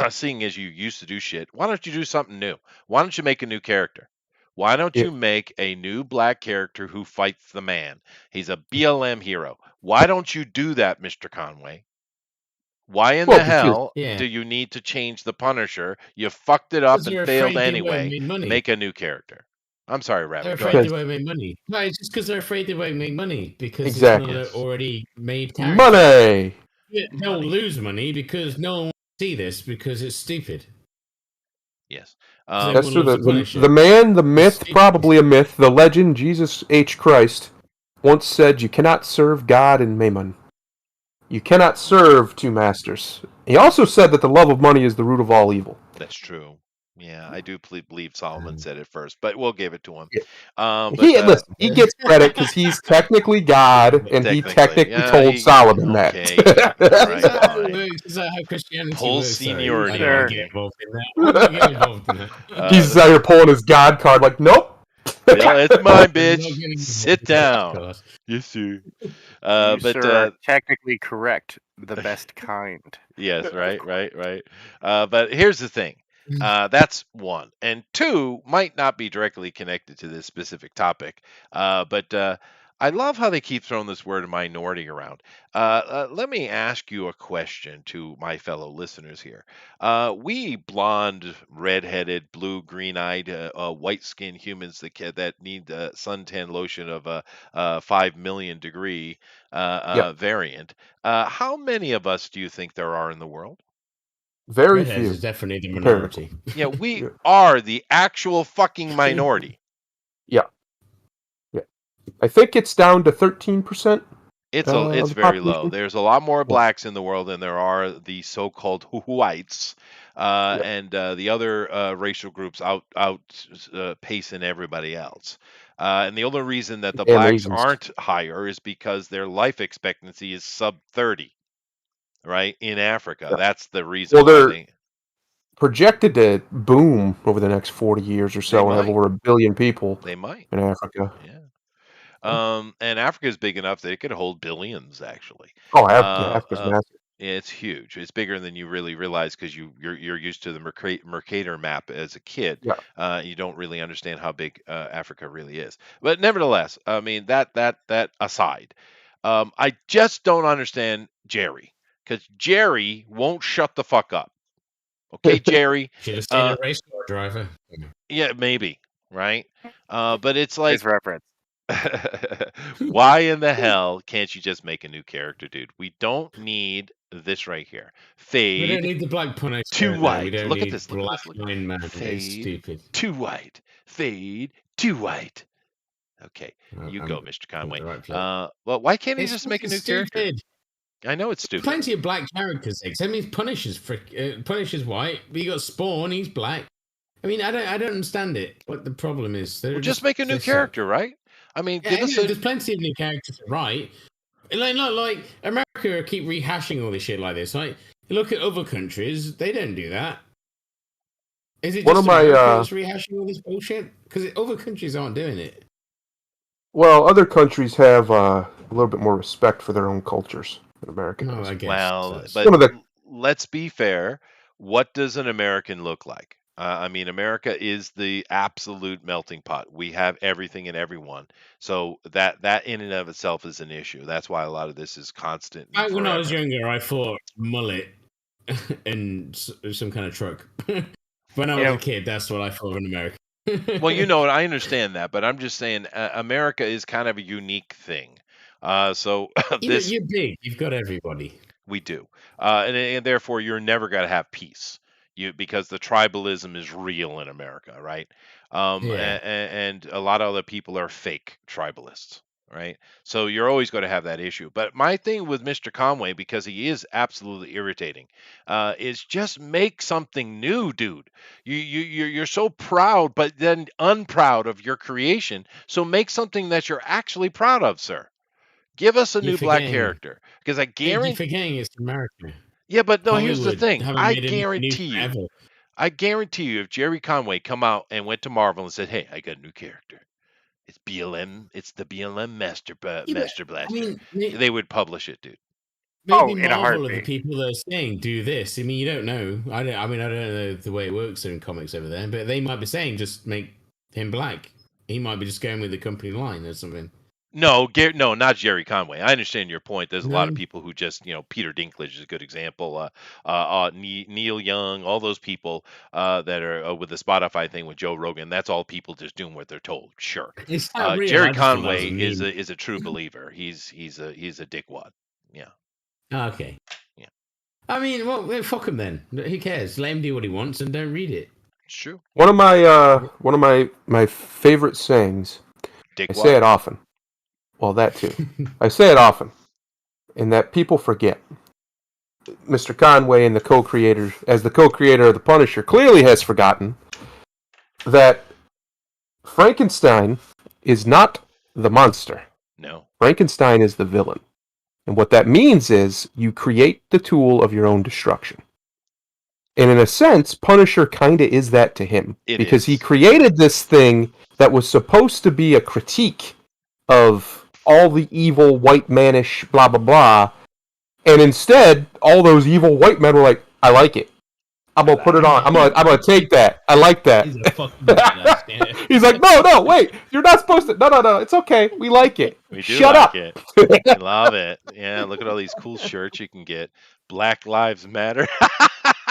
seeing as you used to do shit, why don't you do something new? Why don't you make a new character? Why don't Yeah. you make a new black character who fights the man? He's a BLM hero. Why don't you do that, Mr. Conway? Why in Well, the because- hell Yeah. do you need to change the Punisher? You fucked it up Because and they're failed afraid they won't anyway. make money. Make a new character. I'm sorry, They're Rabbit. Go afraid ahead. they won't make money. No, it's just because they're afraid they won't make money because Exactly. it's one of the already made characters. Money. They'll lose money because no one will see this because it's stupid. Yes. Everyone That's true. loves the Punisher. The man, the myth, Stupid. probably a myth, the legend, Jesus H. Christ, once said, you cannot serve God and Mammon. You cannot serve two masters. He also said that the love of money is the root of all evil. That's true. Yeah, I do believe Solomon said it first, but we'll give it to him. Listen, he gets credit because he's technically God, and he technically told Solomon that. Okay, yeah, all right, Is that how it fine. works? Is that how Christianity Full works? Sorry, seniority I don't on want to you. get involved in that. I don't want to get involved in that. He's out here pulling his God card, like, nope. Yeah, it's mine, I'm not bitch. getting involved Sit in that down. podcast. Yes, sir. You, But sir, are technically correct. The best kind. yes, right. But here's the thing. That's one. And two might not be directly connected to this specific topic. But I love how they keep throwing this word minority around. Let me ask you a question to my fellow listeners here. We blonde, redheaded, blue, green-eyed, white-skinned humans that need suntan lotion of a 5 million degree Yep. variant. How many of us do you think there are in the world? Very Redheads few. is definitely the comparatively. minority. Yeah, we Yeah. are the actual fucking minority. Yeah. I think it's down to 13%. It's Of the very low. population. There's a lot more Yeah. blacks in the world than there are the so-called whites, Yep. and the other racial groups pacing everybody else. And the only reason that the And blacks Asians. aren't higher is because their life expectancy is sub 30, right? In Africa, Yeah. that's the reason Well, why they're they projected to boom over the next 40 years or so and have might. over 1 billion people They might. in Africa. Yeah. And Africa is big enough that it could hold billions, actually. Oh, Africa's Uh, massive. it's huge. It's bigger than you really realize because you're used to the Mercator map as a kid. Yeah. You don't really understand how big Africa really is. But nevertheless, I mean that aside, I just don't understand Jerry because Jerry won't shut the fuck up. Okay, Jerry. Should have stayed a race car driver. Yeah, maybe, right? But it's like, His reference. why in the hell can't you just make a new character, dude? We don't need this right here. We don't Fade need the black Punisher. too We white. don't Look at need this. Look at black this. Look at Iron Man. It's Fade stupid. too white. Fade too white. Okay, you I'm go, Mr. Conway. the right place. Well, why can't he It's just make a fucking new character? stupid. I know it's stupid. Plenty of black characters. That means Punisher's white, but you got Spawn. He's black. I mean, I don't understand it. What the problem is? Well, just make a new they suck. character, right? I mean, Yeah, give us there's plenty of new characters, right? Like America keep rehashing all this shit like this. Like, you look at other countries, they don't do that. Is it One just of my, America that's rehashing all this bullshit? Because other countries aren't doing it. Well, other countries have a little bit more respect for their own cultures than America No, does. I guess. Well, that's- but One of the- let's be fair. What does an American look like? I mean, America is the absolute melting pot. We have everything and everyone. So that in and of itself is an issue. That's why a lot of this is constant. And Back when I was forever. younger, I thought mullet and some kind of truck. When I was a kid, that's what I thought of in America. Well, you know, I understand that, but I'm just saying America is kind of a unique thing. So this You're big. You've got everybody. we do, and therefore you're never going to have peace. Because the tribalism is real in America, right? Yeah. And a lot of other people are fake tribalists, right? So you're always going to have that issue. But my thing with Mr. Conway, because he is absolutely irritating, is just make something new, dude. You're so proud, but then unproud of your creation. So make something that you're actually proud of, sir. Give us a You're new black forgetting- character, because I You're guarantee. forgetting it's America. Yeah, but no. Here's the Hollywood thing. haven't I made anything new guarantee you. forever. I guarantee you, if Jerry Conway come out and went to Marvel and said, "Hey, I got a new character. It's BLM. It's the BLM Master Blaster," I mean, they would publish it, dude. maybe in a Marvel are the heartbeat. people that are saying do this. I mean, you don't know. I don't know the way it works in comics over there, but they might be saying just make him black. He might be just going with the company line or something. No, not Jerry Conway. I understand your point. There's a lot of No. people who just, Peter Dinklage is a good example. Neil Young, all those people that are with the Spotify thing with Joe Rogan. That's all people just doing what they're told. Sure. It's not real. I Jerry just thought that was Conway a is meme. a true believer. He's a dickwad. Yeah. Okay. Yeah. I mean, well, fuck him then. Who cares? Let him do what he wants and don't read it. It's true. One of my favorite sayings. I Dickwad. say it often. Well, that too. I say it often, and that people forget. Mr. Conway and the co-creator, as the co-creator of the Punisher, clearly has forgotten that Frankenstein is not the monster. No. Frankenstein is the villain. And what that means is you create the tool of your own destruction. And in a sense, Punisher kind of is that to him. Because he created this thing that was supposed to be a critique of all the evil, white manish, blah, blah, blah. And instead, all those evil white men were like, I like it. I'm gonna put it on. I'm gonna take that. I like that. He's a fucking badass, damn. He's like, no, wait. You're not supposed to. No. It's okay. We like it. We do Shut like up. it. We love it. Yeah, look at all these cool shirts you can get. Black Lives Matter.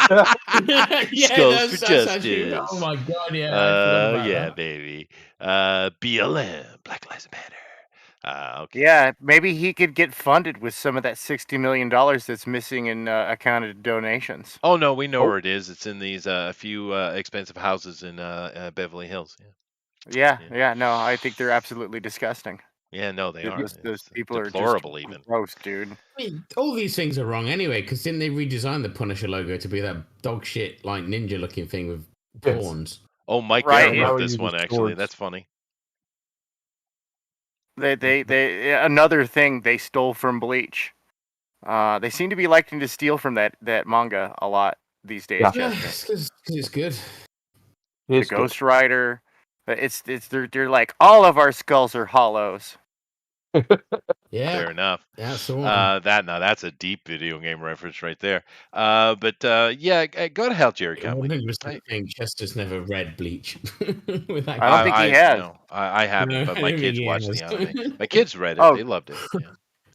Skulls for Actually, Justice. oh my god, yeah. I forgot about Yeah, that. baby. BLM, Black Lives Matter. Okay. Yeah, maybe he could get funded with some of that $60 million that's missing in accounted donations. Oh no, we know where it is. It's in these few expensive houses in Beverly Hills. Yeah. No, I think they're absolutely disgusting. Yeah, no, they are. Those people are deplorable, just even. gross, dude. I mean, all these things are wrong anyway, because didn't they redesign the Punisher logo to be that dog shit, like ninja looking thing with Yes. horns? Oh, Mike Right, Garrett yeah. wrote this one, actually. Swords. That's funny. They another thing they stole from Bleach. They seem to be liking to steal from that manga a lot these days. Yeah. Yeah, Chester. because it's good. The It's good. Ghost Rider. They're like all of our skulls are hollows. Yeah, Fair enough. that's the one. That's a deep video game reference right there. Yeah, go to hell, Jerry It Conway. wouldn't be the thing. Chester's never read Bleach. With that I don't think he has. No, I haven't, No, but I my don't kids think he watched has. the anime. My kids read it. Oh. They loved it. Yeah.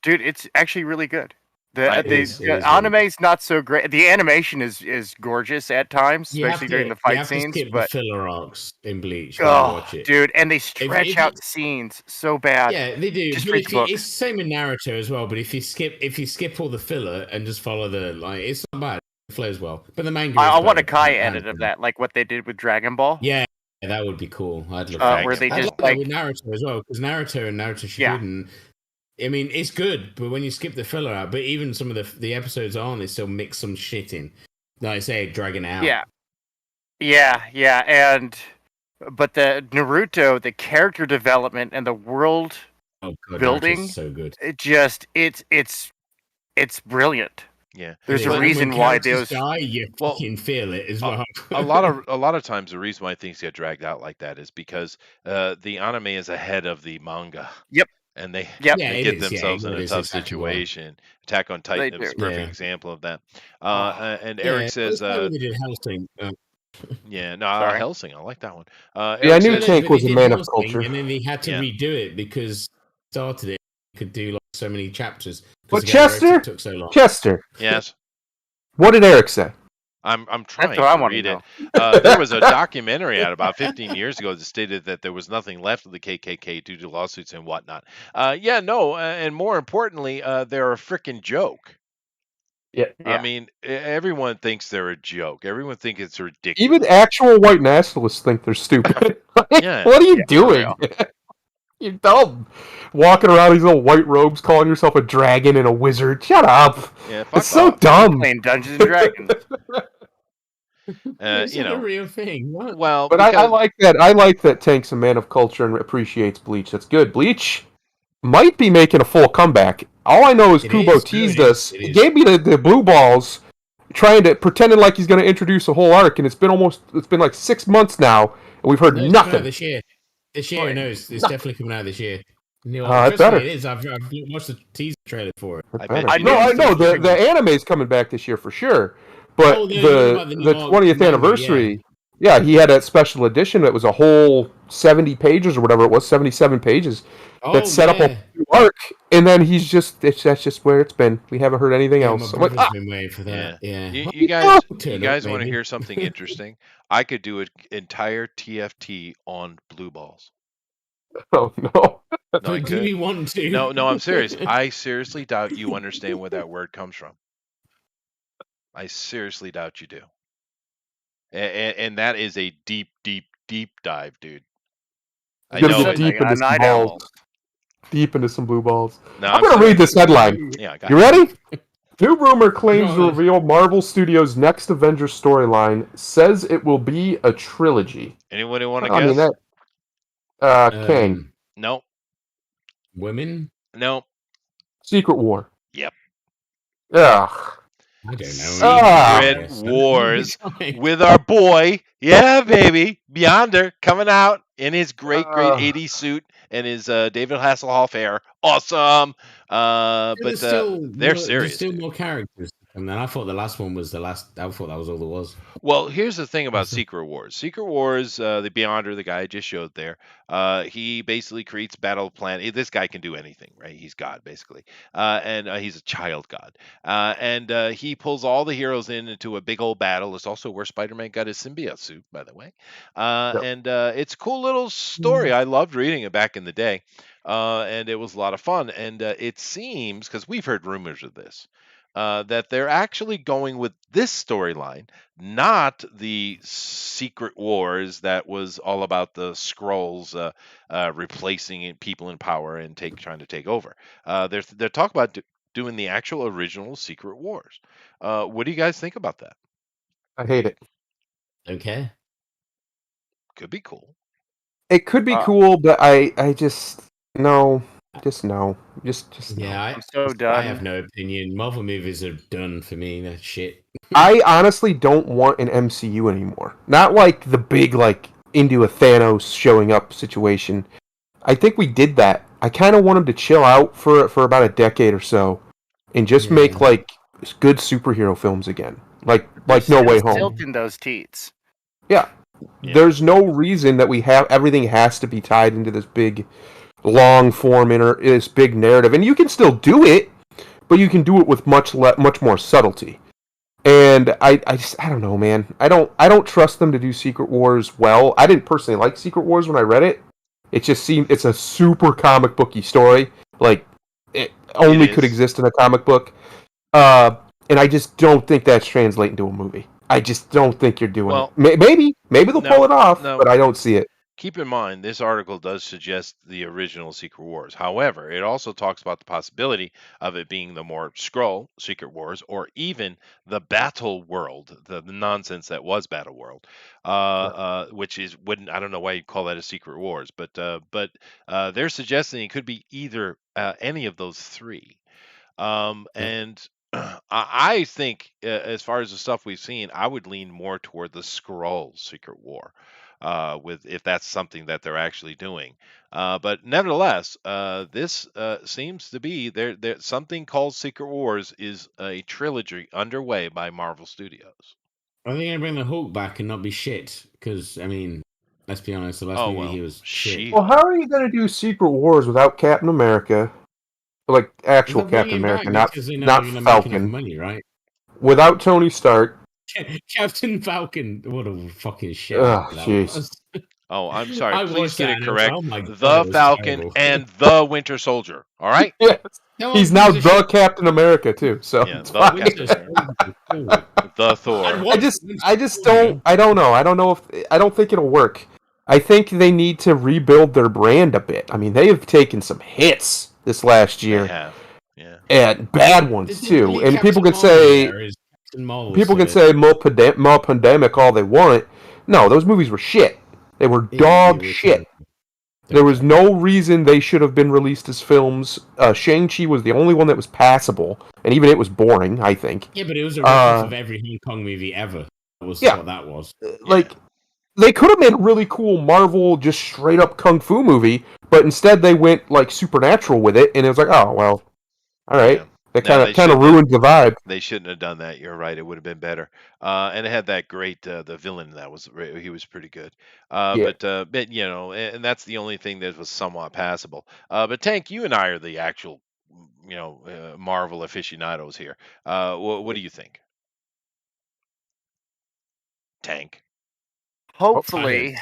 Dude, it's actually really good. Right. The It is really anime's not so great. The animation is gorgeous at times, You have especially to- during the you fight have to scenes. skip But the filler arcs in Bleach when you oh, watch it. dude, and they stretch if out you- scenes so bad. Yeah, they do. Just But read if the you, book. it's the same in Naruto as well. But if you skip all the filler and just follow the like, it's not bad. It flows well. But the manga. I is want a better, Kai hands edit of down. that, like what they did with Dragon Ball. Yeah, that would be cool. I'd love Where that. they I'd just, love that like- with Naruto as well, because Naruto and Naruto Shippuden. I mean, it's good, but when you skip the filler out, but even some of the episodes on, they still mix some shit in. Like I say, dragging it out. Yeah, but the Naruto, the character development and the world, Oh, God, building, Naruto's so good. it's brilliant. Yeah. There's But a when reason why characters those. die, you Well, fucking feel it as well. a lot of times the reason why things get dragged out like that is because the anime is ahead of the manga. Yep. And they Yep. Yeah, they it get is, yeah, themselves in it a is tough exactly right. situation. Attack on Titan They is a do. perfect Yeah. example of that. Oh. And Yeah, Eric says, it's like they did Hellsing. yeah, no, Sorry. Hellsing, I like that one. I Eric knew says, Tank but was they a did man of Hellsing, culture. and then they had to Yeah. redo it because started it could do like so many chapters. 'cause But the guy who wrote it Chester? took so long. Chester, yes, what did Eric say? I'm trying what I to wanna read know. it. There was a documentary out about 15 years ago that stated that there was nothing left of the KKK due to lawsuits and whatnot. And more importantly, they're a freaking joke. Yeah. I mean, everyone thinks they're a joke. Everyone thinks it's ridiculous. Even actual white nationalists think they're stupid. Like, Yeah. What are you Yeah, for doing? You're dumb. Walking around these little white robes, calling yourself a dragon and a wizard. Shut up. Yeah, fuck It's so off. dumb. Playing Dungeons and Dragons. It's You not a know, real thing. What? well, But I because like that. I like that Tank's a man of culture and appreciates Bleach. That's good. Bleach might be making a full comeback. All I know is It Kubo is, teased it us. is. He gave me the blue balls, pretending like he's going to introduce a whole arc, and it's been like 6 months now, and we've heard No, it's coming out nothing. this year. This year, Boy, no, it's definitely coming out this year. No, it trust me, better. it is. I've watched the teaser trailer for it. I bet I you know. do. I know. The anime's coming back this year for sure. But Oh, yeah, you know about the the new 20th manga, anniversary, yeah, he had that special edition that was a whole 70 pages or whatever it was, 77 pages that set up a new arc, and then that's just where it's been. We haven't heard anything Yeah, else. my I'm like, brother's been waiting for that. Yeah. You guys, Turn you up, guys want to maybe. hear something interesting? I could do an entire TFT on blue balls. oh no. No, I But do could. we want to? No, I'm serious. I seriously doubt you understand where that word comes from. I seriously doubt you do. And that is a deep, deep, deep dive, dude. I Gotta know get it. deep Like a into some night balls. owl. Deep into some blue balls. No, I'm gonna read this headline. Yeah, I got You it. ready? New rumor claims to No, reveal Marvel Studios' next Avengers storyline. Says it will be a trilogy. Anybody want to I mean guess? that. Kang, No. women? No. Secret War. Yep. Ugh. I don't know. Secret Wars with our boy, yeah, baby, Beyonder coming out in his great 80s suit and his David Hasselhoff hair. Awesome. But they're serious. There's still Dude. more characters. And then I thought the last one was the last. I thought that was all there was. Well, here's the thing about Secret Wars. Secret Wars, the Beyonder, the guy I just showed there, he basically creates battle plan. This guy can do anything, right? He's God, basically. And he's a child God. And he pulls all the heroes into a big old battle. It's also where Spider-Man got his symbiote suit, by the way. Yep. And it's a cool little story. I loved reading it back in the day. And it was a lot of fun. And it seems, because we've heard rumors of this, that they're actually going with this storyline, not the Secret Wars that was all about the Skrulls replacing people in power and trying to take over. They're talking about doing the actual original Secret Wars. What do you guys think about that? I hate it. Okay. Could be cool. It could be cool, but I just no. Just no. Just no. Yeah, I'm so I done. have no opinion. Marvel movies are done for me. That shit. I honestly don't want an MCU anymore. Not like the big into a Thanos showing up situation. I think we did that. I kind of want him to chill out for about a decade or so, and just make good superhero films again. Like No Way Home. Tilting those teats. Yeah. There's no reason that we have everything has to be tied into this big, long form this big narrative, and you can still do it, but you can do it with much more subtlety. And I don't know, man. I don't trust them to do Secret Wars well. I didn't personally like Secret Wars when I read it. It just seemed it's a super comic booky story. Like it only could exist in a comic book. And I just don't think that's translating to a movie. I just don't think you're doing it. Maybe they'll pull it off, but I don't see it. Keep in mind, this article does suggest the original Secret Wars. However, it also talks about the possibility of it being the more Skrull Secret Wars, or even the Battle World, the nonsense that was Battle World, which wouldn't. I don't know why you call that a Secret Wars, but they're suggesting it could be either any of those three. And I think, as far as the stuff we've seen, I would lean more toward the Skrull Secret War, if that's something that they're actually doing. But nevertheless, this seems to be there. Something called Secret Wars is a trilogy underway by Marvel Studios. Are they going to bring the Hulk back and not be shit? Because I mean, let's be honest, the last movie he was shit. Well, how are you going to do Secret Wars without Captain America? Like actual Captain America, not Falcon. Money, right? Without Tony Stark. Captain Falcon. What a fucking shit. Oh, jeez. Oh, I'm sorry. Please get it and correct. God, the Falcon and the Winter Soldier. All right. Yes. He's now the Captain America too. So yeah, the Thor. I just don't. I don't know. I don't think it'll work. I think they need to rebuild their brand a bit. I mean, they have taken some hits this last year. They have. Yeah. And bad ones too. And people can say more pandemic all they want. No, those movies were shit. They were dog shit. There was no reason they should have been released as films. Shang-Chi was the only one that was passable, and even it was boring, I think. Yeah, but it was a rip-off of every Hong Kong movie ever. That was what that was. They could have made a really cool Marvel, just straight up kung fu movie, but instead they went supernatural with it, and it was like, oh well, all right. They kind of ruined the vibe. They shouldn't have done that. You're right. It would have been better. And it had that great the villain he was pretty good. But and that's the only thing that was somewhat passable. But Tank, you and I are the actual Marvel aficionados here. What do you think, Tank? Hopefully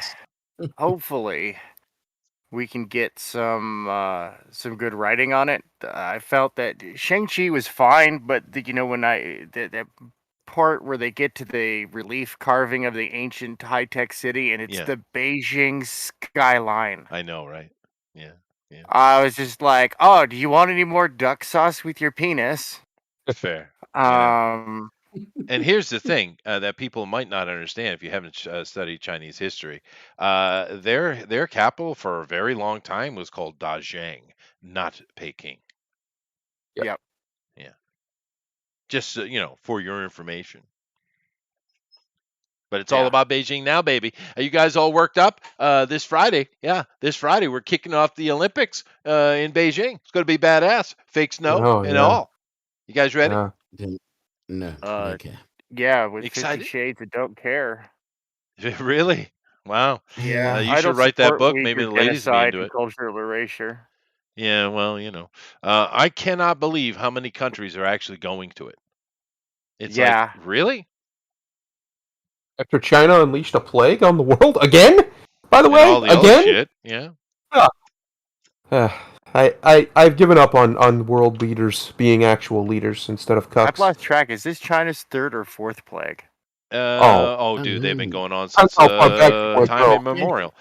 we can get some good writing on it. I felt that Shang-Chi was fine, but when that part where they get to the relief carving of the ancient high-tech city and it's the Beijing skyline. I know, right? Yeah. I was just like, oh, do you want any more duck sauce with your penis? Fair. Yeah. Um, And here's the thing that people might not understand if you haven't studied Chinese history. Their capital for a very long time was called Dajang, not Peking. Yep. yep. Yeah, just for your information. But it's all Yeah. about Beijing now, baby. Are you guys all worked up? This Friday, yeah, this Friday we're kicking off the Olympics in Beijing. It's going to be badass. Fake snow Oh and yeah. all. You guys ready? No, Uh, okay. yeah, with 50 Excited? Shades of Don't Care. Really? Wow. Yeah, You I should don't write that support book. Maybe Uyghur the ladies would be genocide into and it. cultural erasure. Yeah, well, I cannot believe how many countries are actually going to it. It's like, Yeah. really? After China unleashed a plague on the world again, by the And way, all the other again. shit. Yeah. Uh, I've given up on world leaders being actual leaders instead of I've cucks. lost track. Is this China's third or fourth plague? Oh, Dude, they've been going on that's since how far back you want to time go. immemorial.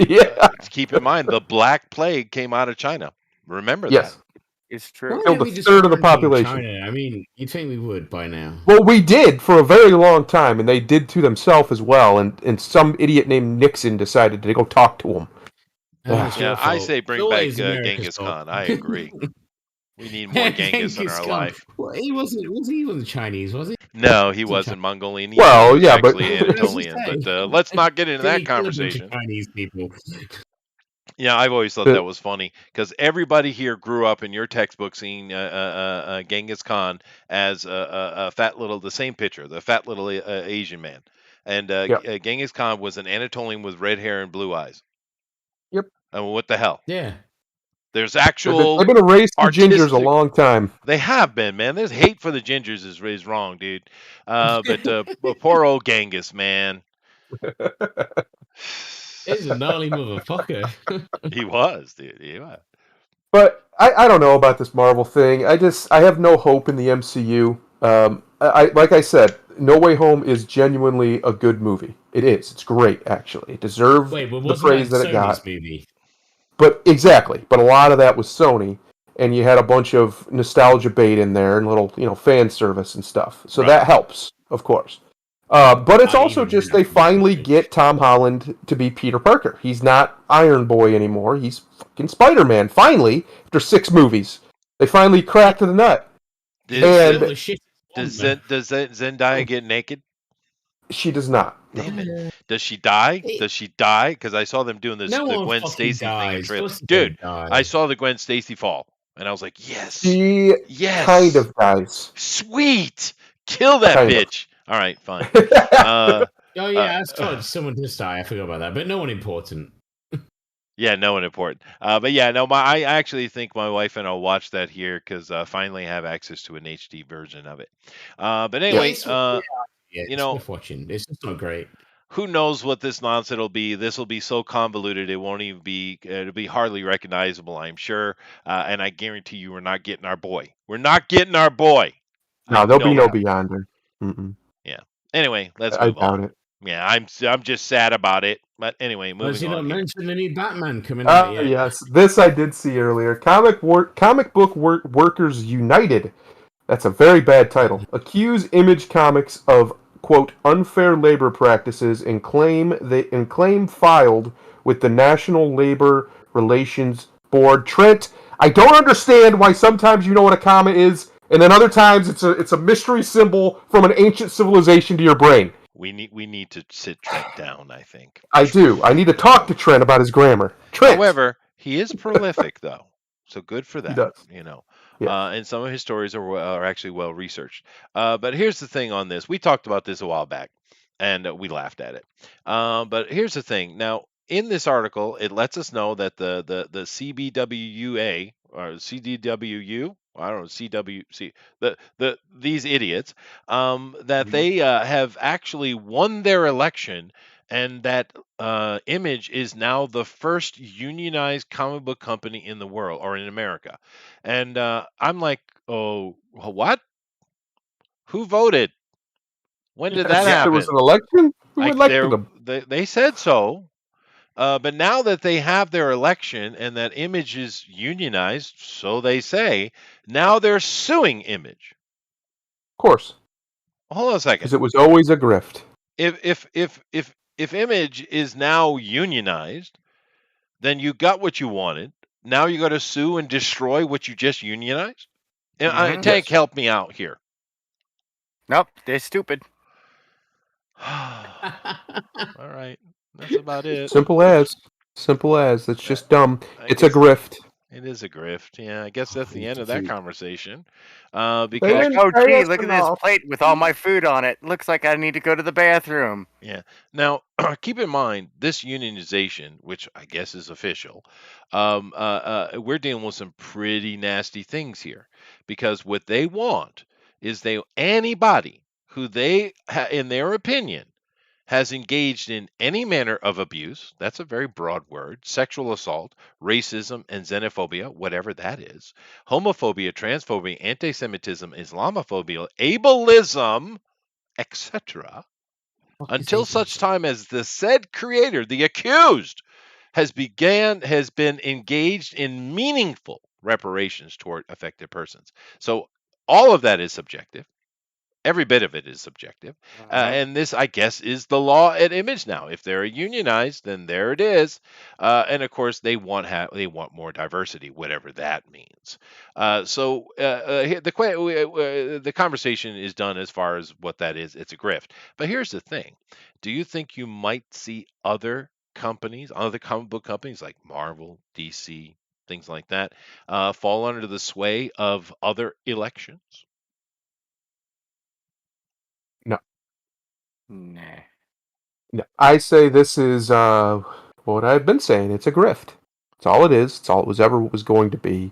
Yeah. Keep in mind, the Black Plague came out of China. Remember that. Yes. It's Why true. Killed don't a we just third of the quarantine population. China? I mean, you'd think we would by now. Well, we did for a very long time, and they did to themselves as well. And some idiot named Nixon decided to go talk to them. It's Yeah, your I fault. say bring It's back always America's Genghis fault. Khan. I agree. We need more Genghis in our Khan. life. Well, he wasn't Chinese, was he? No, he Wasn't wasn't Mongolian either. Well, He was yeah, but- actually I was gonna Anatolian. say. But let's not get into Did that he kill a bunch of conversation. Chinese people? Yeah, I've always thought that was funny because everybody here grew up in your textbook seeing Genghis Khan as a fat little, the same picture, the fat little Asian man. And Yep. Genghis Khan was an Anatolian with red hair and blue eyes. Yep. And what the hell? Yeah. There's They've actual been a race to gingers a artistic. long time. They have been, man. There's hate for the gingers is wrong, dude. But poor old Genghis, man. He's a gnarly motherfucker. He was, dude. He was. But I don't know about this Marvel thing. I have no hope in the MCU. Like I said, No Way Home is genuinely a good movie. It is. It's great, actually. It deserved Wait, but the wasn't praise that that it got. Sony's movie? But exactly. But a lot of that was Sony, and you had a bunch of nostalgia bait in there and little, fan service and stuff. So Right. that helps, of course. But it's I also even just knew they that. finally get Tom Holland to be Peter Parker. He's not Iron Boy anymore. He's fucking Spider-Man. Finally, after 6 movies, they finally cracked the nut. Did, And- Still the shit. does Zendaya get naked? She does not. Damn it. Does she die? Does she die? Because I saw them doing this No the one Gwen fucking Stacy thing in dies. trailer. What's the Dude, die? I saw the Gwen Stacy fall, and I was like, yes, She yes, kind of dies. sweet, kill that Kind of. bitch. All right, fine. Uh, Oh yeah, that's right. Someone does die. I forgot about that, but no one important. yeah, no one important. But yeah, no, I actually think my wife and I'll watch that here because finally have access to an HD version of it. But anyway, Yeah, it's you know, worth watching. It's just not great. who knows what this nonsense will be? This will be so convoluted it won't even be. It'll be hardly recognizable, I'm sure. And I guarantee you, we're not getting our boy. We're not getting our boy. No, I there'll be know no it. Beyonder. Mm-mm. Anyway, let's I move doubt on. it. Yeah, I'm just sad about it. But anyway, Has he moving not on. Here. mentioned the new Batman coming out yet? Yes, this I did see earlier. Workers United. That's a very bad title. Accuse Image Comics of quote unfair labor practices and claim filed with the National Labor Relations Board. Trent, I don't understand why sometimes you know what a comma is, and then other times it's a mystery symbol from an ancient civilization to your brain. We need to sit Trent down, I think. I do. I need to talk to Trent about his grammar. Trent. However, he is prolific though. So good for that. He does. Yeah. And some of his stories are actually well researched. But here's the thing on this. We talked about this a while back, and we laughed at it. But here's the thing. Now, in this article, it lets us know that the CBWUA or CDWU, I don't know, CWC, these idiots, that they have actually won their election, and that Image is now the first unionized comic book company in the world or in America. And I'm like, oh, what? Who voted? When did that Yes, happen? there was an election. Who elected them? They said so. But now that they have their election and that Image is unionized, so they say, now they're suing Image. Of course, Hold on a second. because it was always a grift. If Image is now unionized, then you got what you wanted. Now you got to sue and destroy what you just unionized. Mhm. Tank, Yes. help me out here. Nope, they're stupid. All right, that's about it. Simple as. Simple as. It's just dumb. I It's a guess grift. it is a grift. Yeah, I guess that's the end of that conversation. They Because Like, didn't oh pay gee, us look at this enough. plate with all my food on it. Looks like I need to go to the bathroom. yeah. Now, keep in mind this unionization, which I guess is official. We're dealing with some pretty nasty things here, because what they want is anybody who in their opinion, has engaged in any manner of abuse, that's a very broad word, sexual assault, racism, and xenophobia, whatever that is, homophobia, transphobia, anti Semitism, Islamophobia, ableism, etc., until such time as the said creator, the accused, has been engaged in meaningful reparations toward affected persons. So all of that is subjective. Every bit of it is subjective. And this, I guess, is the law at Image now. If they're unionized, then there it is. And of course, they want more diversity, whatever that means. The conversation is done as far as what that is. It's a grift. But here's the thing: do you think you might see other companies, other comic book companies like Marvel, DC, things like that, fall under the sway of other elections? No. Nah. No. I say this is what I've been saying. It's a grift. It's all it is. It's all it was going to be.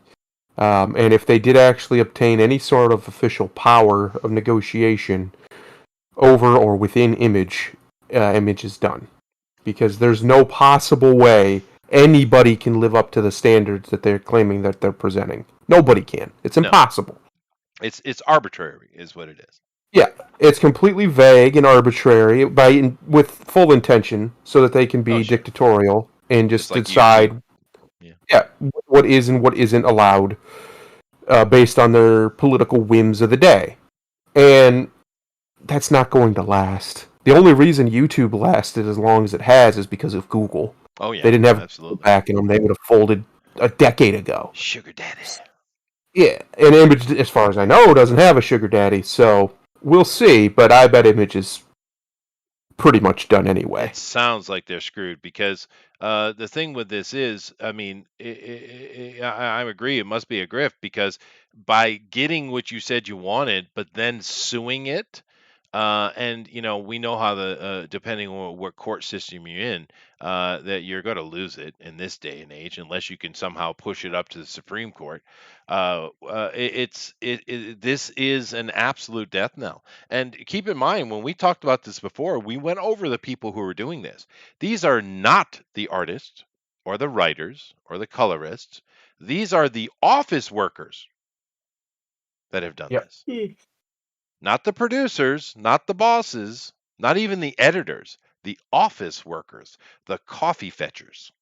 And if they did actually obtain any sort of official power of negotiation over or within Image, Image is done. Because there's no possible way anybody can live up to the standards that they're claiming that they're presenting. Nobody can. It's No. impossible. It's arbitrary, is what it is. Yeah, it's completely vague and arbitrary with full intention, so that they can be Sure. dictatorial and just like decide, what is and what isn't allowed, based on their political whims of the day, and that's not going to last. The only reason YouTube lasted as long as it has is because of Google. Oh yeah, They didn't have absolutely. backing them; they would have folded a decade ago. Sugar daddy. Yeah, and Image, as far as I know, doesn't have a sugar daddy, so we'll see. But I bet Image is pretty much done anyway. It sounds like they're screwed, because the thing with this is, I mean, I agree, it must be a grift, because by getting what you said you wanted, but then suing it, and we know how depending on what court system you're in, that you're going to lose it in this day and age, unless you can somehow push it up to the Supreme Court. This is an absolute death knell. And keep in mind, when we talked about this before, we went over the people who are doing this. These are not the artists or the writers or the colorists. These are the office workers that have done this. Not the producers, not the bosses, not even the editors, the office workers, the coffee fetchers.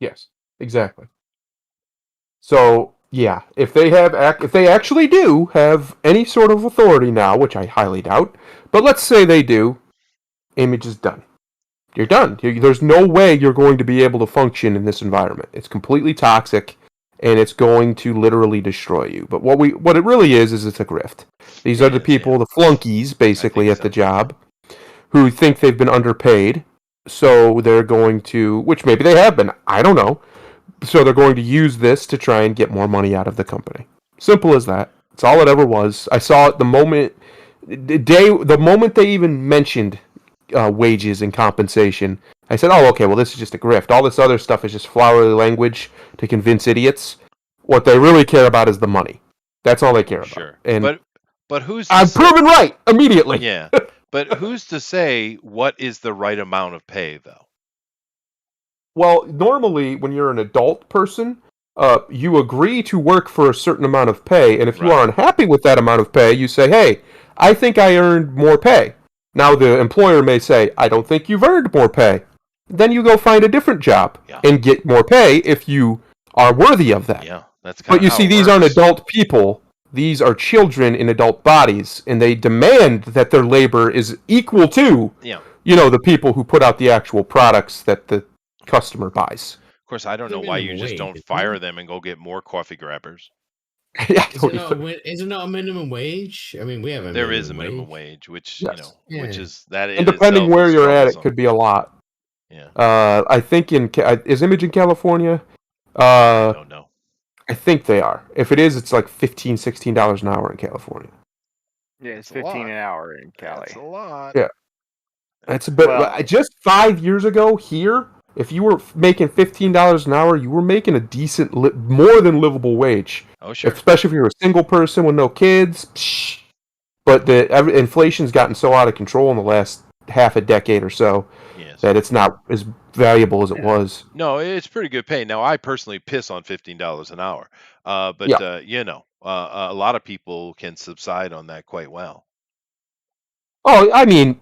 Yes, exactly. So, yeah, if they actually do have any sort of authority now, which I highly doubt, but let's say they do, Image is done. You're done. There's no way you're going to be able to function in this environment. It's completely toxic, and it's going to literally destroy you. But what it really is it's a grift. These are the people, the flunkies, basically, at the job, who think they've been underpaid, so they're going to, which maybe they have been, I don't know, so they're going to use this to try and get more money out of the company. Simple as that. It's all it ever was. I saw it the moment they even mentioned wages and compensation. I said, "Oh, okay. Well, this is just a grift. All this other stuff is just flowery language to convince idiots. What they really care about is the money. That's all they care about." Sure, And but who's I'm proven right immediately. Yeah, but who's to say what is the right amount of pay, though? Well, normally when you're an adult person, you agree to work for a certain amount of pay, and if you are unhappy with that amount of pay, you say, "Hey, I think I earned more pay." Now the employer may say, "I don't think you've earned more pay." Then you go find a different job and get more pay if you are worthy of that. Yeah, that's kind of. But you see, these aren't adult people these are children in adult bodies, and they demand that their labor is equal to, Yeah. the people who put out the actual products that the customer buys. Of course, I don't It's a know why you minimum just wage, don't isn't fire it? them and go get more coffee grabbers. Yeah, Is it not a minimum wage? I mean, we have a There is a minimum minimum wage. wage, which yes. which Yeah. is that And in depending itself where is you're at, it troublesome. could be a lot. Yeah, I think is Image in California? I don't know. I think they are. If it is, it's like $15, $16 an hour in California. Yeah, it's That's a 15 lot. an hour in That's a Cali. lot. Yeah. That's a bit. Well, Just 5 years ago here, if you were making $15 an hour, you were making a decent, more than livable wage. Oh, sure. Especially if you're a single person with no kids. Psh. But inflation's gotten so out of control in the last half a decade or so Yes. that it's not as valuable as it was. No, it's pretty good pay. Now, I personally piss on $15 an hour, but Yeah. a lot of people can subside on that quite well. Oh, I mean,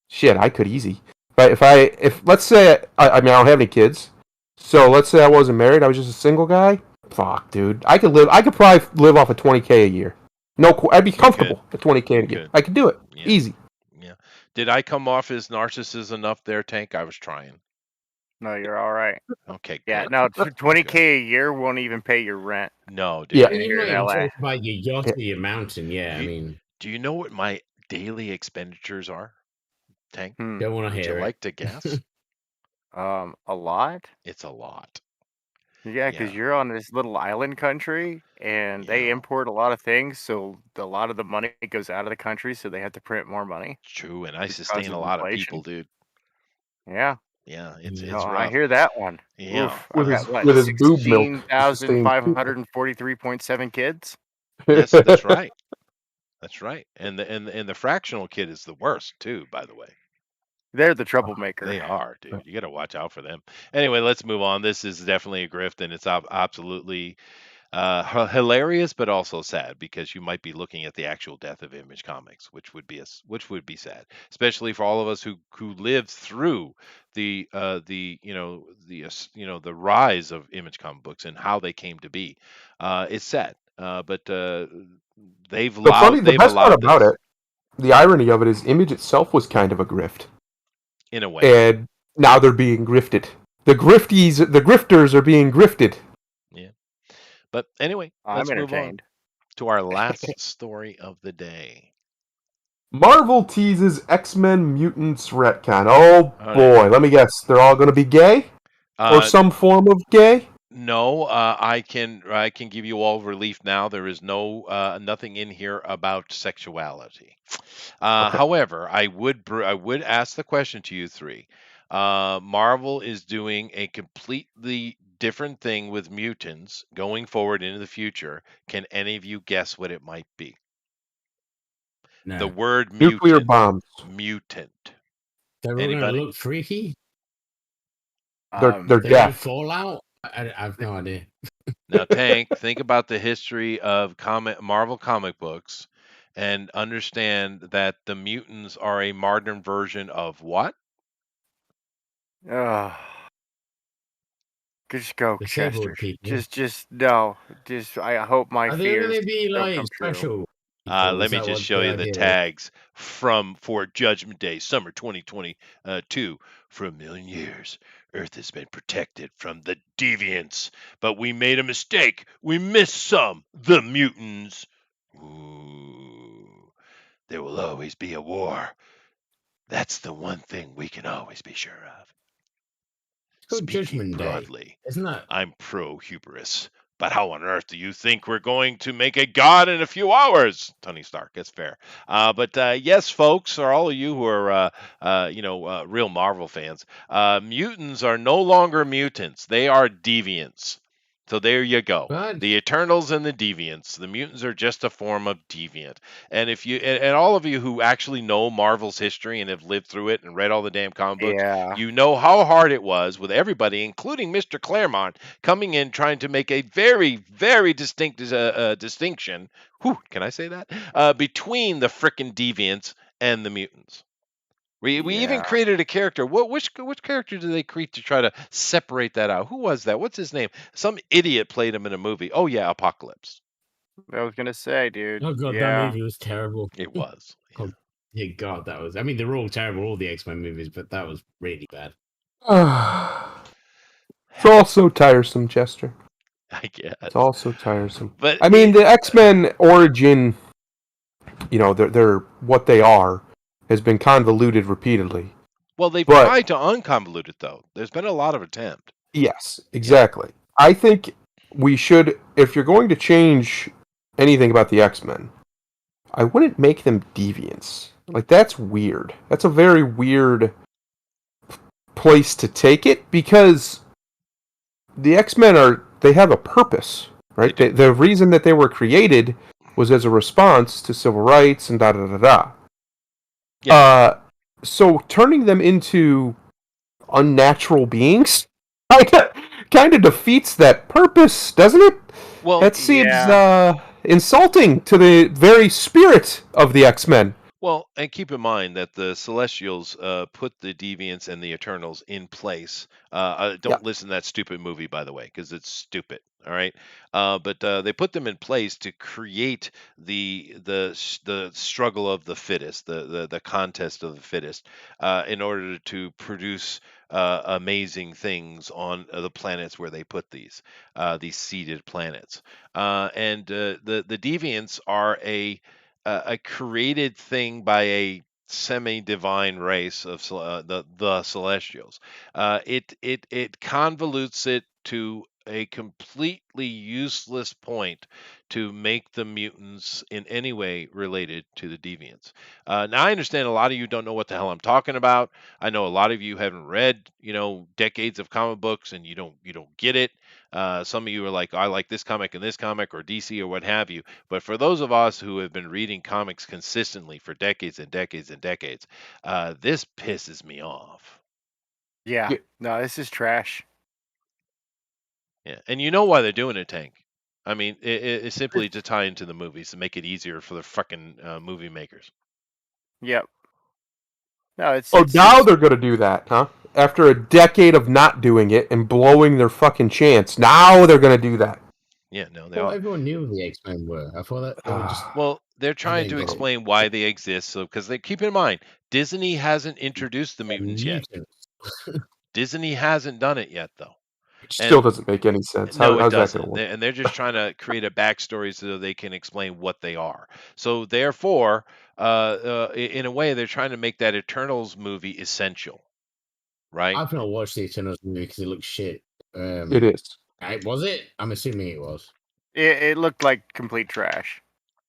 shit, I could easy. But if let's say I mean I don't have any kids, so let's say I wasn't married, I was just a single guy. Fuck, dude, I could probably live off of $20K a year. No, I'd be comfortable at $20K a You year. could. I could do it Yeah. easy. Yeah. Did I come off as narcissist enough there, Tank? I was trying. no, you're all right. Okay, Yeah, good. no, 20K a year won't even pay your rent. No, dude. Yeah. I mean, Here you're in not even LA. talking about your yacht Yeah. or your mountain. Yeah, I You- mean, Do you know what my daily expenditures are, Tank? Hmm. don't want to Would you hear like it. to guess? A lot. It's a lot. Yeah, because Yeah. you're on this little island country, and they Yeah. import a lot of things, so a lot of the money goes out of the country, so they have to print more money, True, and I which sustain causes a lot of people, inflation. dude. Yeah, Yeah, Yeah. it's no, I rough. hear that one. Yeah. Oof, With I've his got what, with his boob milk, he sustains people. 16,543.7 kids. Yes, that's right. That's right. And the fractional kid is the worst too, by the way. They're the troublemaker. They are, dude. You got to watch out for them. Anyway, let's move on. This is definitely a grift, and it's absolutely hilarious, but also sad because you might be looking at the actual death of Image Comics, which would be sad, especially for all of us who lived through the the rise of Image comic books and how they came to be. It's sad, but they've The best part allowed about this it, the irony of it is, Image itself was kind of a grift, in a way. and now they're being grifted. The grifters are being grifted. Yeah. But anyway, I'm let's move on entertained. to our last story of the day. Marvel teases X-Men Mutants retcon. Oh Oh, boy, let me guess. They're all going to be gay? Or some form of gay? No, I can give you all relief now. There is nothing in here about sexuality. Okay. However, I would ask the question to you three. Marvel is doing a completely different thing with mutants going forward into the future. Can any of you guess what it might be? No. The word Nuclear bombs. mutant. They're all going to Anybody? look freaky. They're They're in deaf. Fallout. I have no idea. Now, Tank, think about the history of Marvel comic books and understand that the mutants are a modern version of what? Ugh. Just go, Disabled Chester. people. Just no. Just I hope my Are they fears going to be don't like come true. special? Let me just show you the tags for Judgment Day, summer 2022. For a million years, Earth has been protected from the deviants, but we made a mistake. We missed some, the mutants. Ooh, there will always be a war. That's the one thing we can always be sure of. It's called Speaking Judgment Day, broadly, isn't that? I'm pro hubris. But how on earth do you think we're going to make a god in a few hours? Tony Stark, that's fair. But yes, folks, or all of you who are, real Marvel fans, mutants are no longer mutants. They are deviants. So there you go. What? The Eternals and the Deviants. The mutants are just a form of deviant. And if you and all of you who actually know Marvel's history and have lived through it and read all the damn comic books, Yeah. you know how hard it was with everybody, including Mr. Claremont, coming in trying to make a very, very distinct distinction. Whew, can I say that? Between the frickin' deviants and the mutants. We even Yeah. created a character. Which character did they create to try to separate that out? Who was that? What's his name? Some idiot played him in a movie. Oh yeah, Apocalypse. I was gonna say, dude. Oh god, that Yeah. movie was terrible. It was. Yeah. Oh, yeah, god, that was. I mean, they're all terrible, all the X-Men movies, but that was really bad. It's all so tiresome, Chester. I guess. It's all so tiresome. But I mean, the X-Men origin, they're what they are, has been convoluted repeatedly. well, they've But tried to unconvolute it though. There's been a lot of attempt. yes, exactly. I think we should, if you're going to change anything about the X-Men, I wouldn't make them deviants. Like, that's weird. That's a very weird place to take it, because the X-Men they have a purpose, right? The reason that they were created was as a response to civil rights and da da da da. Yeah. So turning them into unnatural beings kind of defeats that purpose, doesn't it? Well, That seems yeah. insulting to the very spirit of the X-Men. well, and keep in mind that the Celestials put the Deviants and the Eternals in place. Yeah. Don't listen to that stupid movie, by the way, because it's stupid. All right, but they put them in place to create the struggle of the fittest, the contest of the fittest, in order to produce amazing things on the planets where they put these seeded planets. And the Deviants are a created thing by a semi-divine race of the Celestials. It convolutes it to a completely useless point to make the mutants in any way related to the deviants. Now I understand a lot of you don't know what the hell I'm talking about. I know a lot of you haven't read, decades of comic books, and you don't get it. Some of you are like, I like this comic and this comic, or DC or what have you. But for those of us who have been reading comics consistently for decades and decades and decades, this pisses me off. Yeah. Yeah. No, this is trash. Yeah, and you know why they're doing it, Tank. I mean, it's simply to tie into the movies to make it easier for the fucking movie makers. Yep. No, it's Oh, it's now just they're going to do that, huh? After a decade of not doing it and blowing their fucking chance, now they're going to do that. Yeah, no, they Well, are. everyone knew who the X-Men were. I thought that they were just. Well, they're trying they to go. explain why they exist. So, because they keep in mind, Disney hasn't introduced the mutants yet. Disney hasn't done it yet, though. Which still doesn't make any sense. No, it How's that doesn't. going to work? And they're just trying to create a backstory so they can explain what they are. So, therefore, in a way, they're trying to make that Eternals movie essential, right? I've not watched the Eternals movie because it looks shit. It is. Was it? I'm assuming it was. it looked like complete trash.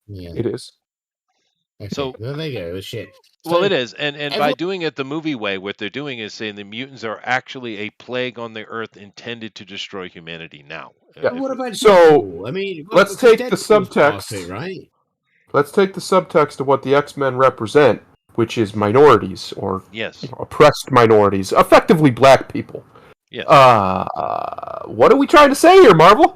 Yeah. It is. Okay. So- Well, there you go. It was shit. Well, So, it is, and by everyone- doing it the movie way, what they're doing is saying the mutants are actually a plague on the earth intended to destroy humanity now. Yeah. What about So, Deadpool? I mean, let's because take the Deadpool's part of subtext. it, right? Let's take the subtext of what the X-Men represent, which is minorities or Yes, oppressed minorities, effectively black people. yes. What are we trying to say here, Marvel?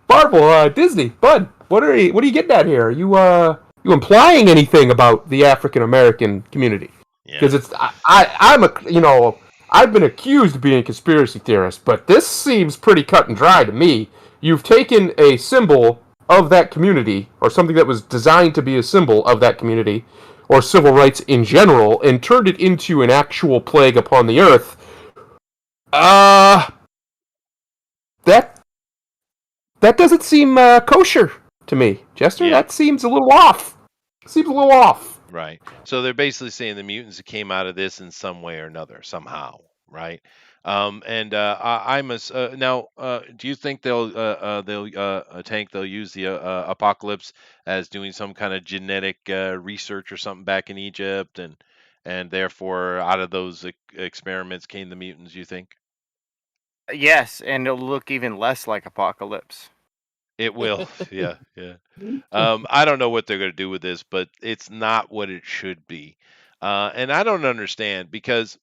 Marvel, Disney, Bud. What are you getting at here? Are you implying anything about the African American community? Yeah. Because I've been accused of being a conspiracy theorist, but this seems pretty cut and dry to me. You've taken a symbol of that community, or something that was designed to be a symbol of that community, or civil rights in general, and turned it into an actual plague upon the earth. That doesn't seem kosher to me, Jester. Yeah. That seems a little off. Right. So they're basically saying the mutants came out of this in some way or another, somehow, right? Now. Do you think they'll Tank? They'll use the apocalypse as doing some kind of genetic research or something back in Egypt, and therefore out of those experiments came the mutants? You think? Yes, and it'll look even less like Apocalypse. It will. Yeah, yeah. I don't know what they're going to do with this, but it's not what it should be. And I don't understand because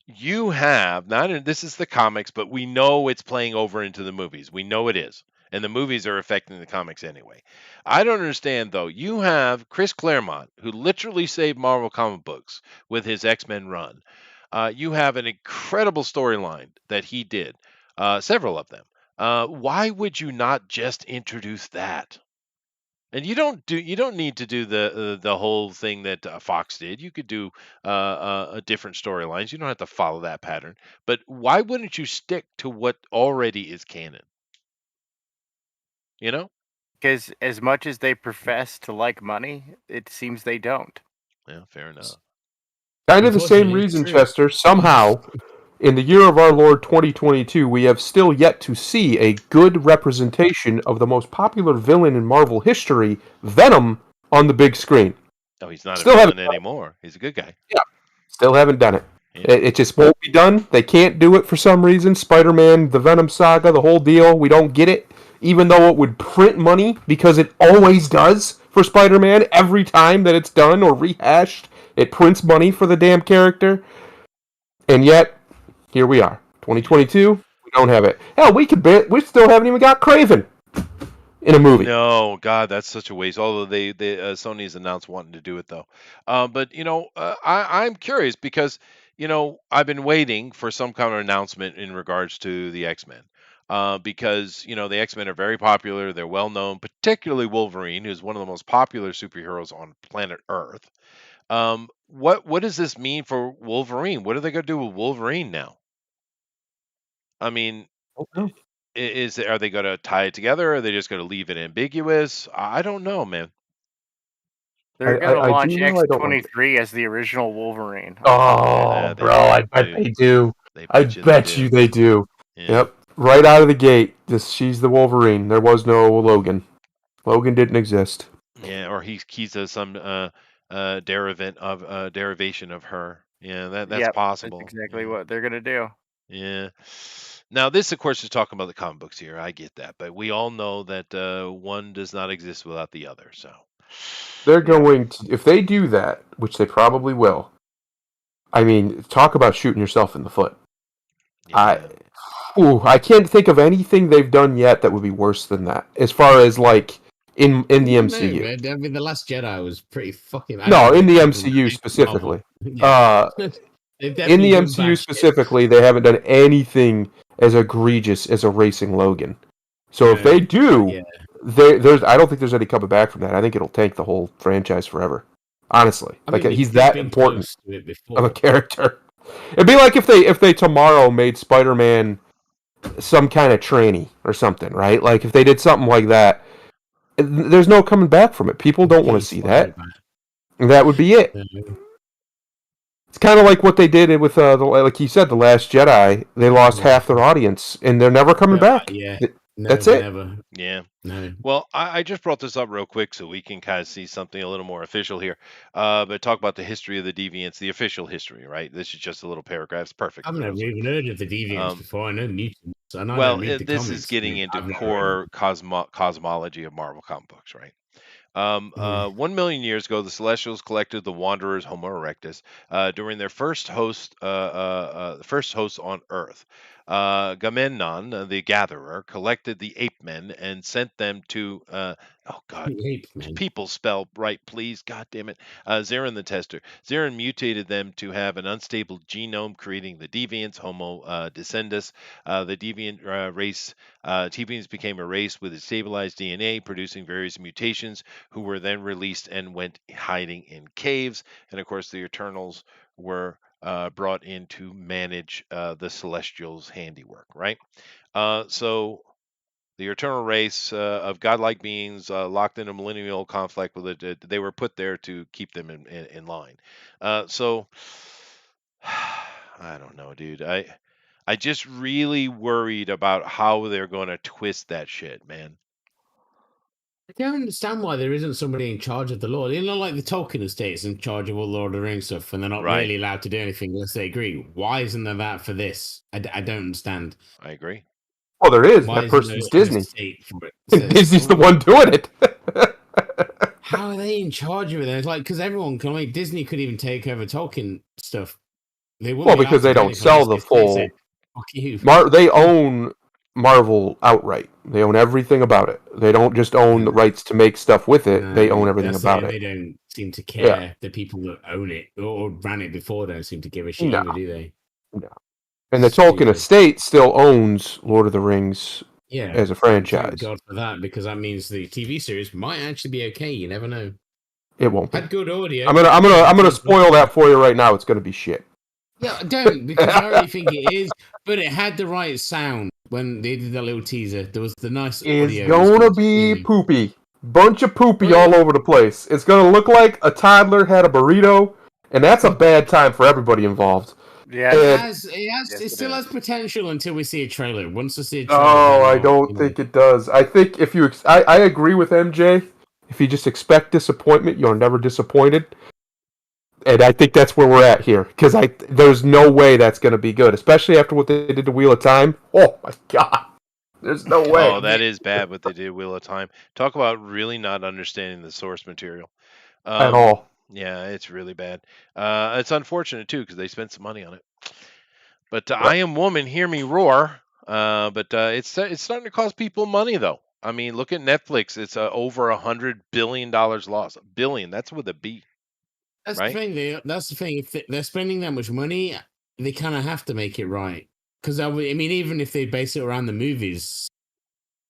you have not. This is the comics, but we know it's playing over into the movies. We know it is, and the movies are affecting the comics anyway. I don't understand though. You have Chris Claremont, who literally saved Marvel comic books with his X-Men run. You have an incredible storyline that he did, several of them. Why would you not just introduce that? And you don't need to do the whole thing that Fox did. You could do a different storylines. You don't have to follow that pattern. But why wouldn't you stick to what already is canon? You know? Because as much as they profess to like money, it seems they don't. Yeah, fair enough. Kind of the same Unfortunately, it's reason, true. Chester. Somehow, in the year of our Lord 2022, we have still yet to see a good representation of the most popular villain in Marvel history, Venom, on the big screen. Oh, he's not a Still haven't villain done it. anymore. He's a good guy. Still haven't done it. Yeah. It just won't be done. They can't do it for some reason. Spider-Man, the Venom saga, the whole deal. We don't get it, even though it would print money because it always does for Spider-Man. Every time that it's done or rehashed, it prints money for the damn character. And yet, here we are, 2022. We don't have it. Hell, we still haven't even got Craven in a movie. No, God, that's such a waste. Although they Sony's announced wanting to do it though. But I'm curious because I've been waiting for some kind of announcement in regards to the X-Men. Because the X-Men are very popular. They're well known, particularly Wolverine, who's one of the most popular superheroes on planet Earth. What does this mean for Wolverine? What are they going to do with Wolverine now? I mean, Okay. are they going to tie it together? Or are they just going to leave it ambiguous? I don't know, man. They're going to I launch do know. I don't know. X-23 as the original Wolverine. Oh, They bro, I bet do. they do. They I bet you bet you they do. Yeah. Yep. Right out of the gate, she's the Wolverine. There was no Logan. Logan didn't exist. Yeah, or he's some derivation of her. Yeah, that's Yep, possible. that's exactly Yeah. what they're going to do. Yeah. Now, this, of course, is talking about the comic books here. I get that, but we all know that one does not exist without the other. So They're going to, if they do that, which they probably will. I mean, talk about shooting yourself in the foot. yeah. I can't think of anything they've done yet that would be worse than that. As far as like in the MCU. No, I mean, The Last Jedi was pretty fucking. No, in the MCU specifically. Yeah. In the MCU specifically, they haven't done anything as egregious as erasing Logan. So if they do, there's I don't think there's any coming back from that. I think it'll tank the whole franchise forever. Honestly, he's that important of a character. It'd be like if they tomorrow made Spider-Man some kind of tranny or something, right? Like if they did something like that, there's no coming back from it. People don't want to see that. That would be it. It's kind of like what they did with like you said, The Last Jedi. They lost half their audience, and they're never coming back. Yeah, that's it. Never. Yeah. No. Well, I just brought this up real quick so we can kind of see something a little more official here. But talk about the history of the Deviants, the official history, right? This is just a little paragraph. It's perfect. I've never even heard of the Deviants before. I know mutants. And well, this is getting into core cosmology of Marvel comic books, right? 1 million years ago, the Celestials collected the Wanderers Homo erectus during their first host on Earth. Gamemnon, the Gatherer, collected the ape men and sent them to oh God, people spell right, please, God damn it. Zarin the Tester. Zarin mutated them to have an unstable genome, creating the Deviants, Homo descendus. The Deviant race, Deviants became a race with a stabilized DNA, producing various mutations, who were then released and went hiding in caves. And of course, the Eternals were brought in to manage the Celestials' handiwork, right? So the eternal race of godlike beings locked in a millennial conflict with it, they were put there to keep them in line. So I don't know, dude. I just really worried about how they're going to twist that shit, man. I don't understand why there isn't somebody in charge of the law. You know, like the Tolkien estates in charge of all Lord of the Rings stuff, and they're not really allowed to do anything unless they agree. Why isn't there that for this? I don't understand. I agree. Well, there is. That person's Disney. For it? Disney's the one doing it. How are they in charge of it? It's like, because everyone can, like, Disney could even take over Tolkien stuff. They wouldn't because they don't sell the full. Fuck you. They own Marvel outright. They own everything about it. They don't just own the rights to make stuff with it. They own everything about it. They don't seem to care. Yeah. The people that own it or ran it before don't seem to give a shit, do they? No. And the Tolkien estate still owns Lord of the Rings Yeah. as a Thank franchise. God for that, because that means the TV series might actually be okay. You never know. It won't be. Had good audio. I'm gonna spoil that for you right now. It's gonna be shit. Yeah, don't, because I already think it is, but it had the right sound when they did that little teaser. There was the nice It's audio. It was gonna good, be you know. poopy. Bunch of poopy Oh, all yeah. over the place. It's gonna look like a toddler had a burrito, and that's a bad time for everybody involved. Yeah, It And has, Yes, it it still is. has potential until we see a trailer. Once I see a trailer, no, then I I'll, don't think it does. I think if you, I agree with MJ. If you just expect disappointment, you're never disappointed. And I think that's where we're at here, because there's no way that's gonna be good, especially after what they did to Wheel of Time. Oh my god, there's no way Oh, that is bad what they did Wheel of Time. Talk about really not understanding the source material. at Um, all. yeah, it's really bad. It's unfortunate too because they spent some money on it. But Yep. I Am Woman, hear me roar. But it's starting to cost people money though. I mean, look at Netflix. It's over $100 billion loss. Billion. That's with a B, That's the right? thing. That's the thing. If they're spending that much money, they kind of have to make it right. Because I mean, even if they base it around the movies,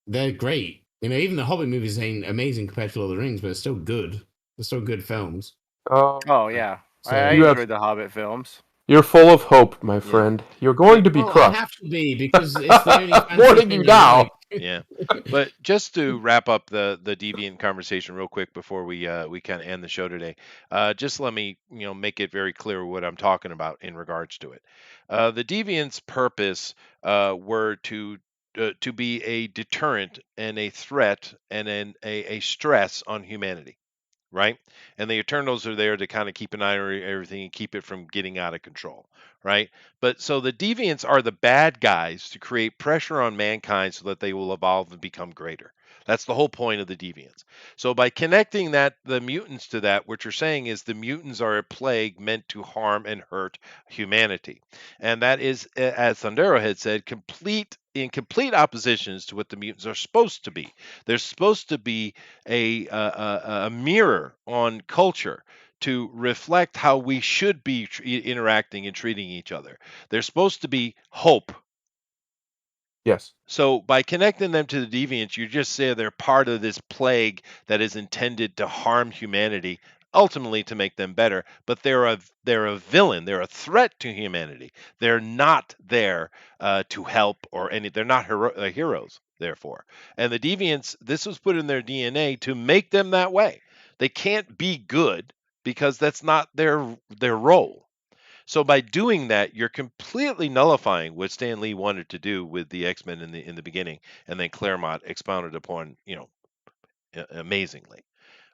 they're great. You know, even the Hobbit movies ain't amazing compared to Lord of the Rings, but they're still good. They're still good films. Oh yeah, I So, You have enjoyed the Hobbit films. You're full of hope, my Yeah. friend. You're going to be well, I crushed. have to be because it's the only fantasy Warning you thing I now. like. Yeah, but just to wrap up the deviant conversation real quick before we kind of end the show today, just let me make it very clear what I'm talking about in regards to it. The deviants' purpose were to be a deterrent and a threat and a stress on humanity, right? And the Eternals are there to kind of keep an eye on everything and keep it from getting out of control, right? But so the deviants are the bad guys to create pressure on mankind so that they will evolve and become greater. That's the whole point of the deviants. So by connecting the mutants to that, what you're saying is the mutants are a plague meant to harm and hurt humanity. And that is, as Thundero had said, in complete oppositions to what the mutants are supposed to be. They're supposed to be a mirror on culture to reflect how we should be interacting and treating each other. They're supposed to be hope. Yes. So by connecting them to the deviants, you just say they're part of this plague that is intended to harm humanity, ultimately to make them better. But they're a villain. They're a threat to humanity. They're not there to help or any. They're not heroes. Therefore, and the deviants, this was put in their DNA to make them that way. They can't be good because that's not their role. So by doing that, you're completely nullifying what Stan Lee wanted to do with the X-Men in the beginning, and then Claremont expounded upon, amazingly.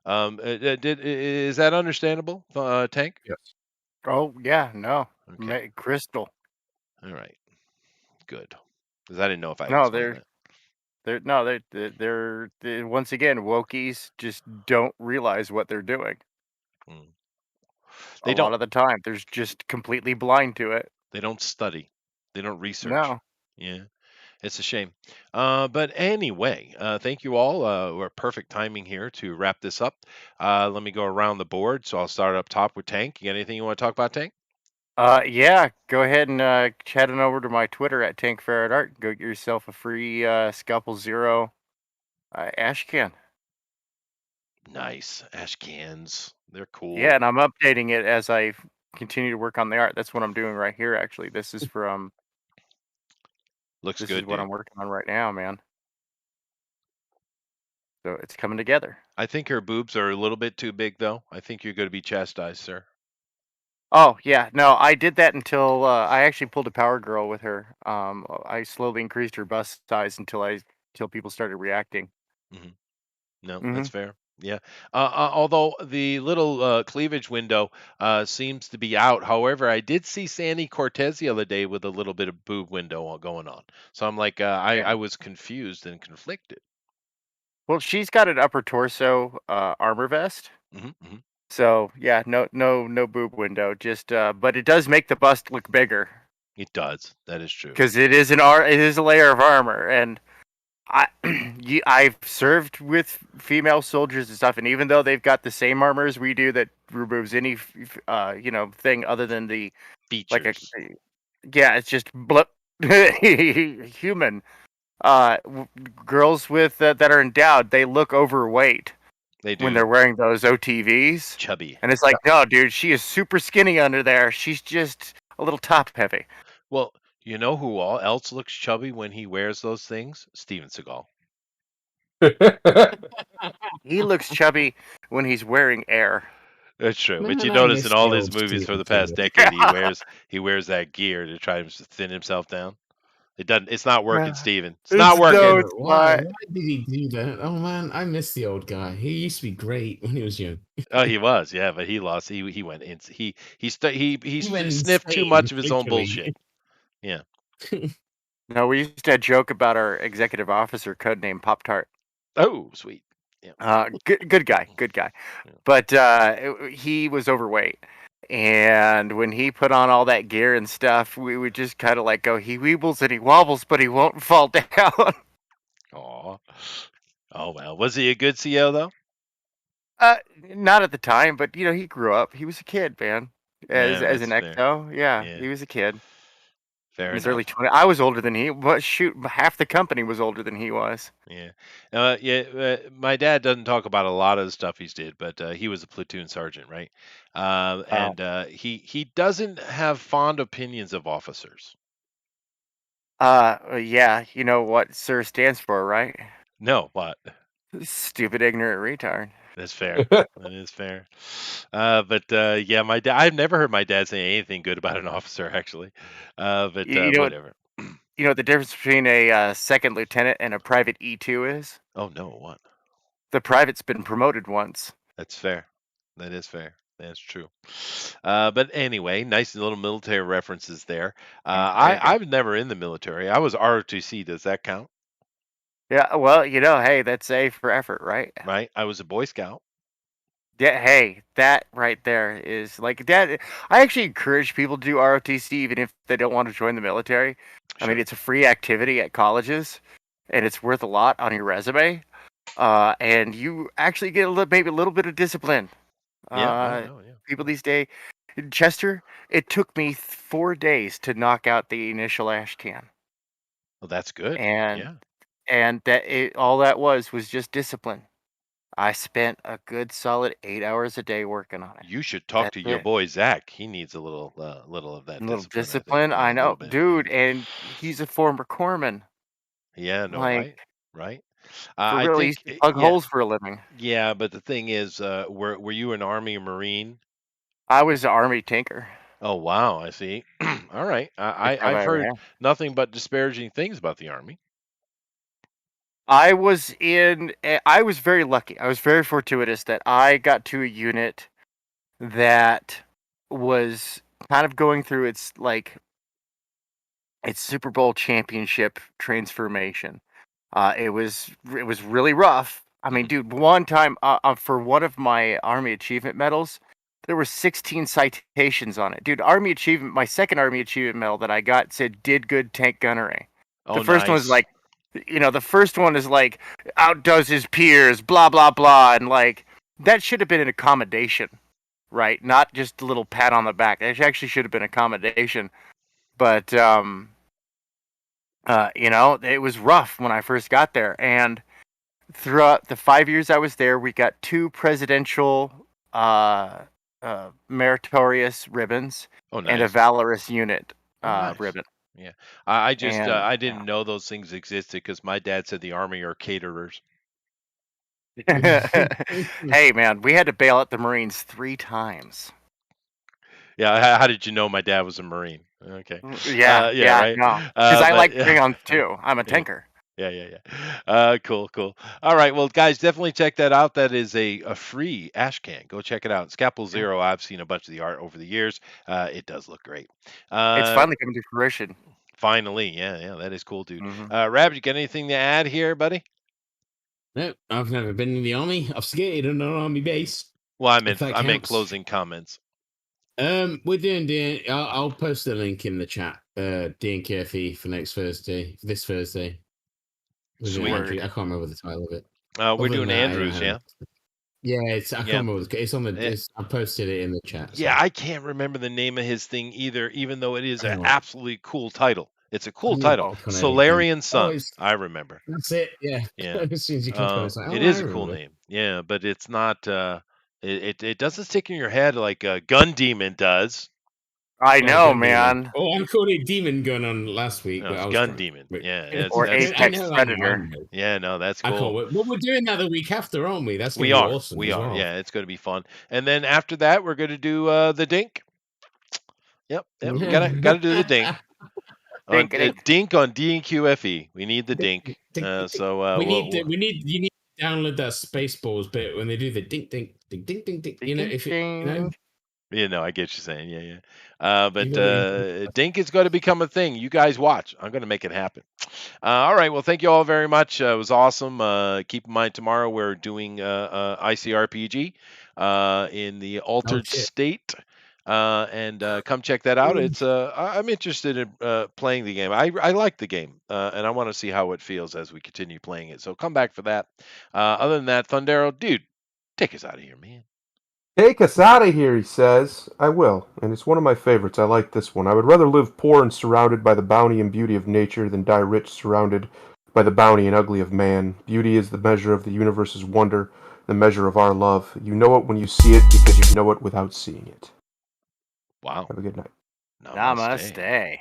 Is that understandable, Tank? Yes. Oh yeah, no, Okay, Crystal. all right, good. Because I didn't know if I No, explained that. they're once again Wokies just don't realize what they're doing. Mm. A They lot don't. of the time, they're just completely blind to it. They don't study. They don't research. No. Yeah. It's a shame. But anyway, thank you all. We're perfect timing here to wrap this up. Let me go around the board. So I'll start up top with Tank. You got anything you want to talk about, Tank? Yeah, go ahead and chat on over to my Twitter at TankFerretArt. Go get yourself a free Scalpel Zero ash can. Nice. Ash cans. They're cool. Yeah, and I'm updating it as I continue to work on the art. That's what I'm doing right here, actually. This is Looks this is good, what dude. I'm working on right now, man. So it's coming together. I think her boobs are a little bit too big, though. I think you're going to be chastised, sir. Oh yeah, no, I did that until I actually pulled a Power Girl with her. I slowly increased her bust size until people started reacting. hmm No, Hmm. that's fair. Yeah. Although the little cleavage window seems to be out. However, I did see Sandy Cortez the other day with a little bit of boob window going on. So I'm like, I Yeah. was confused and conflicted. Well, she's got an upper torso armor vest. Hmm So yeah, no boob window. Just but it does make the bust look bigger It does. That is true. because it is a layer of armor, and I've served with female soldiers and stuff, and even though they've got the same armor as we do that removes any thing other than the like Features. yeah, it's just blip human. girls with that are endowed, they look overweight They when do. they're wearing those OTVs. Chubby. And it's like, no, dude, she is super skinny under there. She's just a little top heavy. Well, you know who all else looks chubby when he wears those things? Steven Seagal. He looks chubby when he's wearing air. That's true. But Man, you I notice miss in all the his old movies for Steven the past Seagal. decade, he wears that gear to try to thin himself down. It doesn't. It's not working, Steven. It's not working. No, Yeah, it's why? not. Why did he do that? Oh man, I miss the old guy. He used to be great when he was young. Oh, he was, yeah, but he lost. He went in. He went sniffed too insane, much of his own literally. bullshit. Yeah. No, we used to joke about our executive officer codename Pop Tart. Oh, sweet. Yeah. Good guy, good guy. Yeah. But he was overweight. And when he put on all that gear and stuff, we would just kind of like go, he weebles and he wobbles, but he won't fall down. Aw. Oh well. Was he a good CO though? Not at the time, but he grew up. He was a kid, man. As Yeah, an that's fair. XO, yeah, Yeah. he was a kid. Fair In his enough. early 20s. I was older than he. But shoot, half the company was older than he was. Yeah. My dad doesn't talk about a lot of the stuff he's did, but he was a platoon sergeant, right? And he doesn't have fond opinions of officers. Yeah, you know what SIR stands for, right? No, what? Stupid, ignorant retard. That's fair. That is fair. But yeah, my dad. I've never heard my dad say anything good about an officer, actually. But You know what? whatever. You know what the difference between a second lieutenant and a private E2 is? Oh no, what? The private's been promoted once. That's fair. That is fair. That's true. But anyway, nice little military references there. There you go. I've never in the military. I was ROTC. Does that count? Yeah, well, hey, that's A for effort, right? Right. I was a Boy Scout. Yeah, hey, that right there is like that. I actually encourage people to do ROTC even if they don't want to join the military. I mean, Sure. it's a free activity at colleges, and it's worth a lot on your resume. And you actually get maybe a little bit of discipline. Yeah. I know. Yeah. People these days, Chester, it took me 4 days to knock out the initial ash can, Well, that's good. and Yeah. all that was just discipline. I spent a good solid 8 hours a day working on it. You should talk That's to your it. boy Zach. He needs a little of that A little discipline. I think. discipline, I A know, little bit. dude, and he's a former corpsman. Yeah. No. Like, Right. for I real, he think. used to plug Yeah. holes for a living. Yeah. But the thing is, were you an Army or Marine? I was an Army tinker. Oh wow. I see. All right. Best job I've I ever heard had. nothing but disparaging things about the Army. I was very lucky. I was very fortuitous that I got to a unit that was kind of going through its Super Bowl championship transformation. It was really rough. I mean, dude, one time for one of my Army Achievement medals, there were 16 citations on it. Dude, my second Army Achievement medal that I got said "did good tank gunnery." Oh, The first one was nice. like, the first one is like outdoes his peers, blah blah blah, and like that should have been an accommodation, right? Not just a little pat on the back. That actually should have been accommodation. But it was rough when I first got there, and throughout the 5 years I was there, we got 2 presidential meritorious ribbons Oh, and a nice. valorous unit Oh, nice. ribbon. Yeah. I just And I didn't know those things existed because my dad said the Army are caterers. hey man, we had to bail out the Marines 3 times. Yeah. How did you know my dad was a Marine? Okay. Yeah, Right. no, because I but- like Klingons too. I'm a Yeah. tanker. Yeah. Cool. All right. Well, guys, definitely check that out. That is a free ash can. Go check it out. Scalpel Zero. I've seen a bunch of the art over the years. It does look great. It's finally coming to fruition. Finally. Yeah. That is cool, dude. Mhm. Rabbit, you got anything to add here, buddy? No, I've never been in the army. I've skated on an army base. Well, If that I meant counts. closing comments. We're doing. I'll post a link in the chat. Dean Curfew for this Thursday. Sweet. I can't remember the title of it. We're Other doing than that, Andrews, yeah. Yeah, I can't Yeah. remember. It's on the. I posted it in the chat. Yeah, I can't remember the name of his thing either, even though it is an Hang on. absolutely cool title. It's a cool I knew title. Balkan Dink. Solarian Oh, Sun. it's I remember. that's it. Yeah. Yeah. As soon as you click on it, it's like, It oh, I is a cool remember. name. Yeah, but it's not. It doesn't stick in your head like Gun Demon does. I Oh, know, Gun Demon. man. Oh, I'm called it Demon Gun on last week, No, but it's I was Gun trying. Demon. But, Yeah, Or I Apex know that Predator. one, though. Yeah, no, that's I can't cool. wait. Well, we're doing that the week after, aren't we? That's going We to be are. awesome. We as are. well. Yeah, it's going to be fun. And then after that, we're going to do the Dink. Yep. We gotta do the Dink. On Dink-a-dink. Dink on DNQFE. We need the Dink. Dink, dink, So we we'll, need you need to download that Spaceballs bit when they do the dink dink dink dink dink dink. You know, if it, you know, yeah, no, I get you saying. Yeah, yeah. But you gotta- Dink is going to become a thing. You guys watch. I'm going to make it happen. All right. Well, thank you all very much. It was awesome. Keep in mind, tomorrow we're doing ICRPG in the Altered shit. State. And come check that out. It's I'm interested in playing the game. I like the game, and I want to see how it feels as we continue playing it. So come back for that. Other than that, Thundero, dude, take us out of here, man. Take us out of here, he says. I will, and it's one of my favorites. I like this one. I would rather live poor and surrounded by the bounty and beauty of nature than die rich surrounded by the bounty and ugly of man. Beauty is the measure of the universe's wonder, the measure of our love. You know it when you see it because you know it without seeing it. Wow. Have a good night. Namaste. Namaste.